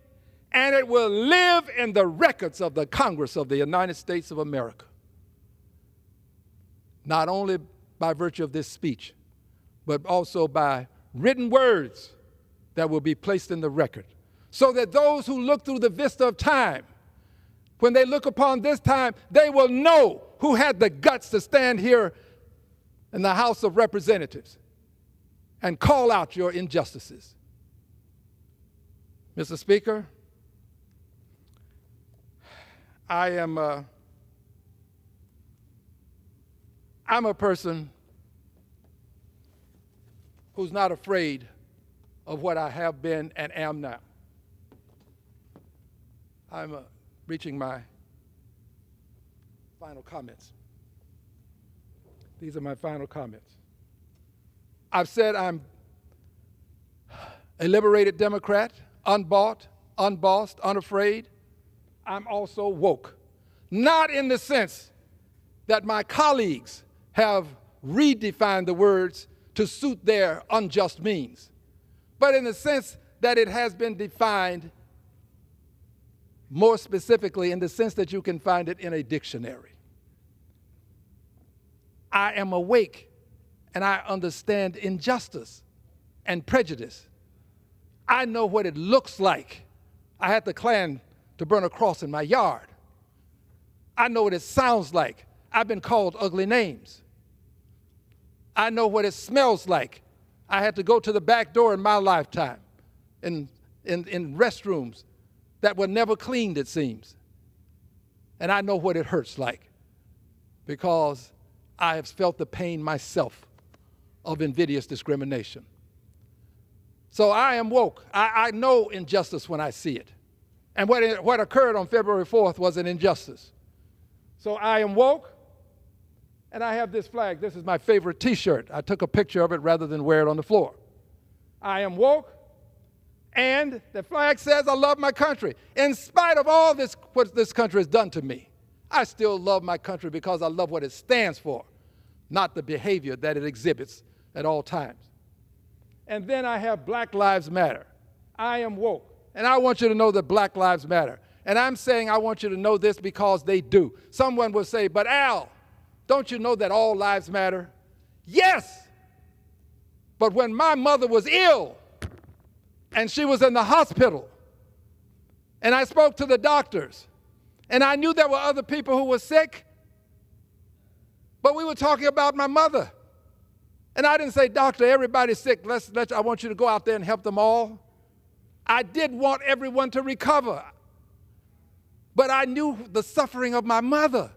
and it will live in the records of the Congress of the United States of America. Not only by virtue of this speech, but also by written words that will be placed in the record, so that those who look through the vista of time, when they look upon this time, they will know who had the guts to stand here in the House of Representatives and call out your injustices. Mr. Speaker, I'm a person who's not afraid of what I have been and am now. I'm reaching my final comments. These are my final comments. I've said I'm a liberated Democrat, unbought, unbossed, unafraid. I'm also woke. Not in the sense that my colleagues have redefined the words to suit their unjust means, but in the sense that it has been defined more specifically in the sense that you can find it in a dictionary. I am awake and I understand injustice and prejudice. I know what it looks like. I had the Klan to burn a cross in my yard. I know what it sounds like. I've been called ugly names. I know what it smells like. I had to go to the back door in my lifetime in restrooms that were never cleaned, it seems. And I know what it hurts like, because I have felt the pain myself of invidious discrimination. So I am woke. I know injustice when I see it. And what occurred on February 4th was an injustice. So I am woke, and I have this flag. This is my favorite T-shirt. I took a picture of it rather than wear it on the floor. I am woke, and the flag says I love my country. In spite of all this, what this country has done to me, I still love my country because I love what it stands for, not the behavior that it exhibits at all times. And then I have Black Lives Matter. I am woke, and I want you to know that Black Lives Matter. And I'm saying I want you to know this because they do. Someone will say, but Al, don't you know that all lives matter? Yes, but when my mother was ill and she was in the hospital, and I spoke to the doctors, and I knew there were other people who were sick, but we were talking about my mother. And I didn't say, doctor, everybody's sick. I want you to go out there and help them all. I did want everyone to recover. But I knew the suffering of my mother.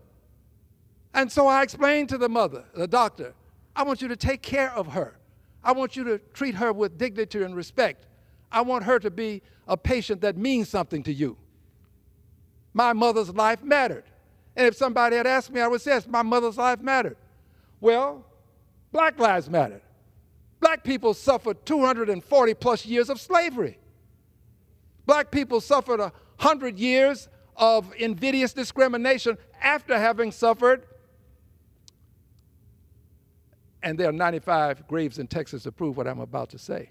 And so I explained to the doctor, I want you to take care of her. I want you to treat her with dignity and respect. I want her to be a patient that means something to you. My mother's life mattered. And if somebody had asked me, I would say, yes, my mother's life mattered. Well, Black lives mattered. Black people suffered 240 plus years of slavery. Black people suffered 100 years of invidious discrimination after having suffered, and there are 95 graves in Texas to prove what I'm about to say.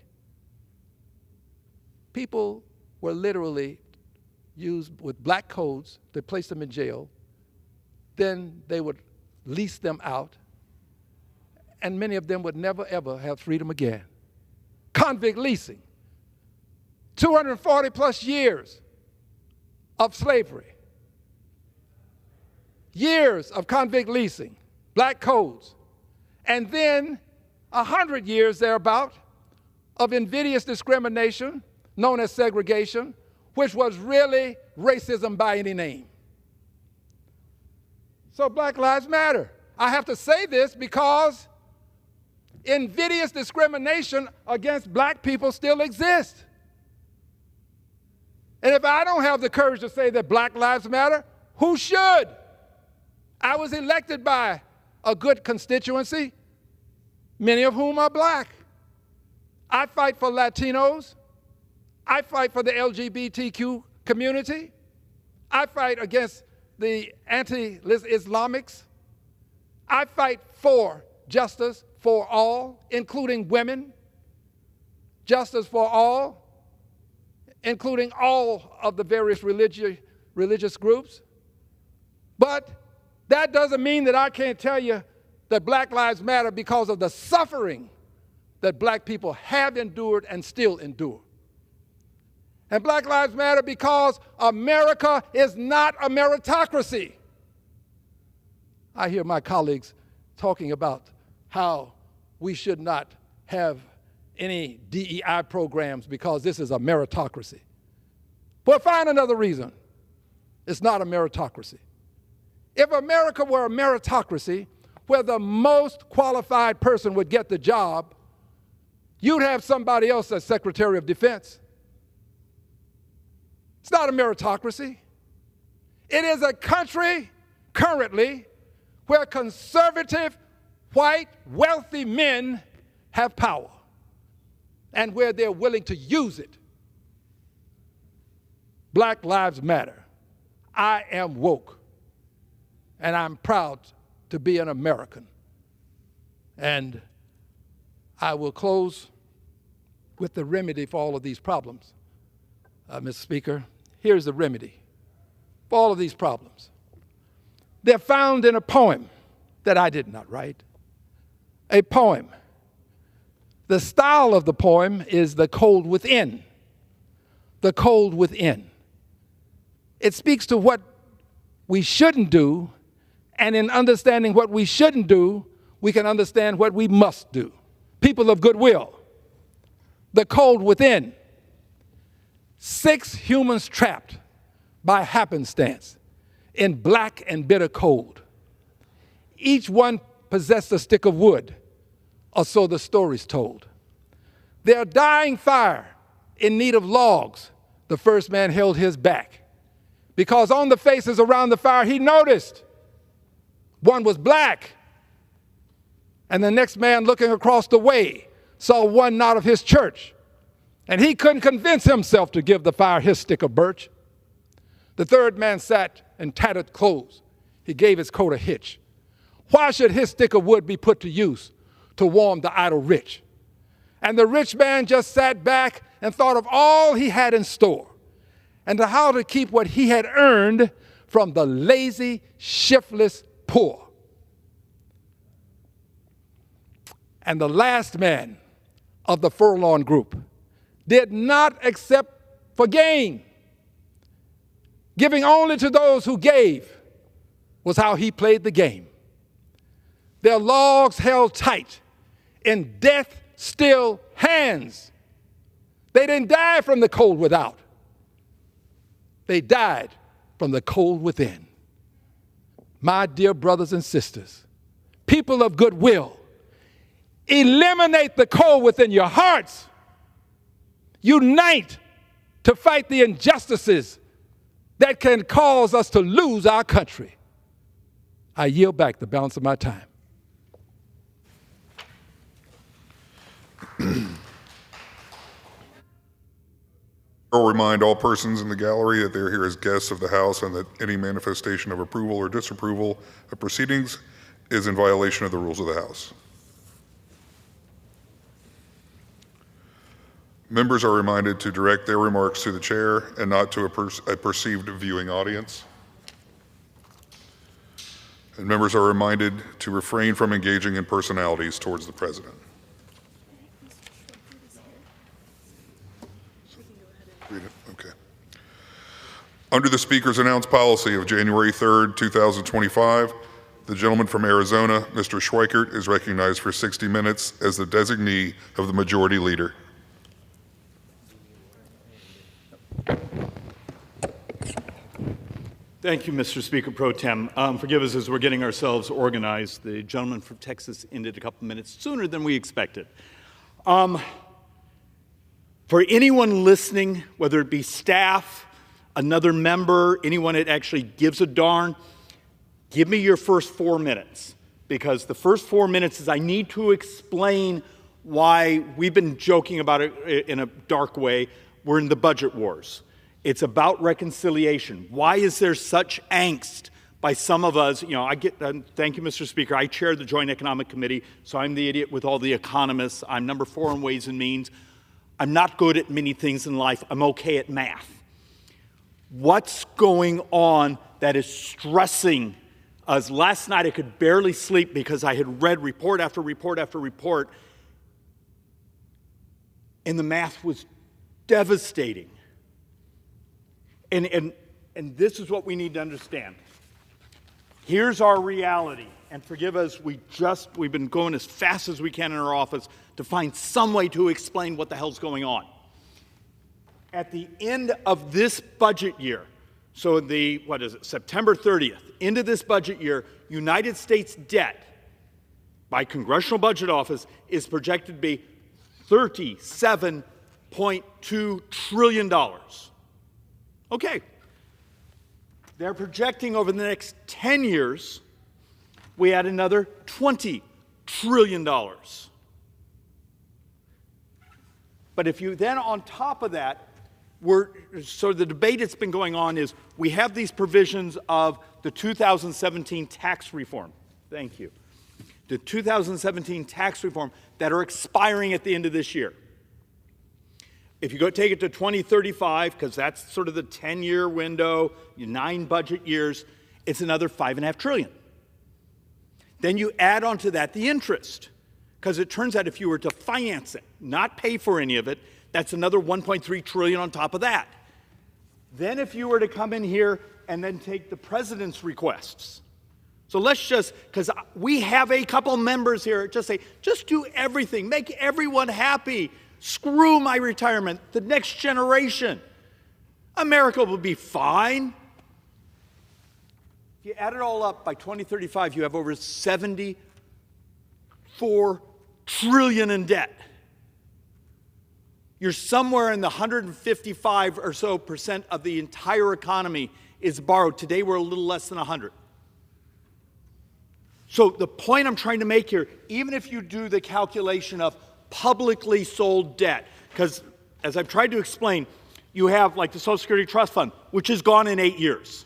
People were literally used with black codes to place them in jail. Then they would lease them out, and many of them would never, ever have freedom again. Convict leasing. 240 plus years of slavery, years of convict leasing, black codes, and then 100 years thereabout of invidious discrimination known as segregation, which was really racism by any name. So Black Lives Matter. I have to say this because invidious discrimination against black people still exists. And if I don't have the courage to say that Black Lives Matter, who should? I was elected by a good constituency, many of whom are black. I fight for Latinos. I fight for the LGBTQ community. I fight against the anti-Islamics. I fight for justice for all, including women, justice for all, including all of the various religious groups. But that doesn't mean that I can't tell you that Black Lives Matter because of the suffering that black people have endured and still endure. And Black Lives Matter because America is not a meritocracy. I hear my colleagues talking about how we should not have any DEI programs because this is a meritocracy. But find another reason. It's not a meritocracy. If America were a meritocracy where the most qualified person would get the job, you'd have somebody else as Secretary of Defense. It's not a meritocracy. It is a country currently where conservative, white, wealthy men have power and where they're willing to use it. Black Lives Matter. I am woke, and I'm proud to be an American. And I will close with the remedy for all of these problems. Mr. Speaker, here's the remedy for all of these problems. They're found in a poem that I did not write, a poem. The style of the poem is The Cold Within. The Cold Within. It speaks to what we shouldn't do, and in understanding what we shouldn't do, we can understand what we must do. People of goodwill. The cold within. 6 humans trapped by happenstance in black and bitter cold. Each one possessed a stick of wood, or so the story's told. Their dying fire in need of logs. The first man held his back, because on the faces around the fire he noticed one was black, and the next man looking across the way saw one not of his church, and he couldn't convince himself to give the fire his stick of birch. The third man sat in tattered clothes. He gave his coat a hitch. Why should his stick of wood be put to use to warm the idle rich? And the rich man just sat back and thought of all he had in store and to how to keep what he had earned from the lazy, shiftless poor. And the last man of the forlorn group did not accept for gain. Giving only to those who gave was how he played the game. Their logs held tight in death-still hands. They didn't die from the cold without. They died from the cold within. My dear brothers and sisters, people of goodwill, eliminate the cold within your hearts. Unite to fight the injustices that can cause us to lose our country. I yield back the balance of my time. I will remind all persons in the gallery that they are here as guests of the House and that any manifestation of approval or disapproval of proceedings is in violation of the rules of the House. Members are reminded to direct their remarks to the chair and not to a perceived viewing audience. And members are reminded to refrain from engaging in personalities towards the president. Read it. Okay. Under the Speaker's announced policy of January 3rd, 2025, the gentleman from Arizona, Mr. Schweikert, is recognized for 60 minutes as the designee of the Majority Leader. Thank you, Mr. Speaker Pro Tem. Forgive us as we're getting ourselves organized. The gentleman from Texas ended a couple minutes sooner than we expected. For anyone listening, whether it be staff, another member, anyone that actually gives a darn, give me your first 4 minutes, because the first 4 minutes is I need to explain why we've been joking about it in a dark way. We're in the budget wars. It's about reconciliation. Why is there such angst by some of us? You know, thank you, Mr. Speaker. I chair the Joint Economic Committee, so I'm the idiot with all the economists. I'm number 4 on Ways and Means. I'm not good at many things in life. I'm okay at math. What's going on that is stressing us? Last night I could barely sleep because I had read report after report after report, and the math was devastating. And this is what we need to understand. Here's our reality. And forgive us, we've been going as fast as we can in our office to find some way to explain what the hell's going on. At the end of this budget year, so September 30th, end of this budget year, United States debt by Congressional Budget Office is projected to be $37.2 trillion. Okay. They're projecting over the next 10 years, we add another $20 trillion. But if you then, on top of that, so the debate that's been going on is we have these provisions of the 2017 tax reform. Thank you. The 2017 tax reform that are expiring at the end of this year. If you go take it to 2035, because that's sort of the 10-year window, 9 budget years, it's another $5.5 trillion. Then you add onto that the interest, because it turns out if you were to finance it, not pay for any of it, that's another $1.3 trillion on top of that. Then if you were to come in here and then take the president's requests. So let's just, because we have a couple members here, just say, just do everything, make everyone happy. Screw my retirement, the next generation. America will be fine. If you add it all up, by 2035, you have over $74 trillion in debt. You're somewhere in the 155 or so % of the entire economy is borrowed. Today, we're a little less than 100. So the point I'm trying to make here, even if you do the calculation of publicly sold debt, because as I've tried to explain, you have like the Social Security Trust Fund, which is gone in 8 years.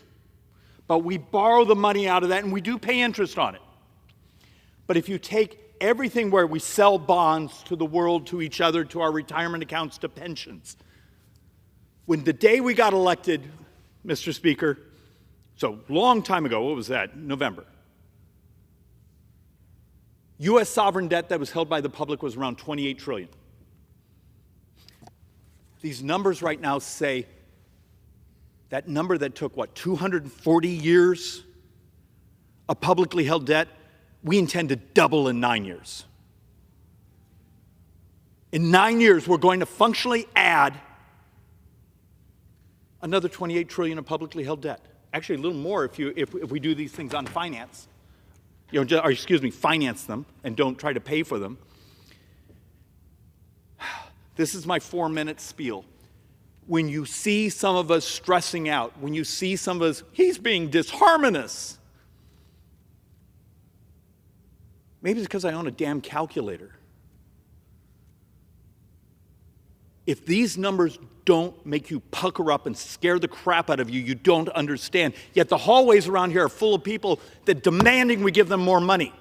But we borrow the money out of that, and we do pay interest on it. But if you take everything where we sell bonds to the world, to each other, to our retirement accounts, to pensions, when the day we got elected, Mr. Speaker, so long time ago, what was that? November. U.S. sovereign debt that was held by the public was around $28 trillion. These numbers right now say that number that took, 240 years of publicly held debt, we intend to double in 9 years. In 9 years, we're going to functionally add another $28 trillion of publicly held debt. Actually, a little more if we do these things on finance. Finance them and don't try to pay for them. This is my 4-minute spiel. When you see some of us stressing out, when you see some of us, he's being disharmonious. Maybe it's because I own a damn calculator. If these numbers don't make you pucker up and scare the crap out of you, you don't understand. Yet the hallways around here are full of people that demanding we give them more money,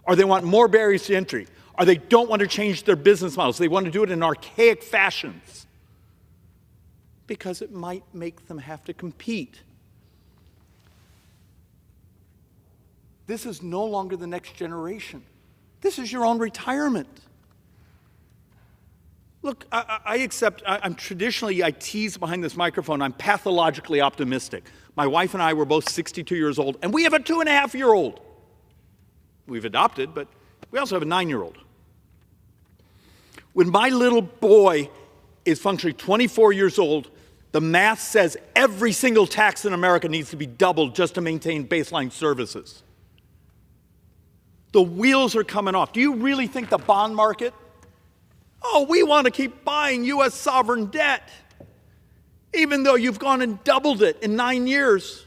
or they want more barriers to entry, or they don't want to change their business models. They want to do it in archaic fashions because it might make them have to compete. This is no longer the next generation. This is your own retirement. Look, I accept, I'm traditionally, I tease behind this microphone, I'm pathologically optimistic. My wife and I were both 62 years old, and we have a 2.5-year-old. We've adopted, but we also have a 9-year-old. When my little boy is functionally 24 years old, the math says every single tax in America needs to be doubled just to maintain baseline services. The wheels are coming off. Do you really think the bond market? Oh, we want to keep buying U.S. sovereign debt, even though you've gone and doubled it in 9 years.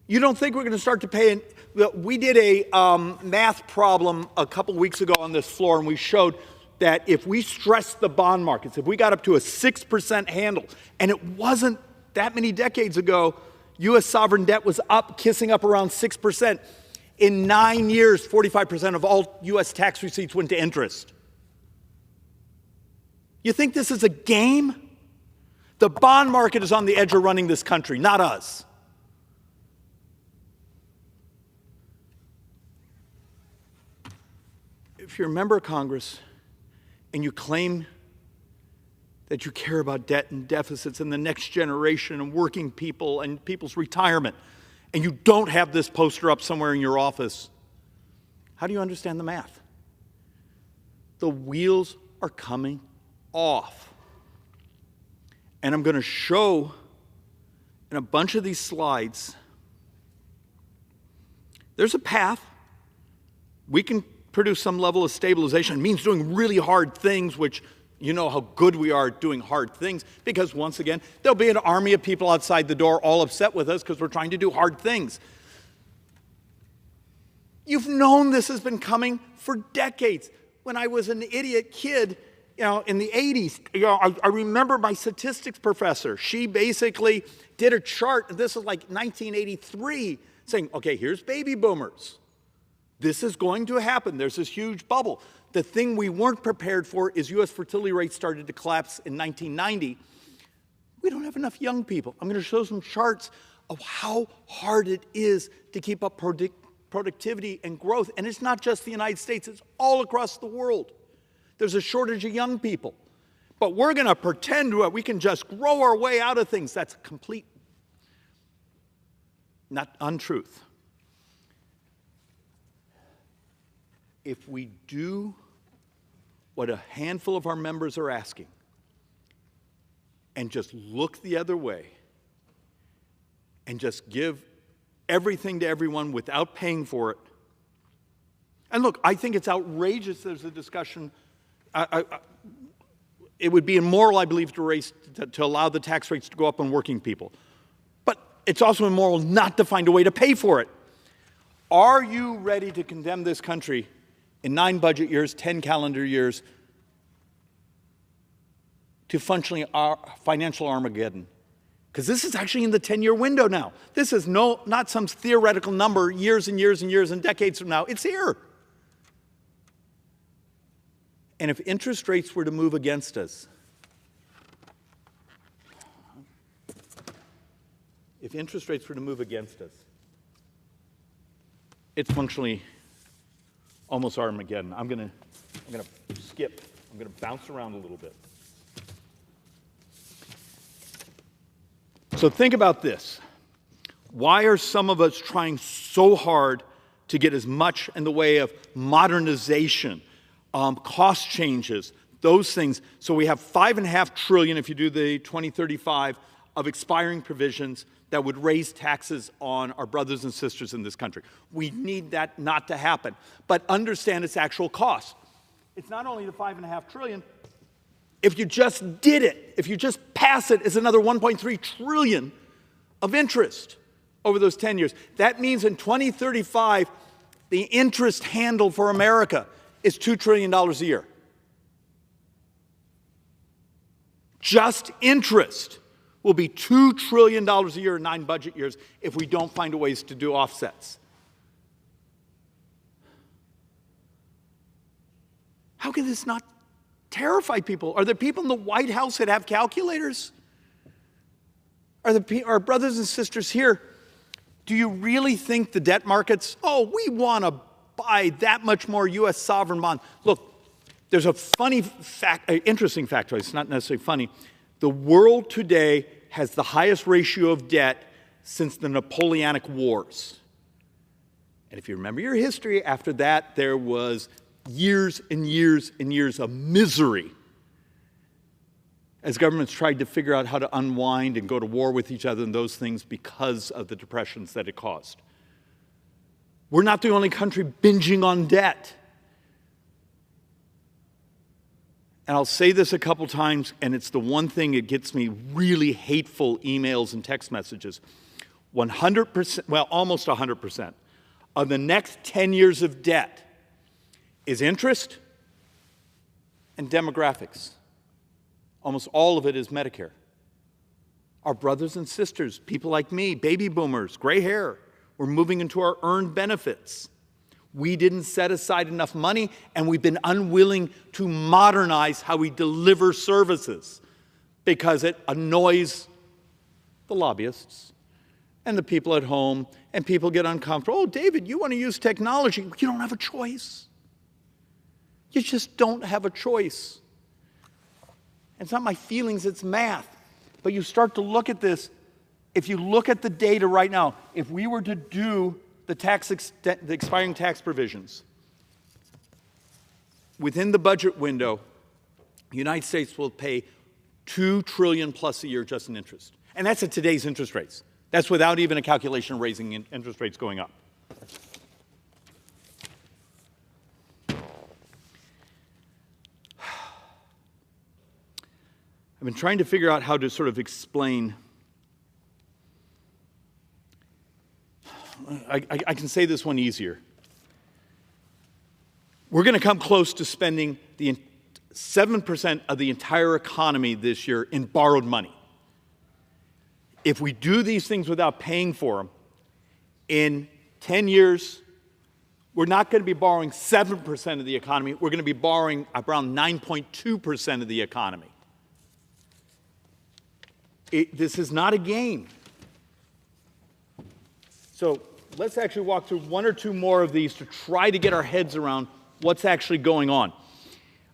You don't think we're going to start to pay? We did a math problem a couple weeks ago on this floor, and we showed that if we stressed the bond markets, if we got up to a 6% handle, and it wasn't that many decades ago, U.S. sovereign debt was kissing up around 6%. In 9 years, 45% of all U.S. tax receipts went to interest. You think this is a game? The bond market is on the edge of running this country, not us. If you're a member of Congress and you claim that you care about debt and deficits and the next generation and working people and people's retirement, and you don't have this poster up somewhere in your office, how do you understand the math? The wheels are coming off. And I'm going to show in a bunch of these slides, there's a path. We can produce some level of stabilization. It means doing really hard things, which you know how good we are at doing hard things, because once again, there'll be an army of people outside the door all upset with us because we're trying to do hard things. You've known this has been coming for decades. When I was an idiot kid, in the 80s, I remember my statistics professor. She basically did a chart, and this is like 1983, saying, okay, here's baby boomers. This is going to happen. There's this huge bubble. The thing we weren't prepared for is U.S. fertility rates started to collapse in 1990. We don't have enough young people. I'm going to show some charts of how hard it is to keep up productivity and growth. And it's not just the United States. It's all across the world. There's a shortage of young people. But we're going to pretend we can just grow our way out of things. That's complete, not untruth. If we do what a handful of our members are asking and just look the other way and just give everything to everyone without paying for it. And look, I think it's outrageous there's a discussion. It would be immoral, I believe, to allow the tax rates to go up on working people. But it's also immoral not to find a way to pay for it. Are you ready to condemn this country in 9 budget years, 10 calendar years, to functionally financial Armageddon? Because this is actually in the 10-year window now. This is not some theoretical number years and years and years and decades from now. It's here. And if interest rates were to move against us, it's functionally almost Armageddon. I'm going to skip. I'm going to bounce around a little bit. So think about this. Why are some of us trying so hard to get as much in the way of modernization, cost changes, those things? So we have $5.5 trillion, if you do the 2035, of expiring provisions that would raise taxes on our brothers and sisters in this country. We need that not to happen. But understand its actual cost. It's not only the $5.5 trillion. If you just did it, if you just pass it, it's another $1.3 trillion of interest over those 10 years. That means in 2035, the interest handle for America is $2 trillion a year. Just interest will be $2 trillion a year in 9 budget years if we don't find ways to do offsets. How can this not terrify people? Are there people in the White House that have calculators? Are brothers and sisters here, do you really think the debt markets, we want to buy that much more U.S. sovereign bond? Look, There's a funny fact, interesting factoid, it's not necessarily funny. The world today has the highest ratio of debt since the Napoleonic Wars. And if you remember your history, after that there was years and years and years of misery as governments tried to figure out how to unwind and go to war with each other and those things because of the depressions that it caused. We're not the only country binging on debt. And I'll say this a couple times, and it's the one thing that gets me really hateful emails and text messages. 100%, well, almost 100% of the next 10 years of debt is interest and demographics. Almost all of it is Medicare. Our brothers and sisters, people like me, baby boomers, gray hair, we're moving into our earned benefits. We didn't set aside enough money, and we've been unwilling to modernize how we deliver services because it annoys the lobbyists and the people at home, and people get uncomfortable. Oh, David, you want to use technology. You don't have a choice. You just don't have a choice. It's not my feelings, it's math. But you start to look at this. If you look at the data right now, if we were to do the expiring tax provisions within the budget window, the United States will pay $2 trillion plus a year just in interest. And that's at today's interest rates. That's without even a calculation of raising interest rates going up. I've been trying to figure out how to sort of explain. I can say this one easier. We're going to come close to spending the 7% of the entire economy this year in borrowed money. If we do these things without paying for them, in 10 years, we're not going to be borrowing 7% of the economy. We're going to be borrowing around 9.2% of the economy. This is not a game. So let's actually walk through one or two more of these to try to get our heads around what's actually going on.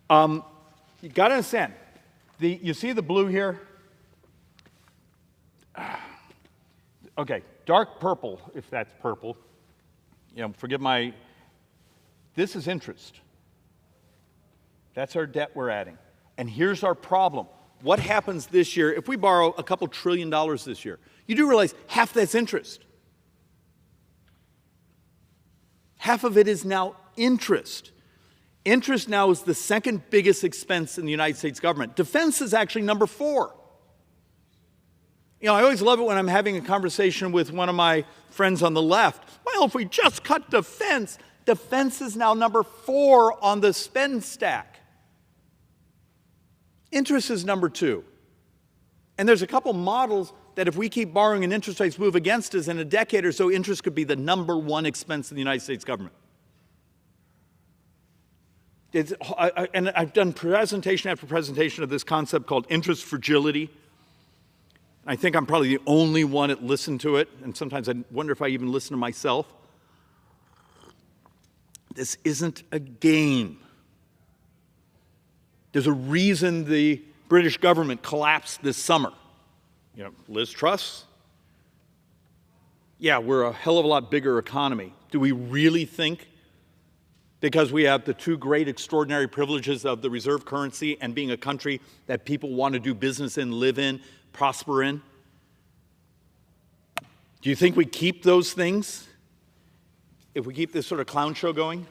You got to understand, you see the blue here? Okay, dark purple, if that's purple. Forgive my, this is interest. That's our debt we're adding. And here's our problem. What happens this year if we borrow a couple $1 trillion this year? You do realize half that's interest. Half of it is now interest. Interest now is the second biggest expense in the United States government. Defense is actually number 4. I always love it when I'm having a conversation with one of my friends on the left. Well, if we just cut defense, defense is now number 4 on the spend stack. Interest is number 2. And there's a couple models that if we keep borrowing and interest rates move against us in a decade or so, interest could be the number 1 expense in the United States government. And I've done presentation after presentation of this concept called interest fragility. I think I'm probably the only one that listened to it, and sometimes I wonder if I even listen to myself. This isn't a game. There's a reason the British government collapsed this summer. Liz Truss? Yeah, we're a hell of a lot bigger economy. Do we really think, because we have the 2 great extraordinary privileges of the reserve currency and being a country that people want to do business in, live in, prosper in? Do you think we keep those things if we keep this sort of clown show going?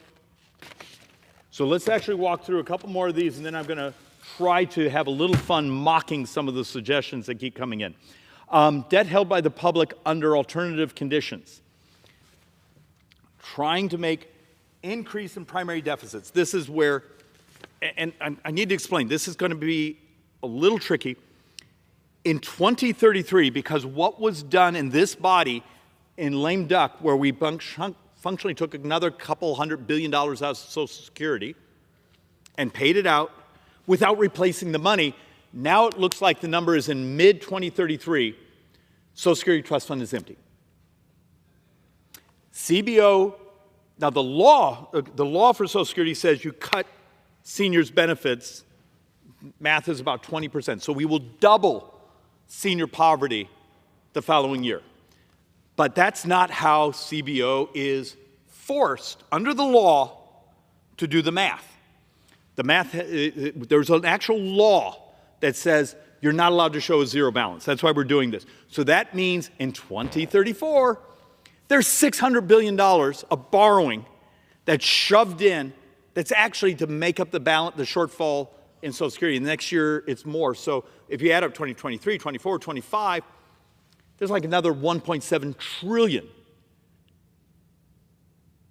So let's actually walk through a couple more of these, and then I'm going to try to have a little fun mocking some of the suggestions that keep coming in. Debt held by the public under alternative conditions. Trying to make increase in primary deficits. This is where, and I need to explain, this is going to be a little tricky. In 2033, because what was done in this body in lame duck, where we functionally took another couple $100 billion out of Social Security and paid it out without replacing the money, now it looks like the number is in mid-2033, Social Security Trust Fund is empty. CBO, now the law for Social Security says you cut seniors' benefits, math is about 20%. So we will double senior poverty the following year. But that's not how CBO is forced under the law to do the math. The math, there's an actual law that says you're not allowed to show a zero balance. That's why we're doing this. So that means in 2034, there's $600 billion of borrowing that's shoved in that's actually to make up the balance, the shortfall in Social Security. And next year, it's more. So if you add up 2023, 24, 25, there's like another $1.7 trillion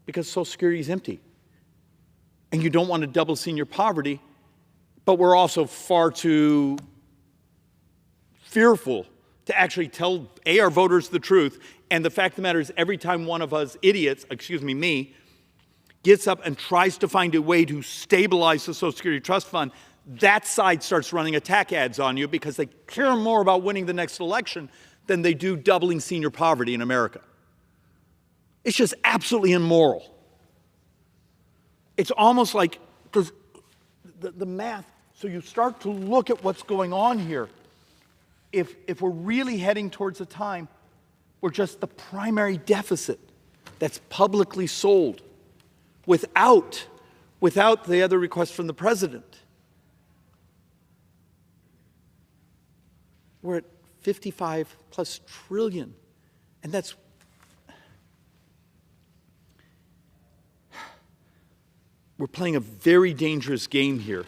because Social Security is empty. And you don't want to double senior poverty, but we're also far too fearful to actually tell, our voters the truth. And the fact of the matter is, every time one of us idiots, me, gets up and tries to find a way to stabilize the Social Security Trust Fund, that side starts running attack ads on you because they care more about winning the next election than they do doubling senior poverty in America. It's just absolutely immoral. It's almost like, because the math, so you start to look at what's going on here. If we're really heading towards a time where just the primary deficit that's publicly sold without the other request from the president, we're at 55 plus trillion. And that's, we're playing a very dangerous game here.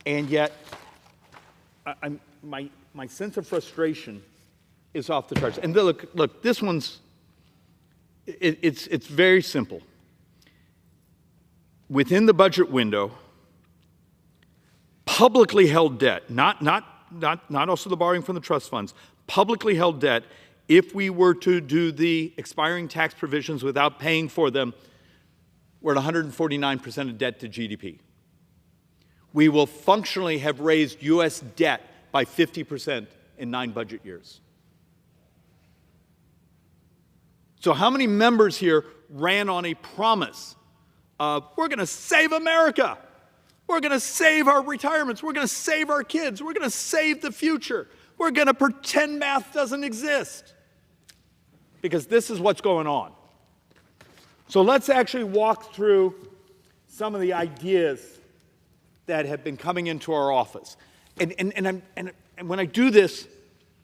And yet, my sense of frustration is off the charts. And look, this one's, it's very simple. Within the budget window, publicly held debt, not also the borrowing from the trust funds, publicly held debt, if we were to do the expiring tax provisions without paying for them, we're at 149% of debt to GDP. We will functionally have raised U.S. debt by 50% in 9 budget years. So how many members here ran on a promise of, we're going to save America, we're going to save our retirements, we're going to save our kids, we're going to save the future, we're going to pretend math doesn't exist? Because this is what's going on. So let's actually walk through some of the ideas that have been coming into our office. And when I do this,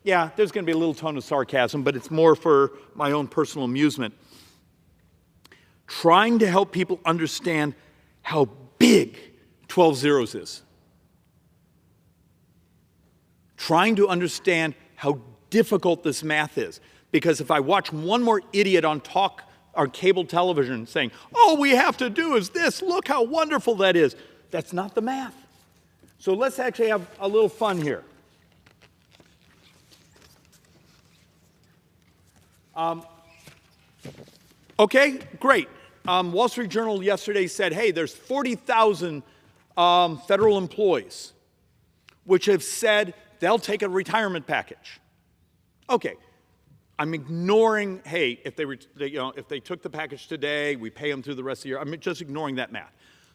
yeah, there's going to be a little tone of sarcasm, but it's more for my own personal amusement. Trying to help people understand how big 12 zeros is. Trying to understand how difficult this math is. Because if I watch one more idiot on cable television saying, all we have to do is this, look how wonderful that is, that's not the math. So let's actually have a little fun here. Okay, great. Wall Street Journal yesterday said, hey, there's 40,000 federal employees which have said they'll take a retirement package. Okay, I'm ignoring, hey, if they took the package today, we pay them through the rest of the year. I'm just ignoring that math.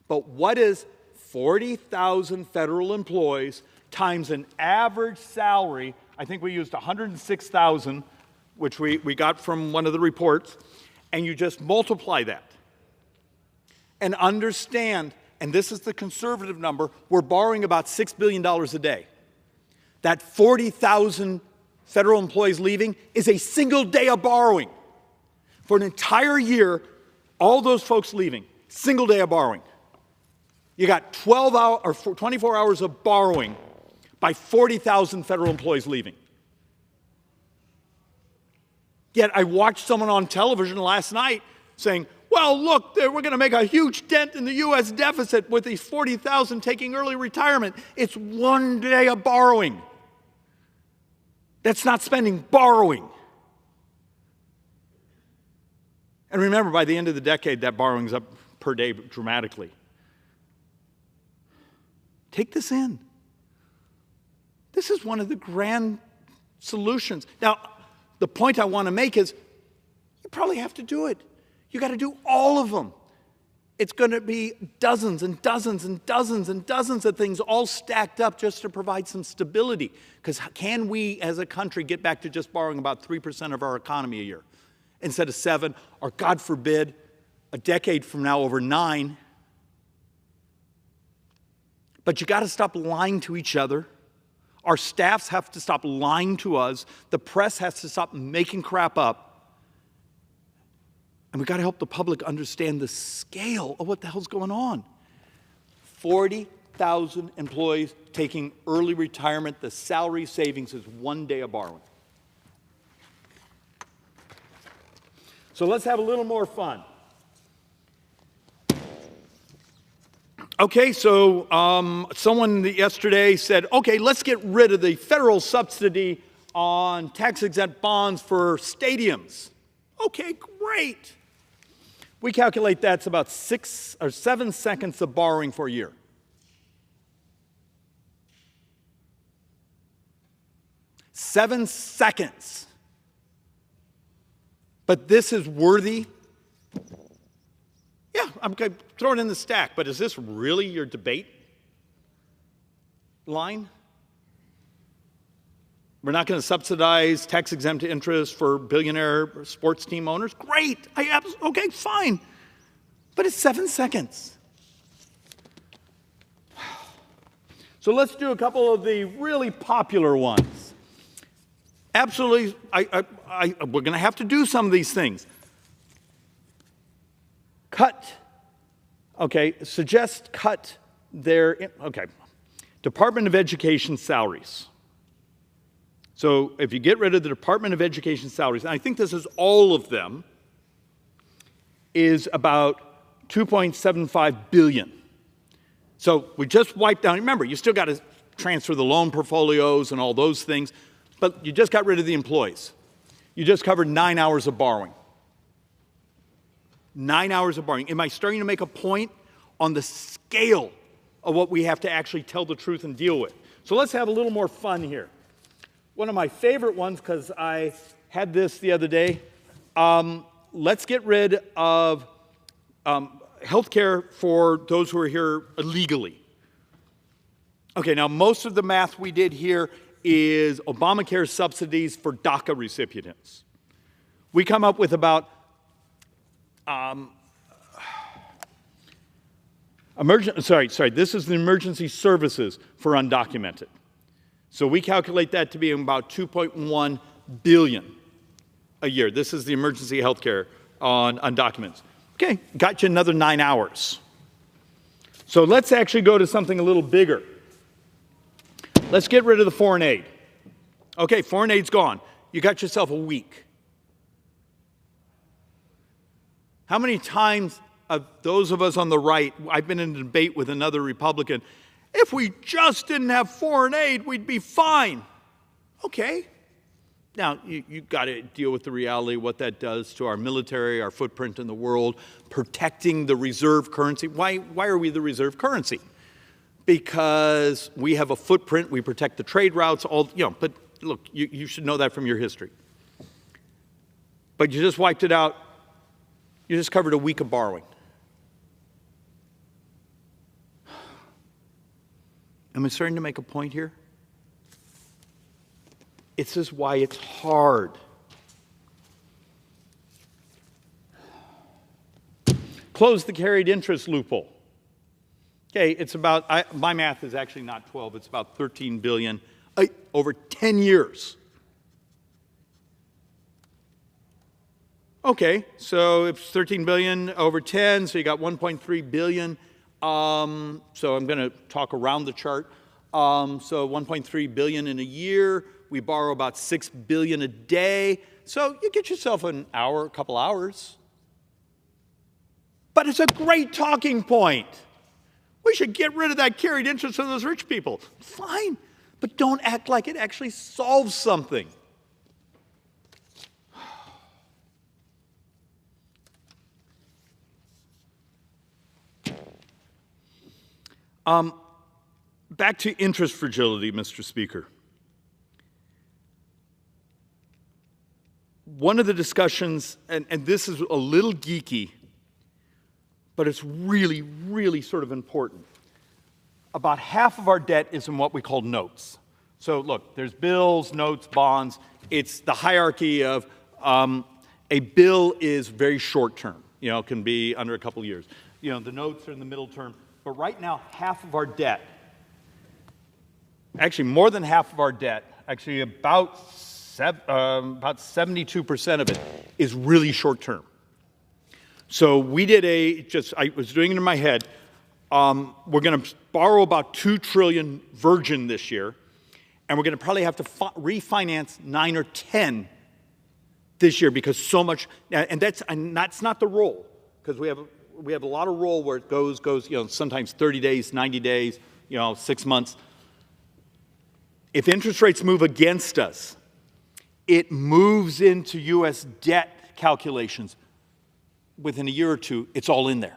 But what is 40,000 federal employees times an average salary? I think we used 106,000, which we got from one of the reports, and you just multiply that. And understand, and this is the conservative number, we're borrowing about $6 billion a day. That 40,000 federal employees leaving is a single day of borrowing. For an entire year, all those folks leaving, single day of borrowing. You got 24 hours of borrowing by 40,000 federal employees leaving. Yet I watched someone on television last night saying, well, look, we're going to make a huge dent in the U.S. deficit with these 40,000 taking early retirement. It's one day of borrowing. That's not spending, borrowing. And remember, by the end of the decade, that borrowing's up per day dramatically. Take this in. This is one of the grand solutions. Now, the point I want to make is you probably have to do it. You got to do all of them. It's going to be dozens and dozens and dozens and dozens of things all stacked up just to provide some stability. Because can we as a country get back to just borrowing about 3% of our economy a year instead of 7, or God forbid, a decade from now over 9? But you got to stop lying to each other. Our staffs have to stop lying to us. The press has to stop making crap up. And we've got to help the public understand the scale of what the hell's going on. 40,000 employees taking early retirement. The salary savings is 1 day of borrowing. So let's have a little more fun. Okay, so someone yesterday said, okay, let's get rid of the federal subsidy on tax-exempt bonds for stadiums. Okay, great. We calculate that's about 6 or 7 seconds of borrowing for a year. Seven seconds. But this is worthy. Yeah, I'm going to throw it in the stack, but is this really your debate line? We're not going to subsidize tax-exempt interest for billionaire sports team owners? Great. Okay, fine. But it's 7 seconds. So let's do a couple of the really popular ones. Absolutely, we're going to have to do some of these things. Suggest cut their, Department of Education salaries. So if you get rid of the Department of Education salaries, and I think this is all of them, is about $2.75 billion. So we just wiped down, remember, you still got to transfer the loan portfolios and all those things, but you just got rid of the employees. You just covered 9 hours of borrowing. 9 hours of borrowing. Am I starting to make a point on the scale of what we have to actually tell the truth and deal with? So let's have a little more fun here. One of my favorite ones, because I had this the other day, let's get rid of health care for those who are here illegally. Okay, now most of the math we did here is Obamacare subsidies for DACA recipients. We come up with about this is the emergency services for undocumented. So we calculate that to be about $2.1 billion a year. This is the emergency health care on undocumented. Okay, got you another 9 hours. So let's actually go to something a little bigger. Let's get rid of the foreign aid. Okay, foreign aid's gone. You got yourself a week. How many times of those of us on the right, I've been in a debate with another Republican, if we just didn't have foreign aid, we'd be fine. Okay. Now, you've got to deal with the reality of what that does to our military, our footprint in the world, protecting the reserve currency. Why are we the reserve currency? Because we have a footprint, we protect the trade routes, but look, you should know that from your history. But you just wiped it out. You just covered a week of borrowing. Am I starting to make a point here? This is why it's hard. Close the carried interest loophole. Okay, it's about, my math is actually not 12, it's about 13 billion over 10 years. Okay, so it's 13 billion over 10, so you got 1.3 billion. So I'm going to talk around the chart. So 1.3 billion in a year. We borrow about 6 billion a day. So you get yourself an hour, a couple hours. But it's a great talking point. We should get rid of that carried interest on those rich people. Fine, but don't act like it actually solves something. Back to interest fragility, Mr. Speaker. One of the discussions, and this is a little geeky, but it's really, really sort of important. About half of our debt is in what we call notes. So look, there's bills, notes, bonds. It's the hierarchy of a bill is very short term, can be under a couple of years. The notes are in the middle term. But right now, half of our debt, actually more than half of our debt, actually about 72% of it is really short term. So we did I was doing it in my head. We're going to borrow about $2 trillion virgin this year, and we're going to probably have to refinance 9 or 10 this year because so much, and that's not the roll, because we have a lot of roll where it goes, sometimes 30 days, 90 days, 6 months. If interest rates move against us, it moves into U.S. debt calculations. Within a year or two, it's all in there.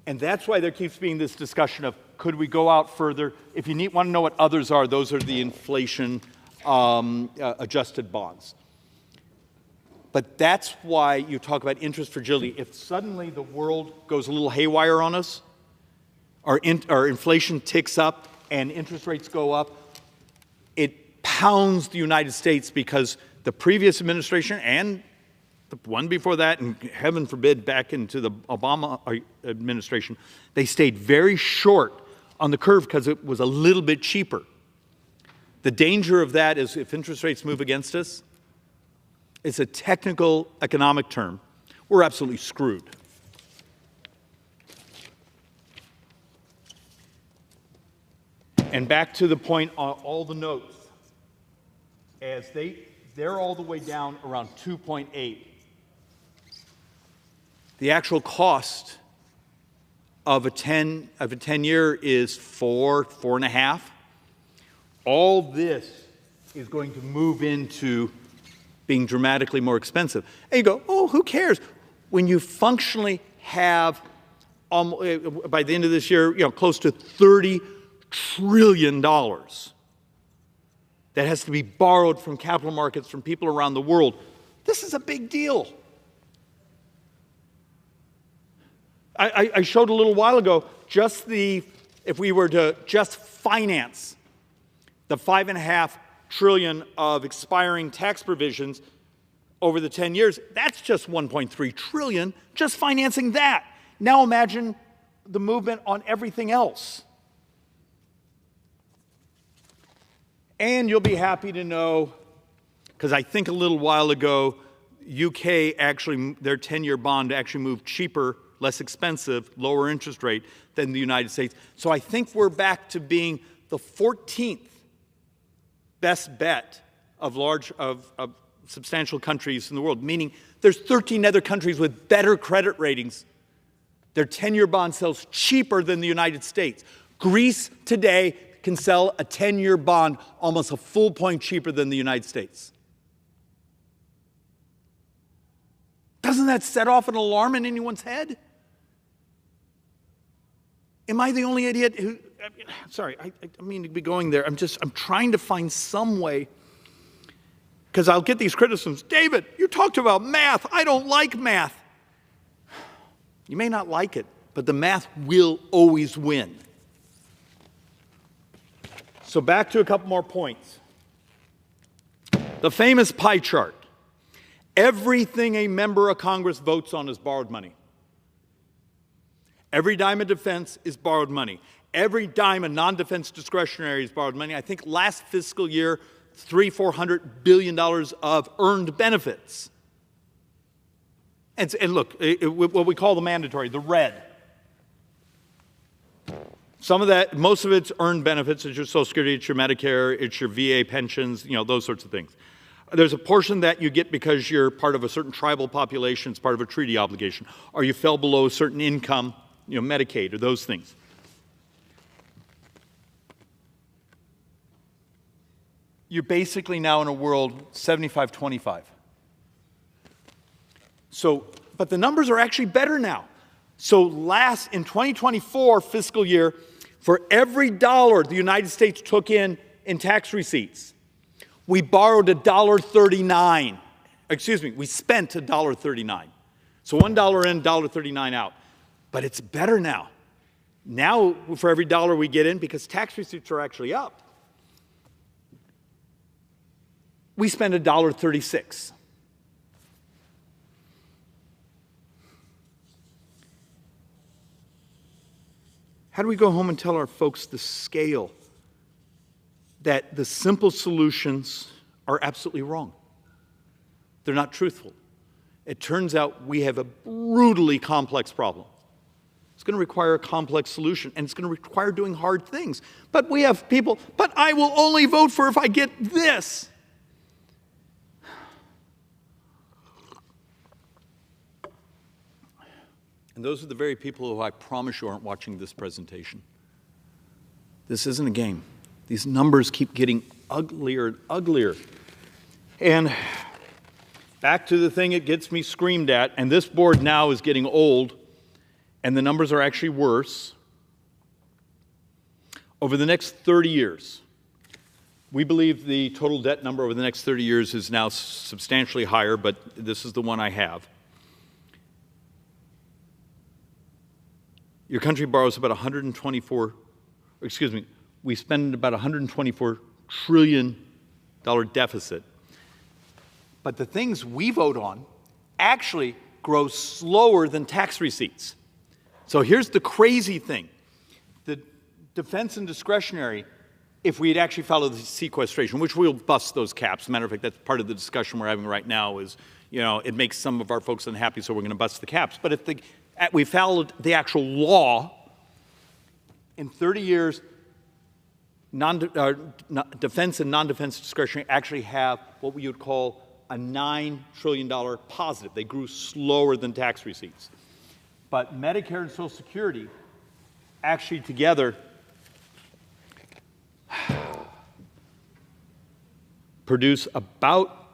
And that's why there keeps being this discussion of, could we go out further? If you want to know what others are, those are the inflation adjusted bonds. But that's why you talk about interest fragility. If suddenly the world goes a little haywire on us, our inflation ticks up and interest rates go up, it pounds the United States, because the previous administration and the one before that, and heaven forbid back into the Obama administration, they stayed very short on the curve because it was a little bit cheaper. The danger of that is if interest rates move against us, it's a technical economic term, we're absolutely screwed. And back to the point on all the notes, as they're all the way down around 2.8. The actual cost of a 10-year is 4.5. All this is going to move into being dramatically more expensive. And you go, oh, who cares? When you functionally have, by the end of this year, close to $30 trillion that has to be borrowed from capital markets, from people around the world, this is a big deal. I showed a little while ago if we were to just finance the $5.5 trillion of expiring tax provisions over the 10 years, that's just $1.3 trillion, just financing that. Now imagine the movement on everything else. And you'll be happy to know, because I think a little while ago, UK actually, their 10-year bond actually moved cheaper, less expensive, lower interest rate than the United States. So I think we're back to being the 14th best bet of substantial countries in the world, meaning there's 13 other countries with better credit ratings. Their 10-year bond sells cheaper than the United States. Greece today can sell a 10-year bond almost a full point cheaper than the United States. Doesn't that set off an alarm in anyone's head? Am I the only idiot who, sorry, I mean to be going there. I'm trying to find some way, because I'll get these criticisms. David, you talked about math. I don't like math. You may not like it, but the math will always win. So back to a couple more points. The famous pie chart. Everything a member of Congress votes on is borrowed money. Every dime of defense is borrowed money. Every dime of non-defense discretionary is borrowed money. I think last fiscal year, $400 billion of earned benefits. And look, what we call the mandatory, the red. Some of that, most of it's earned benefits. It's your Social Security, it's your Medicare, it's your VA pensions, those sorts of things. There's a portion that you get because you're part of a certain tribal population, it's part of a treaty obligation, or you fell below a certain income, Medicaid, or those things. You're basically now in a world 75-25. But the numbers are actually better now. So in 2024 fiscal year, for every dollar the United States took in tax receipts, we borrowed $1.39. We spent $1.39. So $1 in, $1.39 out. But it's better now. Now, for every dollar we get in, because tax receipts are actually up, we spend $1.36. How do we go home and tell our folks the scale that the simple solutions are absolutely wrong? They're not truthful. It turns out we have a brutally complex problem. It's going to require a complex solution, and it's going to require doing hard things. But we have people, but I will only vote for if I get this. And those are the very people who I promise you aren't watching this presentation. This isn't a game. These numbers keep getting uglier and uglier. And back to the thing it gets me screamed at, and this board now is getting old, and the numbers are actually worse. Over the next 30 years, we believe the total debt number over the next 30 years is now substantially higher, but this is the one I have. Your country borrows about we spend about $124 trillion deficit. But the things we vote on actually grow slower than tax receipts. So here's the crazy thing. The defense and discretionary, if we had actually followed the sequestration, which we'll bust those caps. As a matter of fact, that's part of the discussion we're having right now is, it makes some of our folks unhappy, so we're going to bust the caps. But if we followed the actual law, in 30 years, defense and non-defense discretionary actually have what we would call a $9 trillion positive. They grew slower than tax receipts. But Medicare and Social Security actually together produce about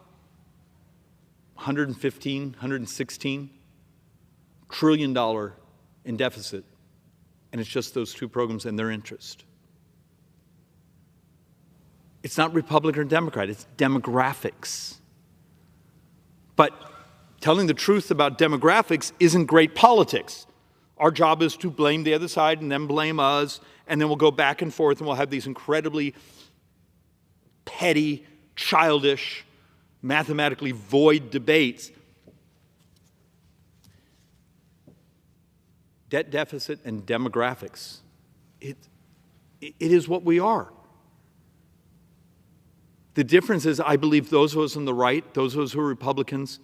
$116 trillion in deficit, and it's just those two programs and their interest. It's not Republican or Democrat, it's demographics. But telling the truth about demographics isn't great politics. Our job is to blame the other side and then blame us, and then we'll go back and forth and we'll have these incredibly petty, childish, mathematically void debates. Debt deficit and demographics. It is what we are. The difference is, I believe those of us on the right, those of us who are Republicans,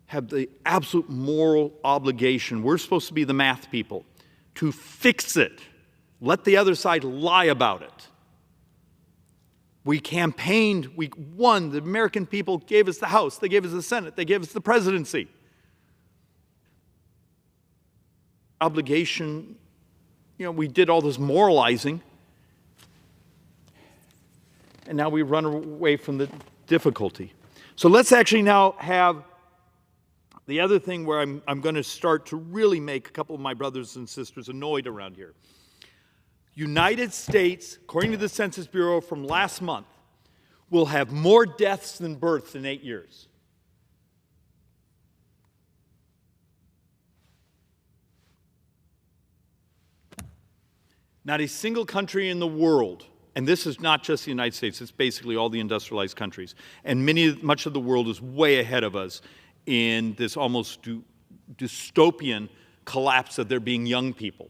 have the absolute moral obligation. We're supposed to be the math people, to fix it. Let the other side lie about it. We campaigned, we won. The American people gave us the House, they gave us the Senate, they gave us the presidency. Obligation, we did all this moralizing, and now we run away from the difficulty. So let's actually now have the other thing where I'm going to start to really make a couple of my brothers and sisters annoyed around here. United States, according to the Census Bureau from last month, will have more deaths than births in 8 years. Not a single country in the world, and this is not just the United States, it's basically all the industrialized countries, and much of the world is way ahead of us in this almost dystopian collapse of there being young people.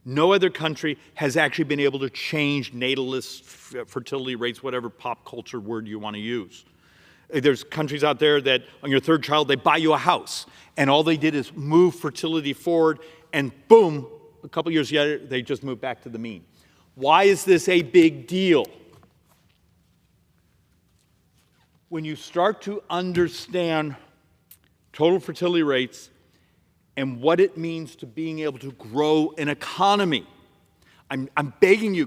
No other country has actually been able to change natalist fertility rates, whatever pop culture word you want to use. There's countries out there that on your third child, they buy you a house, and all they did is move fertility forward, and boom, a couple years later, they just moved back to the mean. Why is this a big deal? When you start to understand total fertility rates and what it means to being able to grow an economy, I'm begging you,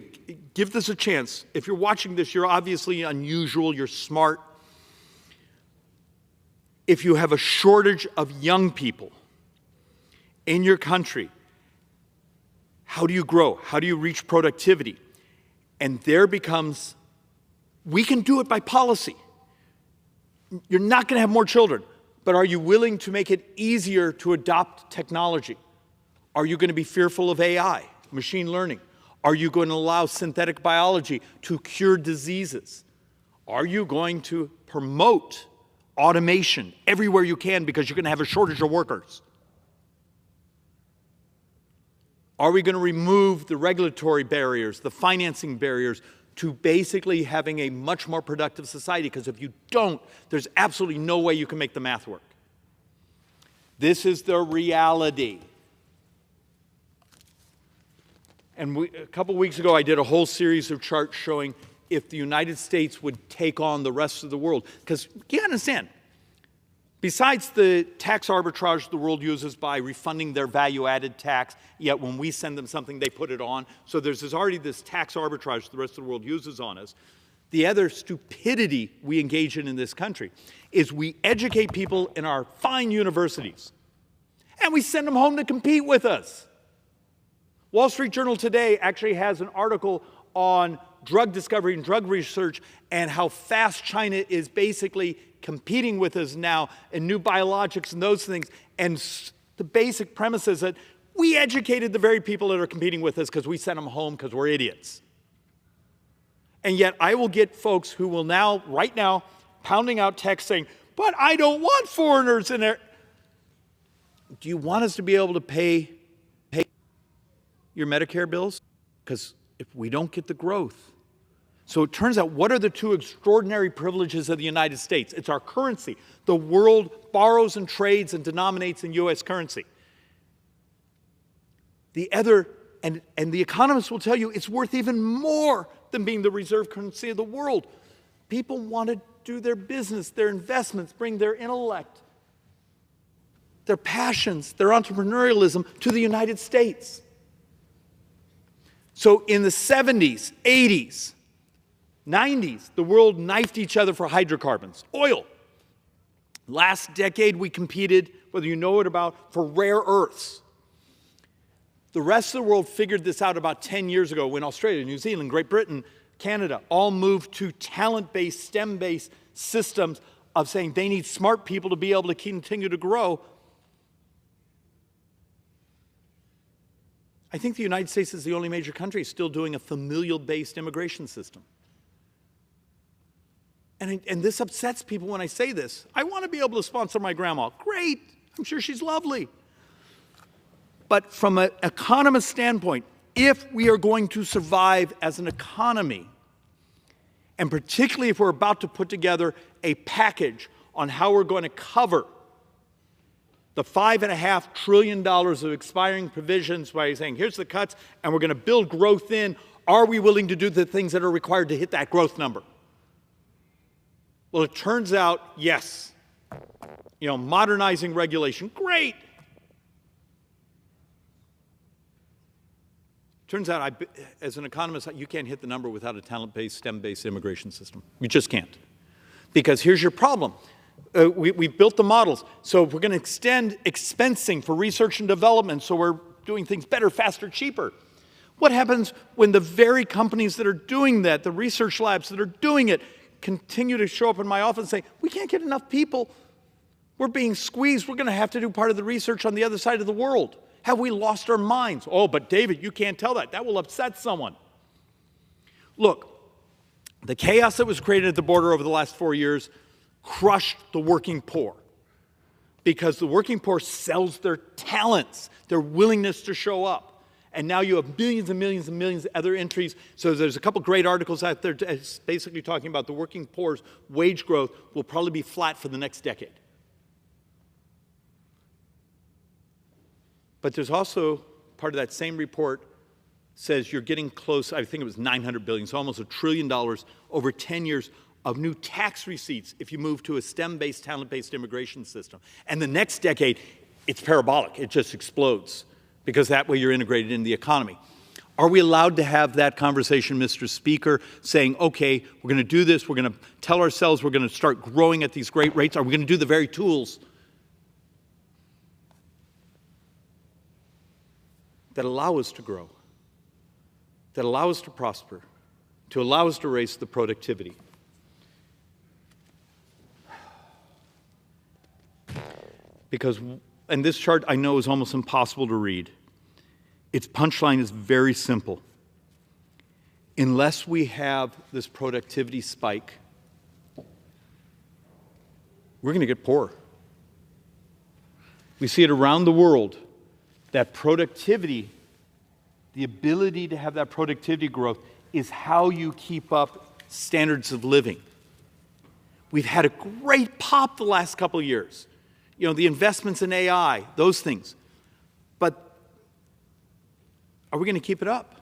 give this a chance. If you're watching this, you're obviously unusual, you're smart. If you have a shortage of young people in your country, how do you grow? How do you reach productivity? And there becomes, we can do it by policy. You're not going to have more children, But are you willing to make it easier to adopt technology? Are you going to be fearful of AI, machine learning? Are you going to allow synthetic biology to cure diseases? Are you going to promote automation everywhere you can because you're going to have a shortage of workers? Are we going to remove the regulatory barriers, the financing barriers, to basically having a much more productive society? Because if you don't, there's absolutely no way you can make the math work. This is the reality. And a couple weeks ago, I did a whole series of charts showing if the United States would take on the rest of the world. Because you understand, besides the tax arbitrage the world uses by refunding their value-added tax, yet when we send them something, they put it on. So there's already this tax arbitrage the rest of the world uses on us. The other stupidity we engage in this country is we educate people in our fine universities, and we send them home to compete with us. Wall Street Journal today actually has an article on drug discovery and drug research and how fast China is basically competing with us now in new biologics and those things. And the basic premise is that we educated the very people that are competing with us because we sent them home because we're idiots. And yet I will get folks who will now, right now, pounding out texts saying, but I don't want foreigners in there. Do you want us to be able to pay your Medicare bills? Because if we don't get the growth. So it turns out, what are the two extraordinary privileges of the United States? It's our currency. The world borrows and trades and denominates in U.S. currency. The other, and the economists will tell you, it's worth even more than being the reserve currency of the world. People want to do their business, their investments, bring their intellect, their passions, their entrepreneurialism to the United States. So in the 70s, 80s, 90s, the world knifed each other for hydrocarbons, oil. Last decade, we competed, whether you know it about, for rare earths. The rest of the world figured this out about 10 years ago when Australia, New Zealand, Great Britain, Canada all moved to talent-based, STEM-based systems of saying they need smart people to be able to continue to grow. I think the United States is the only major country still doing a familial-based immigration system. And this upsets people when I say this. I want to be able to sponsor my grandma. Great. I'm sure she's lovely. But from an economist standpoint, if we are going to survive as an economy, and particularly if we're about to put together a package on how we're going to cover the $5.5 trillion of expiring provisions by saying, here's the cuts, and we're going to build growth in, are we willing to do the things that are required to hit that growth number? Well, it turns out, yes. Modernizing regulation, great. Turns out, as an economist, you can't hit the number without a talent-based, STEM-based immigration system. You just can't. Because here's your problem. We've built the models. So if we're going to extend expensing for research and development, so we're doing things better, faster, cheaper. What happens when the very companies that are doing that, the research labs that are doing it, continue to show up in my office and say, we can't get enough people. We're being squeezed. We're going to have to do part of the research on the other side of the world. Have we lost our minds? Oh, but David, you can't tell that. That will upset someone. Look, the chaos that was created at the border over the last 4 years crushed the working poor because the working poor sells their talents, their willingness to show up. And now you have millions and millions and millions of other entries. So there's a couple great articles out there basically talking about the working poor's wage growth will probably be flat for the next decade. But there's also part of that same report says you're getting close, I think it was $900 billion, so almost $1 trillion over 10 years of new tax receipts if you move to a STEM-based, talent-based immigration system. And the next decade, it's parabolic. It just explodes because that way you're integrated in the economy. Are we allowed to have that conversation, Mr. Speaker, saying, okay, we're going to do this, we're going to tell ourselves we're going to start growing at these great rates? Are we going to do the very tools that allow us to grow, that allow us to prosper, to allow us to raise the productivity? because, and this chart I know is almost impossible to read. Its punchline is very simple. Unless we have this productivity spike, we're going to get poorer. We see it around the world, that productivity, the ability to have that productivity growth is how you keep up standards of living. We've had a great pop the last couple of years. You know, the investments in AI, those things. But are we going to keep it up?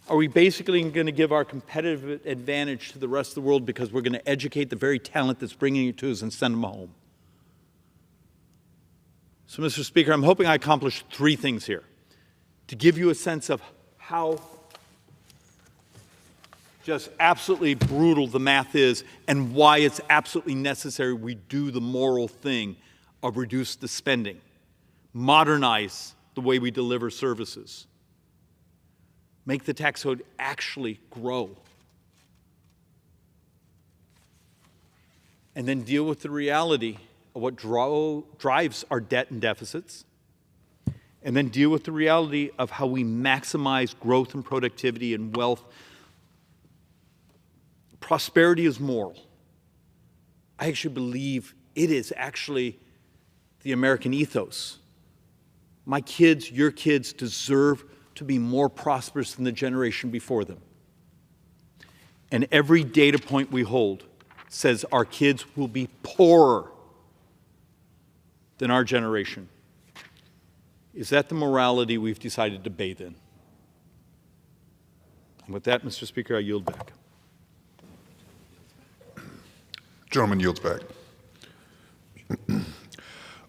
Are we basically going to give our competitive advantage to the rest of the world because we're going to educate the very talent that's bringing it to us and send them home? So, Mr. Speaker, I'm hoping I accomplished three things here to give you a sense of how just absolutely brutal the math is and why it's absolutely necessary we do the moral thing of reduce the spending, modernize the way we deliver services, make the tax code actually grow, and then deal with the reality of what drives our debt and deficits, and then deal with the reality of how we maximize growth and productivity and wealth. Prosperity is moral. I actually believe it is actually the American ethos. My kids, your kids, deserve to be more prosperous than the generation before them. And every data point we hold says our kids will be poorer than our generation. Is that the morality we've decided to bathe in? And with that, Mr. Speaker, I yield back. Gentleman yields back.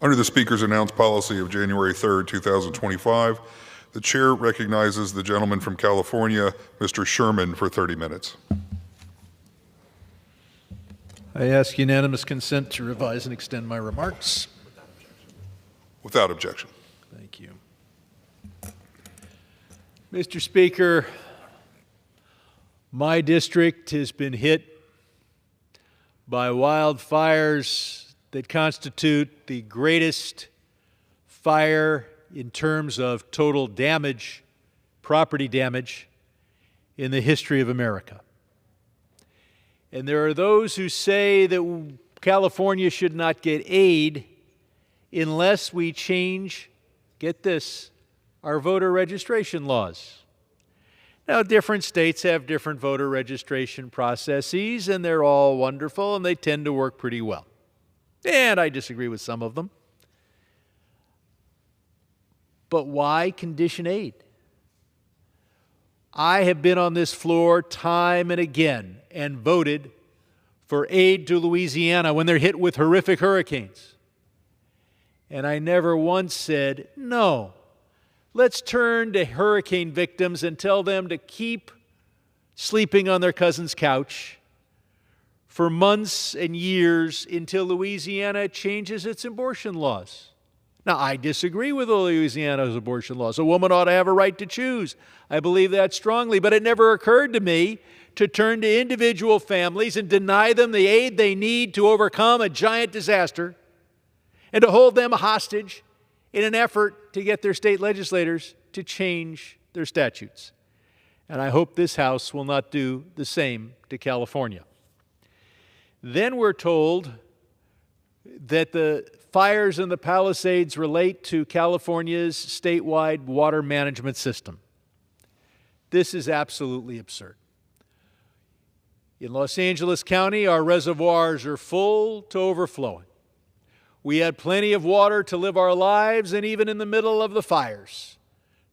Under the Speaker's announced policy of January 3rd, 2025, the Chair recognizes the gentleman from California, Mr. Sherman, for 30 minutes. I ask unanimous consent to revise and extend my remarks. Without objection. Thank you. Mr. Speaker, my district has been hit by wildfires that constitute the greatest fire in terms of total damage, property damage, in the history of America. And there are those who say that California should not get aid unless we change, get this, our voter registration laws. Now, different states have different voter registration processes, and they're all wonderful, and they tend to work pretty well. And I disagree with some of them. But why condition aid? I have been on this floor time and again and voted for aid to Louisiana when they're hit with horrific hurricanes. And I never once said, no, let's turn to hurricane victims and tell them to keep sleeping on their cousin's couch for months and years until Louisiana changes its abortion laws. Now, I disagree with Louisiana's abortion laws. A woman ought to have a right to choose. I believe that strongly, but it never occurred to me to turn to individual families and deny them the aid they need to overcome a giant disaster and to hold them hostage in an effort to get their state legislators to change their statutes. And I hope this House will not do the same to California. Then we're told that the fires in the Palisades relate to California's statewide water management system. This is absolutely absurd. In Los Angeles County, our reservoirs are full to overflowing. We had plenty of water to live our lives, and even in the middle of the fires,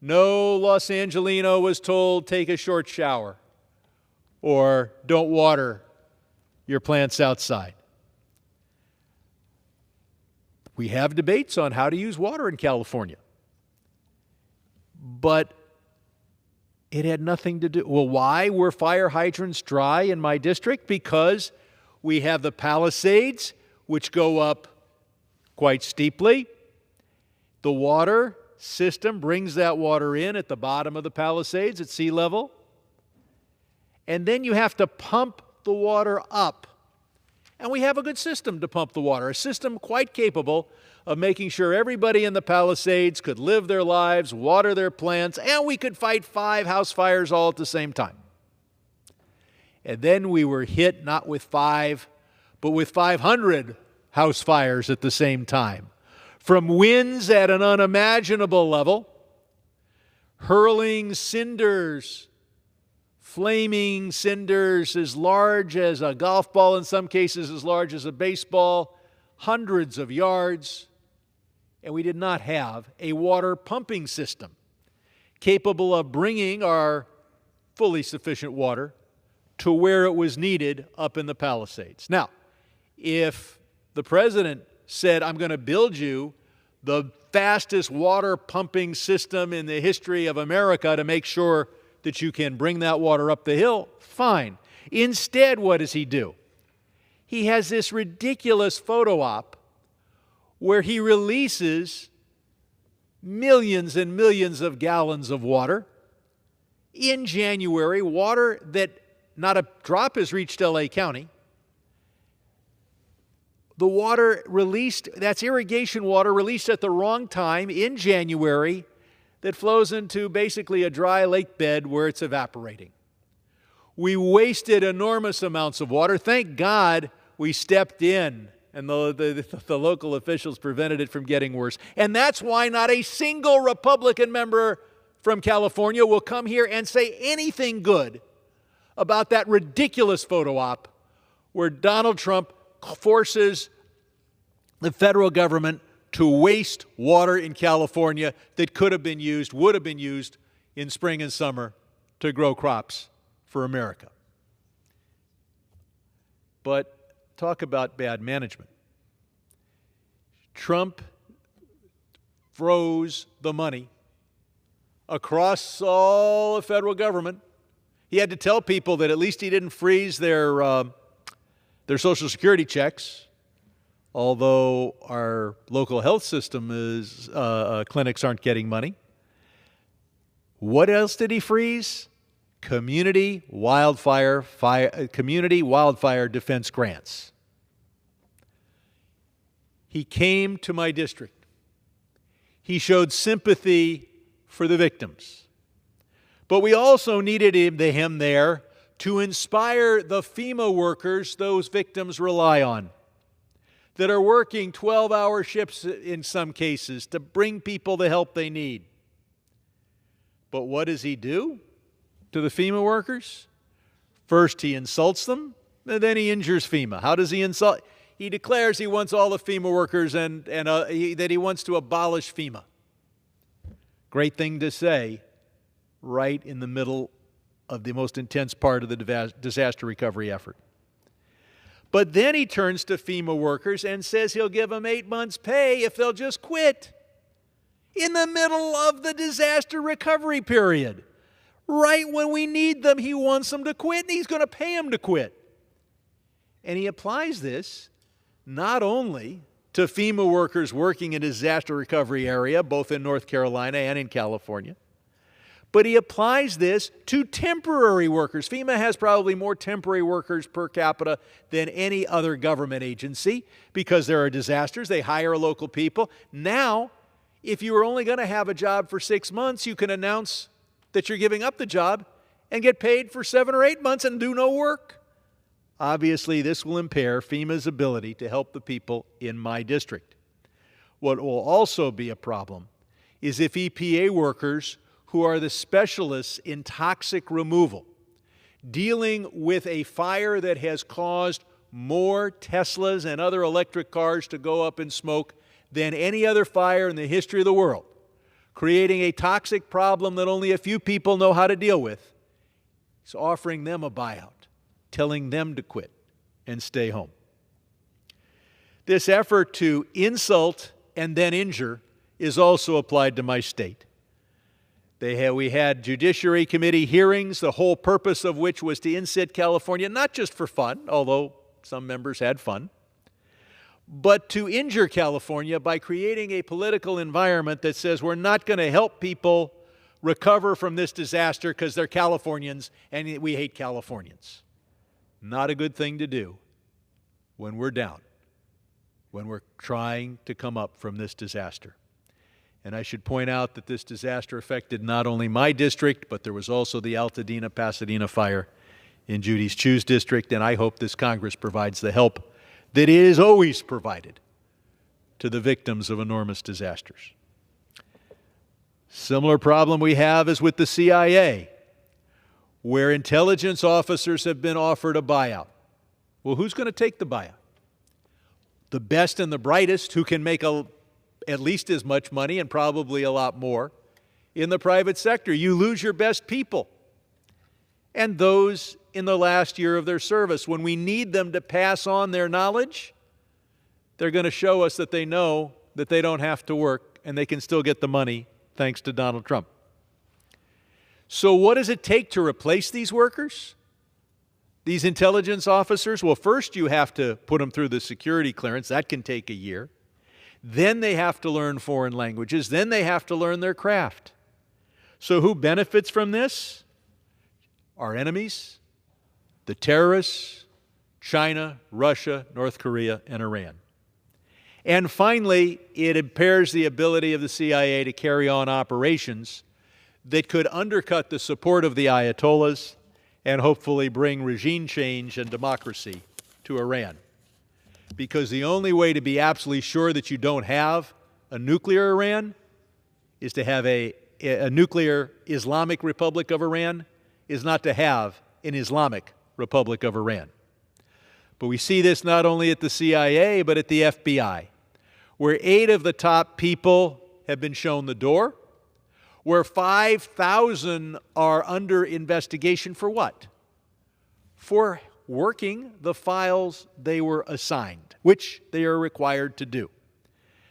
no Los Angelino was told, take a short shower or don't water your plants outside. We have debates on how to use water in California. But it had nothing to do. Well, why were fire hydrants dry in my district? Because we have the Palisades, which go up quite steeply. The water system brings that water in at the bottom of the Palisades at sea level. And then you have to pump the water up. And we have a good system to pump the water, a system quite capable of making sure everybody in the Palisades could live their lives, water their plants, and we could fight 5 house fires all at the same time. And then we were hit not with 5, but with 500 house fires at the same time. From winds at an unimaginable level, hurling cinders, flaming cinders as large as a golf ball, in some cases as large as a baseball, hundreds of yards. And we did not have a water pumping system capable of bringing our fully sufficient water to where it was needed up in the Palisades. Now, if the president said, I'm going to build you the fastest water pumping system in the history of America to make sure that you can bring that water up the hill, fine. Instead, what does he do? He has this ridiculous photo op where he releases millions and millions of gallons of water in January, water that not a drop has reached LA County. The water released, that's irrigation water released at the wrong time in January that flows into basically a dry lake bed where it's evaporating. We wasted enormous amounts of water. Thank God we stepped in and the local officials prevented it from getting worse. And that's why not a single Republican member from California will come here and say anything good about that ridiculous photo op where Donald Trump forces the federal government to waste water in California that could have been used, would have been used in spring and summer to grow crops for America. But talk about bad management. Trump froze the money across all the federal government. He had to tell people that at least he didn't freeze their Social Security checks, although our local health system is clinics aren't getting money. What else did he freeze? Community wildfire defense grants. He came to my district. He showed sympathy for the victims. But we also needed him there to inspire the FEMA workers those victims rely on, that are working 12-hour shifts in some cases to bring people the help they need. But what does he do to the FEMA workers? First, he insults them, and then he injures FEMA. How does he insult? He declares he wants all the FEMA workers and that he wants to abolish FEMA. Great thing to say right in the middle of the most intense part of the disaster recovery effort. But then he turns to FEMA workers and says he'll give them 8 months' pay if they'll just quit. In the middle of the disaster recovery period. Right when we need them, he wants them to quit, and he's going to pay them to quit. And he applies this not only to FEMA workers working in a disaster recovery area, both in North Carolina and in California, but he applies this to temporary workers. FEMA has probably more temporary workers per capita than any other government agency because there are disasters. They hire local people. Now, if you were only going to have a job for 6 months, you can announce that you're giving up the job and get paid for 7 or 8 months and do no work. Obviously, this will impair FEMA's ability to help the people in my district. What will also be a problem is if EPA workers who are the specialists in toxic removal, dealing with a fire that has caused more Teslas and other electric cars to go up in smoke than any other fire in the history of the world, creating a toxic problem that only a few people know how to deal with, is offering them a buyout, telling them to quit and stay home. This effort to insult and then injure is also applied to my state. We had Judiciary Committee hearings, the whole purpose of which was to incite California, not just for fun, although some members had fun, but to injure California by creating a political environment that says we're not going to help people recover from this disaster because they're Californians and we hate Californians. Not a good thing to do when we're down, when we're trying to come up from this disaster. And I should point out that this disaster affected not only my district, but there was also the Altadena-Pasadena fire in Judy's Choose district, and I hope this Congress provides the help that it is always provided to the victims of enormous disasters. Similar problem we have is with the CIA, where intelligence officers have been offered a buyout. Well, who's going to take the buyout? The best and the brightest, who can make at least as much money and probably a lot more in the private sector. You lose your best people. And those in the last year of their service, when we need them to pass on their knowledge, they're going to show us that they know that they don't have to work and they can still get the money thanks to Donald Trump. So what does it take to replace these workers? These intelligence officers? Well, first you have to put them through the security clearance. That can take a year. Then they have to learn foreign languages. Then they have to learn their craft. So who benefits from this? Our enemies, the terrorists, China, Russia, North Korea, and Iran. And finally, it impairs the ability of the CIA to carry on operations that could undercut the support of the Ayatollahs and hopefully bring regime change and democracy to Iran. Because the only way to be absolutely sure that you don't have a nuclear Iran is to have a nuclear Islamic Republic of Iran, is not to have an Islamic Republic of Iran. But we see this not only at the CIA, but at the FBI, where 8 of the top people have been shown the door, where 5,000 are under investigation for what? For working the files they were assigned, which they are required to do.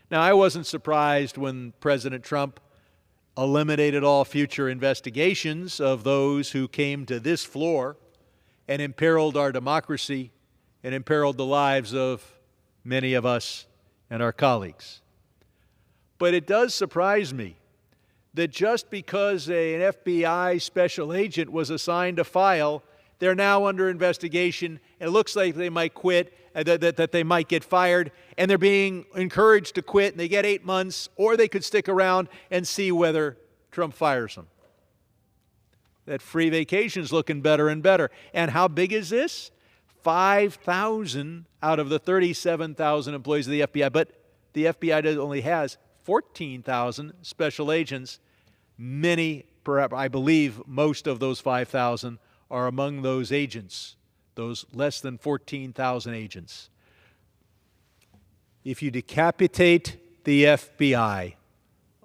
Now, I wasn't surprised when President Trump eliminated all future investigations of those who came to this floor and imperiled our democracy and imperiled the lives of many of us and our colleagues. But it does surprise me that just because an FBI special agent was assigned a file, they're now under investigation, and it looks like they might quit, that they might get fired, and they're being encouraged to quit, and they get 8 months, or they could stick around and see whether Trump fires them. That free vacation's looking better and better. And how big is this? 5,000 out of the 37,000 employees of the FBI, but the FBI only has 14,000 special agents. Many, perhaps, I believe most of those 5,000 are among those agents, those less than 14,000 agents. If you decapitate the FBI,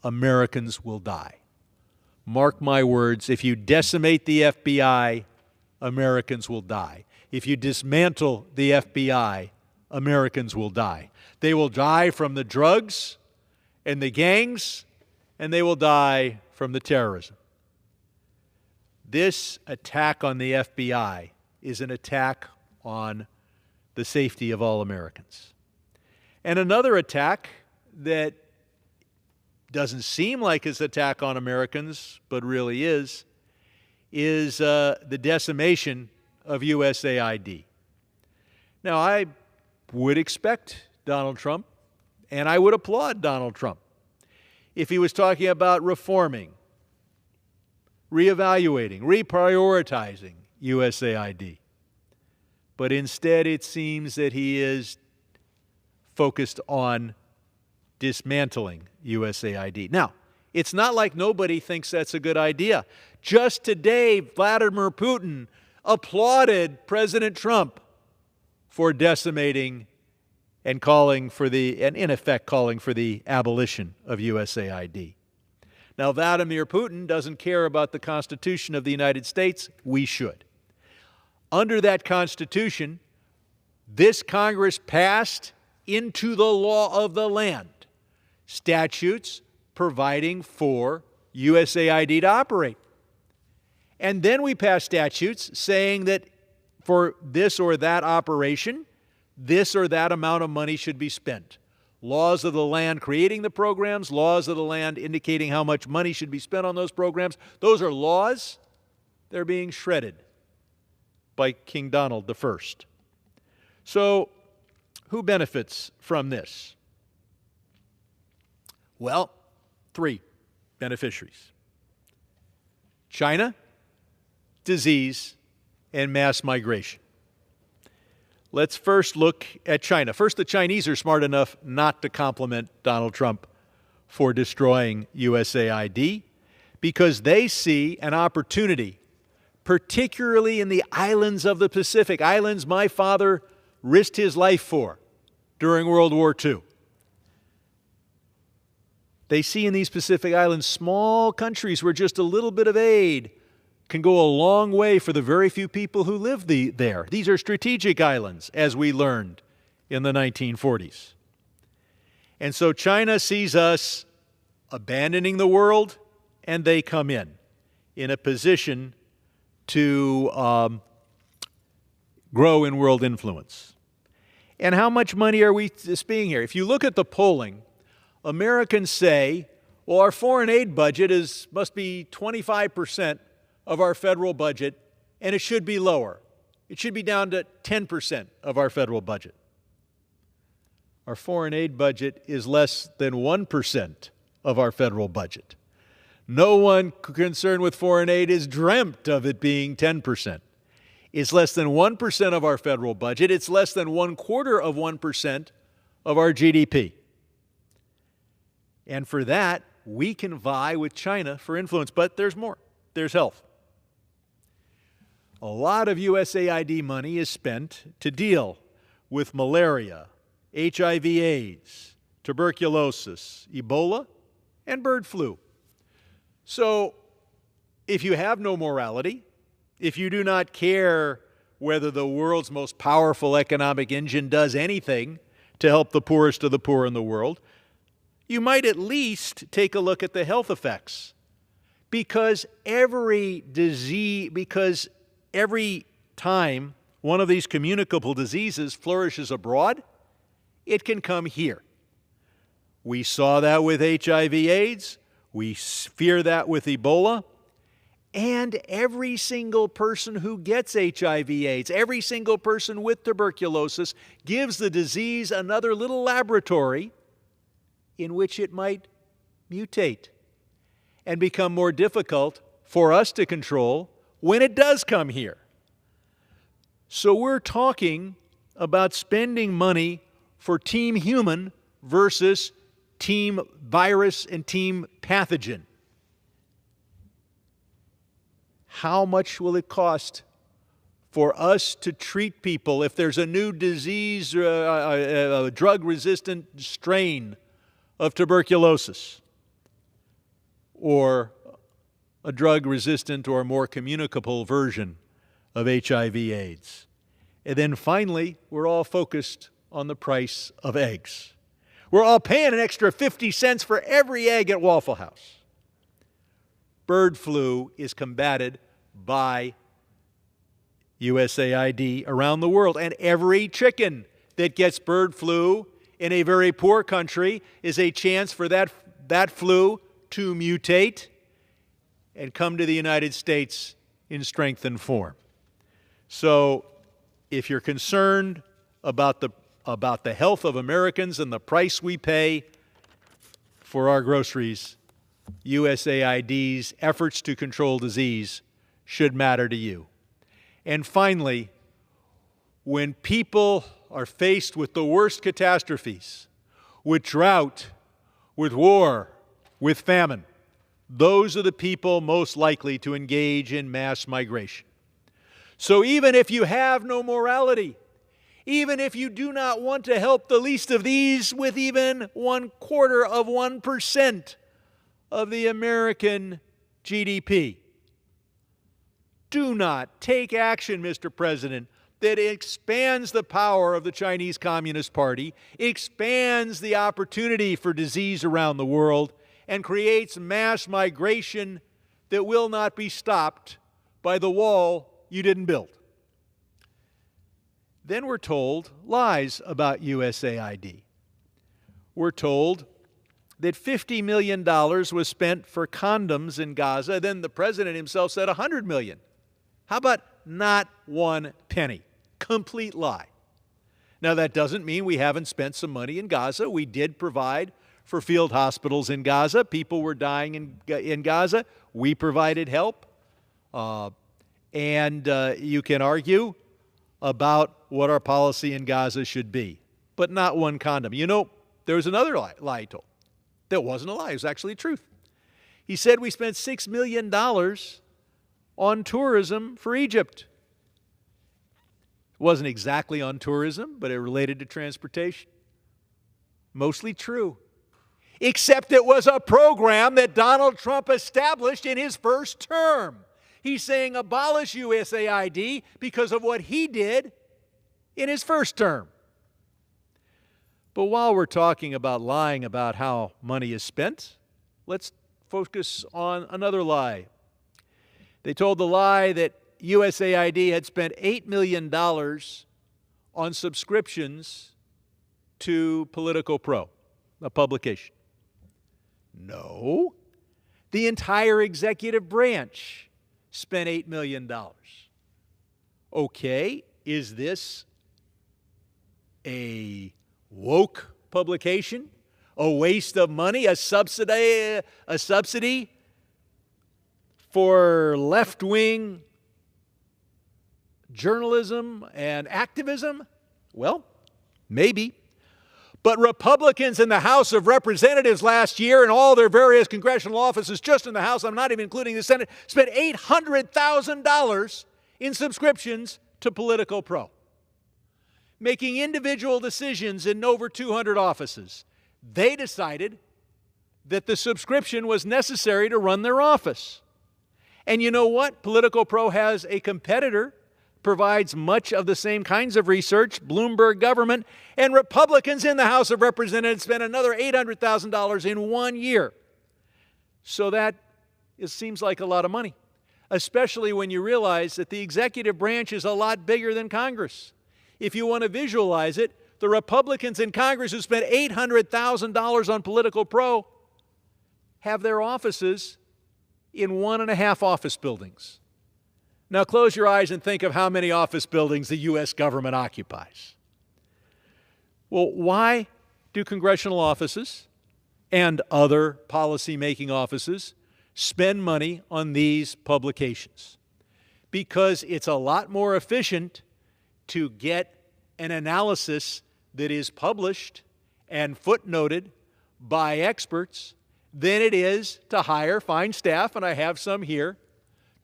Americans will die. Mark my words, if you decimate the FBI, Americans will die. If you dismantle the FBI, Americans will die. They will die from the drugs and the gangs, and they will die from the terrorism. This attack on the FBI is an attack on the safety of all Americans. And another attack that doesn't seem like it's an attack on Americans, but really is the decimation of USAID. Now, I would expect Donald Trump, and I would applaud Donald Trump, if he was talking about reforming, reevaluating, reprioritizing USAID. But instead, it seems that he is focused on dismantling USAID. Now, it's not like nobody thinks that's a good idea. Just today, Vladimir Putin applauded President Trump for decimating and in effect calling for the abolition of USAID. Now, Vladimir Putin doesn't care about the Constitution of the United States. We should. Under that Constitution, this Congress passed into the law of the land statutes providing for USAID to operate. And then we passed statutes saying that for this or that operation, this or that amount of money should be spent. Laws of the land creating the programs, laws of the land indicating how much money should be spent on those programs. Those are laws. They're being shredded by King Donald I. So Who benefits from this? Well, 3 beneficiaries: China, disease, and mass migration. Let's first look at China. First, the Chinese are smart enough not to compliment Donald Trump for destroying USAID because they see an opportunity, particularly in the islands of the Pacific, islands my father risked his life for during World War II. They see in these Pacific islands small countries where just a little bit of aid can go a long way for the very few people who live there. These are strategic islands, as we learned in the 1940s. And so China sees us abandoning the world, and they come in a position to grow in world influence. And how much money are we spending here? If you look at the polling, Americans say, well, our foreign aid budget must be 25% of our federal budget, and it should be lower. It should be down to 10% of our federal budget. Our foreign aid budget is less than 1% of our federal budget. No one concerned with foreign aid has dreamt of it being 10%. It's less than 1% of our federal budget. It's less than 1/4% of our GDP. And for that, we can vie with China for influence. But there's more. There's health. A lot of USAID money is spent to deal with malaria, HIV/AIDS, tuberculosis, Ebola, and bird flu. So if you have no morality, if you do not care whether the world's most powerful economic engine does anything to help the poorest of the poor in the world, you might at least take a look at the health effects. Because every time one of these communicable diseases flourishes abroad, it can come here. We saw that with HIV/AIDS. We fear that with Ebola. And every single person who gets HIV/AIDS, every single person with tuberculosis, gives the disease another little laboratory in which it might mutate and become more difficult for us to control when it does come here. So we're talking about spending money for team human versus team virus and team pathogen. How much will it cost for us to treat people if there's a new disease, a drug-resistant strain of tuberculosis, or a drug-resistant or more communicable version of HIV/AIDS? And then finally, we're all focused on the price of eggs. We're all paying an extra 50 cents for every egg at Waffle House. Bird flu is combated by USAID around the world, and every chicken that gets bird flu in a very poor country is a chance for that flu to mutate and come to the United States in strength and form. So if you're concerned about the health of Americans and the price we pay for our groceries, USAID's efforts to control disease should matter to you. And finally, when people are faced with the worst catastrophes, with drought, with war, with famine, those are the people most likely to engage in mass migration. So even if you have no morality, even if you do not want to help the least of these with even 1/4% of the American GDP, do not take action, Mr. President, that expands the power of the Chinese Communist Party, expands the opportunity for disease around the world, and creates mass migration that will not be stopped by the wall you didn't build. Then we're told lies about USAID. We're told that $50 million was spent for condoms in Gaza. Then the president himself said $100 million. How about not one penny? Complete lie. Now, that doesn't mean we haven't spent some money in Gaza. We did provide for field hospitals in Gaza. People were dying in Gaza. We provided help. And you can argue about what our policy in Gaza should be, but not one condom. You know, there was another lie he told. That wasn't a lie. It was actually the truth. He said we spent $6 million on tourism for Egypt. It wasn't exactly on tourism, but it related to transportation. Mostly true. Except it was a program that Donald Trump established in his first term. He's saying abolish USAID because of what he did in his first term. But while we're talking about lying about how money is spent, let's focus on another lie. They told the lie that USAID had spent $8 million on subscriptions to Politico Pro, a publication. No, the entire executive branch spent $8 million. Okay, is this a woke publication? A waste of money? A subsidy for left-wing journalism and activism? Well, maybe. But Republicans in the House of Representatives last year and all their various congressional offices, just in the House, I'm not even including the Senate, spent $800,000 in subscriptions to Politico Pro, making individual decisions in over 200 offices. They decided that the subscription was necessary to run their office. And you know what? Politico Pro has a competitor, provides much of the same kinds of research, Bloomberg Government, and Republicans in the House of Representatives spent another $800,000 in 1 year. So that seems like a lot of money, especially when you realize that the executive branch is a lot bigger than Congress. If you want to visualize it, the Republicans in Congress who spent $800,000 on Politico Pro have their offices in 1.5 office buildings. Now close your eyes and think of how many office buildings the U.S. government occupies. Well, why do congressional offices and other policy-making offices spend money on these publications? Because it's a lot more efficient to get an analysis that is published and footnoted by experts than it is to hire fine staff, and I have some here,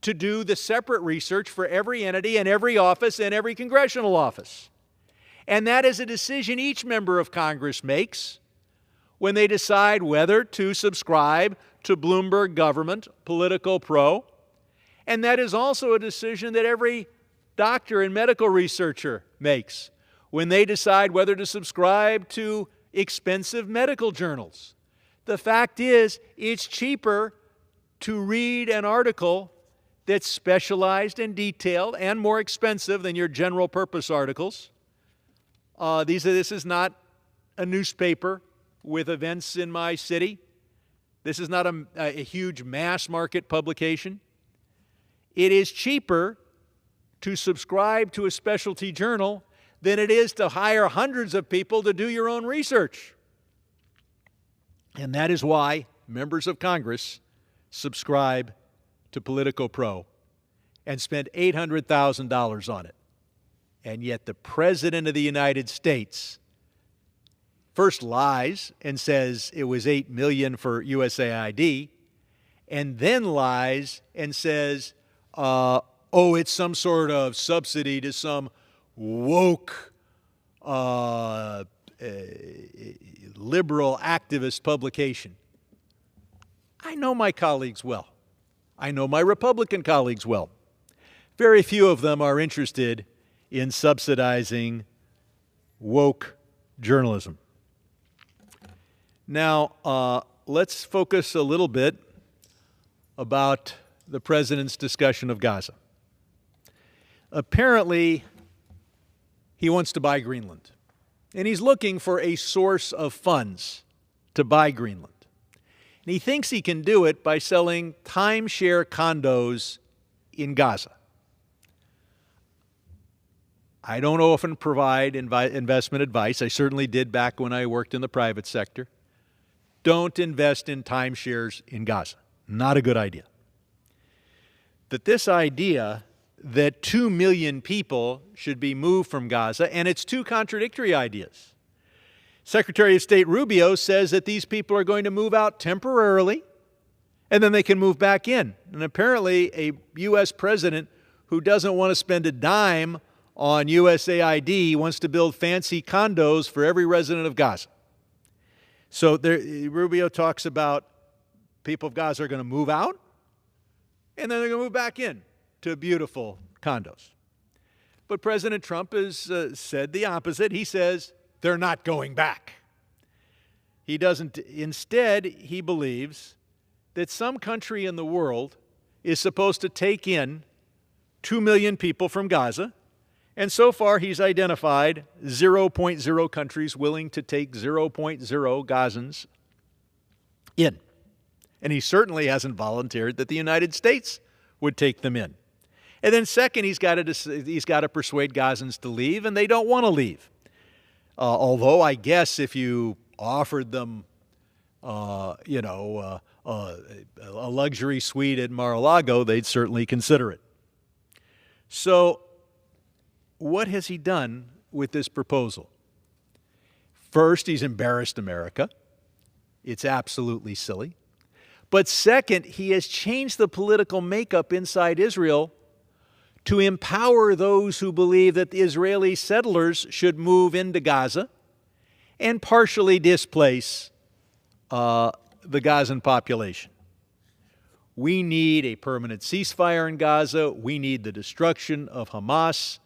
to do the separate research for every entity and every office and every congressional office. And that is a decision each member of Congress makes when they decide whether to subscribe to Bloomberg Government, Politico Pro. And that is also a decision that every doctor and medical researcher makes when they decide whether to subscribe to expensive medical journals. The fact is, it's cheaper to read an article that's specialized and detailed and more expensive than your general purpose articles. This is not a newspaper with events in my city. This is not a huge mass market publication. It is cheaper to subscribe to a specialty journal than it is to hire hundreds of people to do your own research. And that is why members of Congress subscribe to Politico Pro and spend $800,000 on it. And yet the President of the United States first lies and says it was $8 million for USAID, and then lies and says, it's some sort of subsidy to some woke liberal activist publication. I know my colleagues well. I know my Republican colleagues well. Very few of them are interested in subsidizing woke journalism. Now, let's focus a little bit about the President's discussion of Gaza. Apparently, he wants to buy Greenland, and he's looking for a source of funds to buy Greenland. And he thinks he can do it by selling timeshare condos in Gaza. I don't often provide investment advice. I certainly did back when I worked in the private sector. Don't invest in timeshares in Gaza. Not a good idea. That this idea that 2 million people should be moved from Gaza, and it's two contradictory ideas. Secretary of State Rubio says that these people are going to move out temporarily, and then they can move back in. And apparently a U.S. president who doesn't want to spend a dime on USAID wants to build fancy condos for every resident of Gaza. So Rubio talks about people of Gaza are going to move out, and then they're going to move back in to beautiful condos. But President Trump has said the opposite. He says they're not going back. He doesn't. Instead, he believes that some country in the world is supposed to take in 2 million people from Gaza, and so far he's identified 0.0 countries willing to take 0.0 Gazans in. And he certainly hasn't volunteered that the United States would take them in. And then second, he's got to persuade Gazans to leave, and they don't want to leave. Although I guess if you offered them, a luxury suite at Mar-a-Lago, they'd certainly consider it. So what has he done with this proposal? First, he's embarrassed America. It's absolutely silly. But second, he has changed the political makeup inside Israel to empower those who believe that the Israeli settlers should move into Gaza and partially displace the Gazan population. We need a permanent ceasefire in Gaza. We need the destruction of Hamas.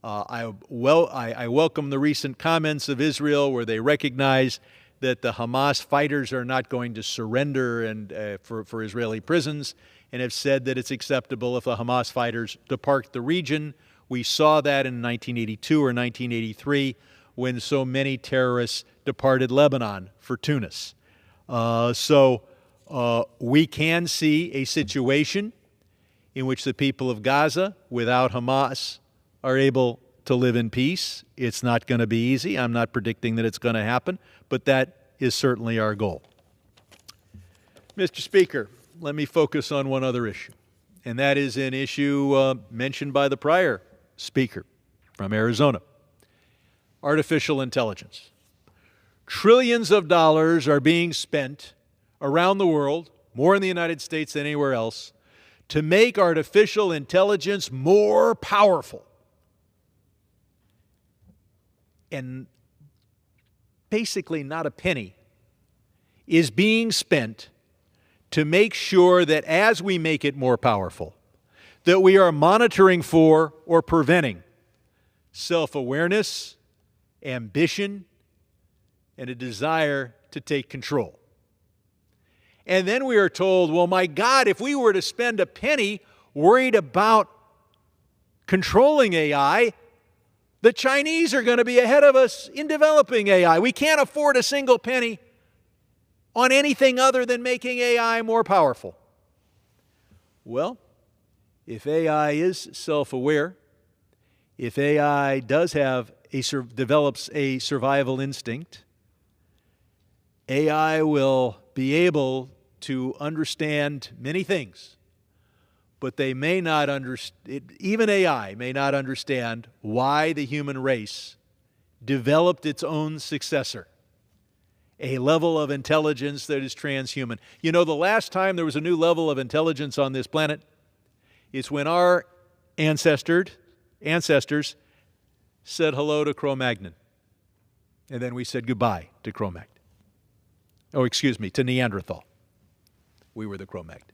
I welcome the recent comments of Israel where they recognize that the Hamas fighters are not going to surrender for Israeli prisons, and have said that it's acceptable if the Hamas fighters depart the region. We saw that in 1982 or 1983 when so many terrorists departed Lebanon for Tunis. We can see a situation in which the people of Gaza, without Hamas, are able to live in peace. It's not going to be easy. I'm not predicting that it's going to happen, but that is certainly our goal. Mr. Speaker, let me focus on one other issue, and that is an issue mentioned by the prior speaker from Arizona, artificial intelligence. Trillions of dollars are being spent around the world, more in the United States than anywhere else, to make artificial intelligence more powerful. And basically not a penny is being spent to make sure that as we make it more powerful, that we are monitoring for or preventing self-awareness, ambition, and a desire to take control. And then we are told, well, my God, if we were to spend a penny worried about controlling AI, the Chinese are going to be ahead of us in developing AI. We can't afford a single penny on anything other than making AI more powerful. Well, if AI is self-aware, if AI does have develops a survival instinct, AI will be able to understand many things, but they may not understand, even AI may not understand why the human race developed its own successor, a level of intelligence that is transhuman. You know, the last time there was a new level of intelligence on this planet, it's when our ancestors said hello to Cro-Magnon. And then we said goodbye to Cro-Magnon. Oh, excuse me, to Neanderthal. We were the Cro-Magnon.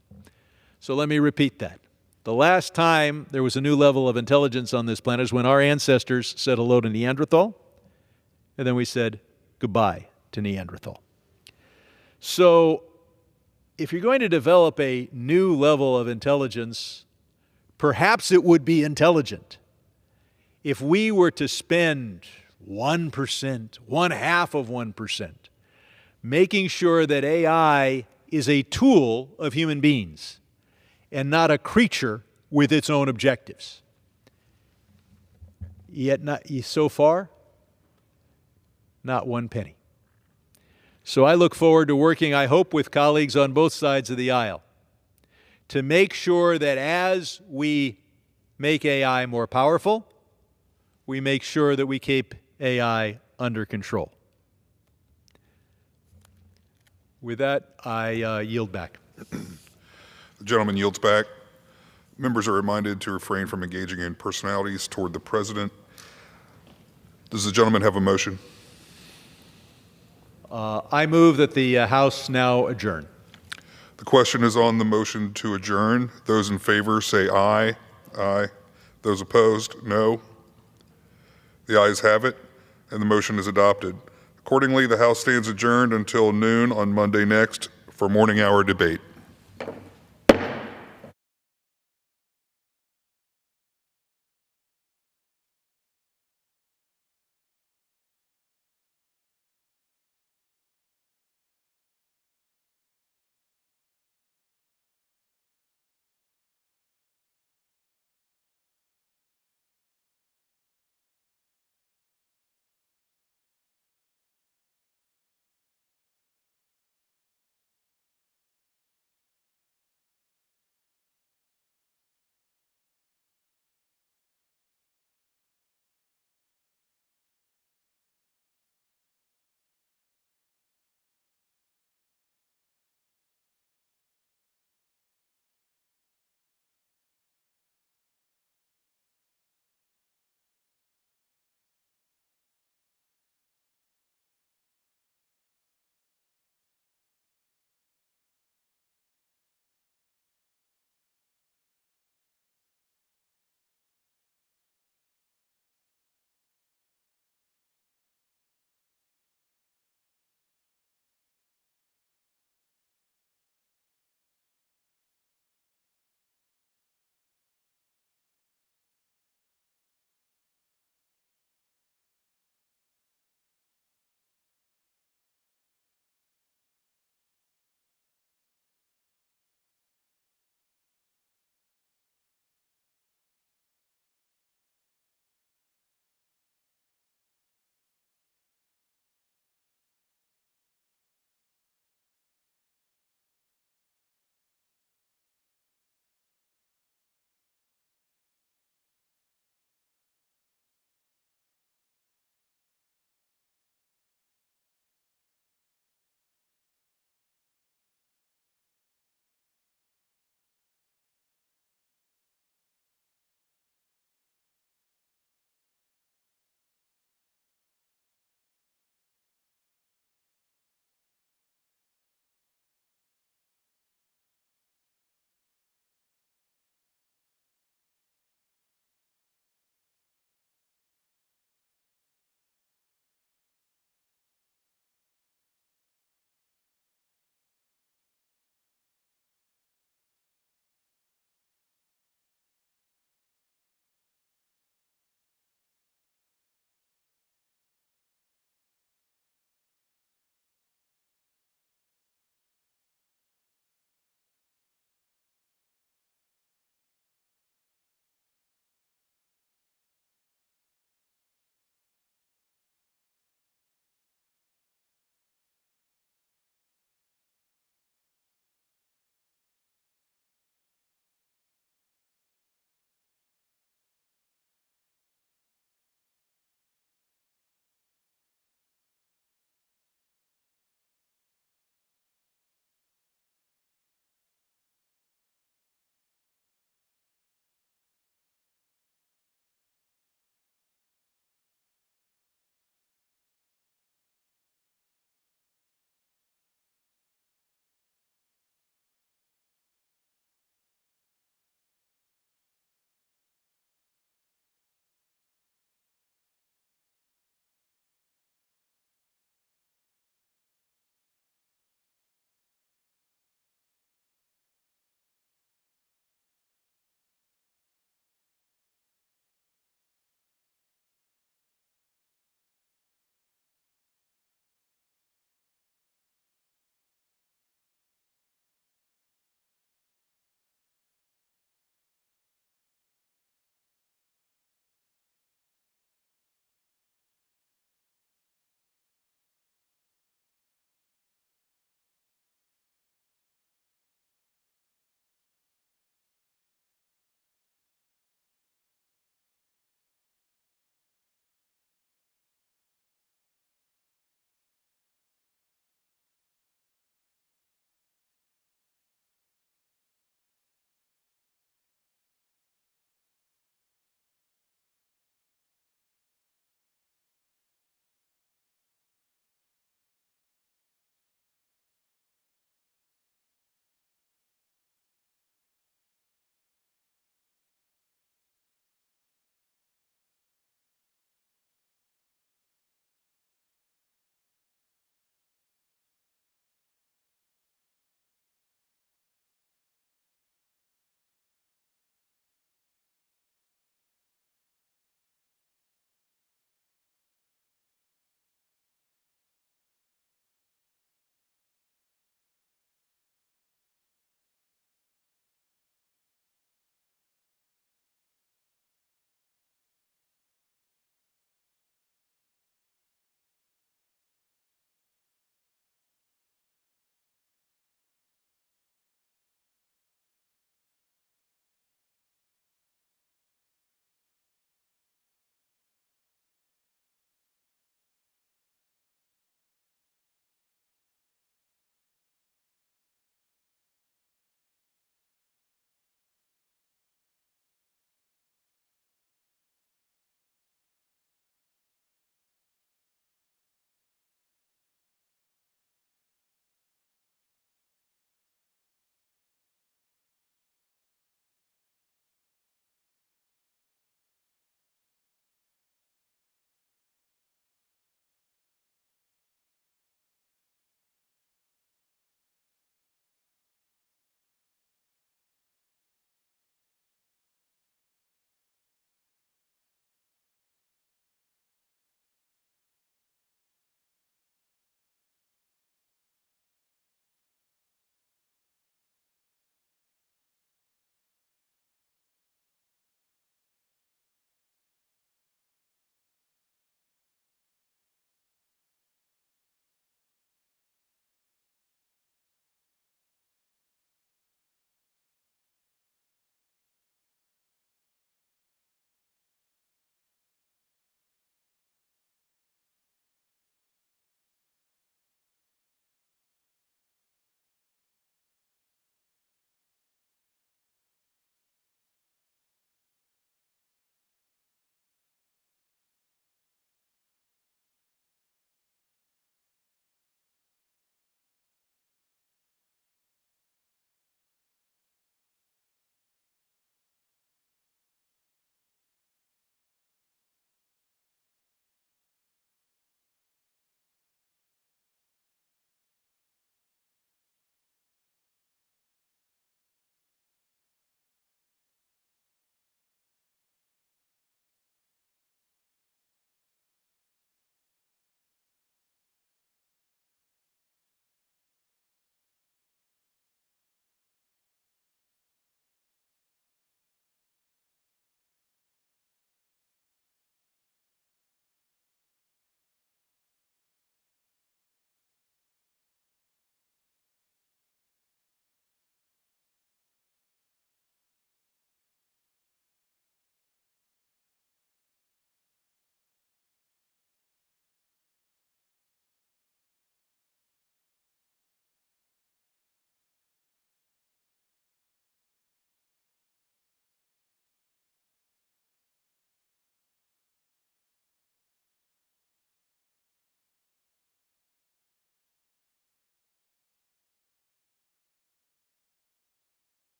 So let me repeat that. The last time there was a new level of intelligence on this planet is when our ancestors said hello to Neanderthal, and then we said goodbye to Neanderthal. So if you're going to develop a new level of intelligence, perhaps it would be intelligent if we were to spend 1%, 0.5%, making sure that AI is a tool of human beings and not a creature with its own objectives. yet so far, not one penny. So I look forward to working, I hope, with colleagues on both sides of the aisle to make sure that as we make AI more powerful, we make sure that we keep AI under control. With that, I yield back. The gentleman yields back. Members are reminded to refrain from engaging in personalities toward the President. Does the gentleman have a motion? I move that the House now adjourn. The question is on the motion to adjourn. Those in favor say aye. Aye. Those opposed, no. The ayes have it, and the motion is adopted. Accordingly, the House stands adjourned until noon on Monday next for morning hour debate.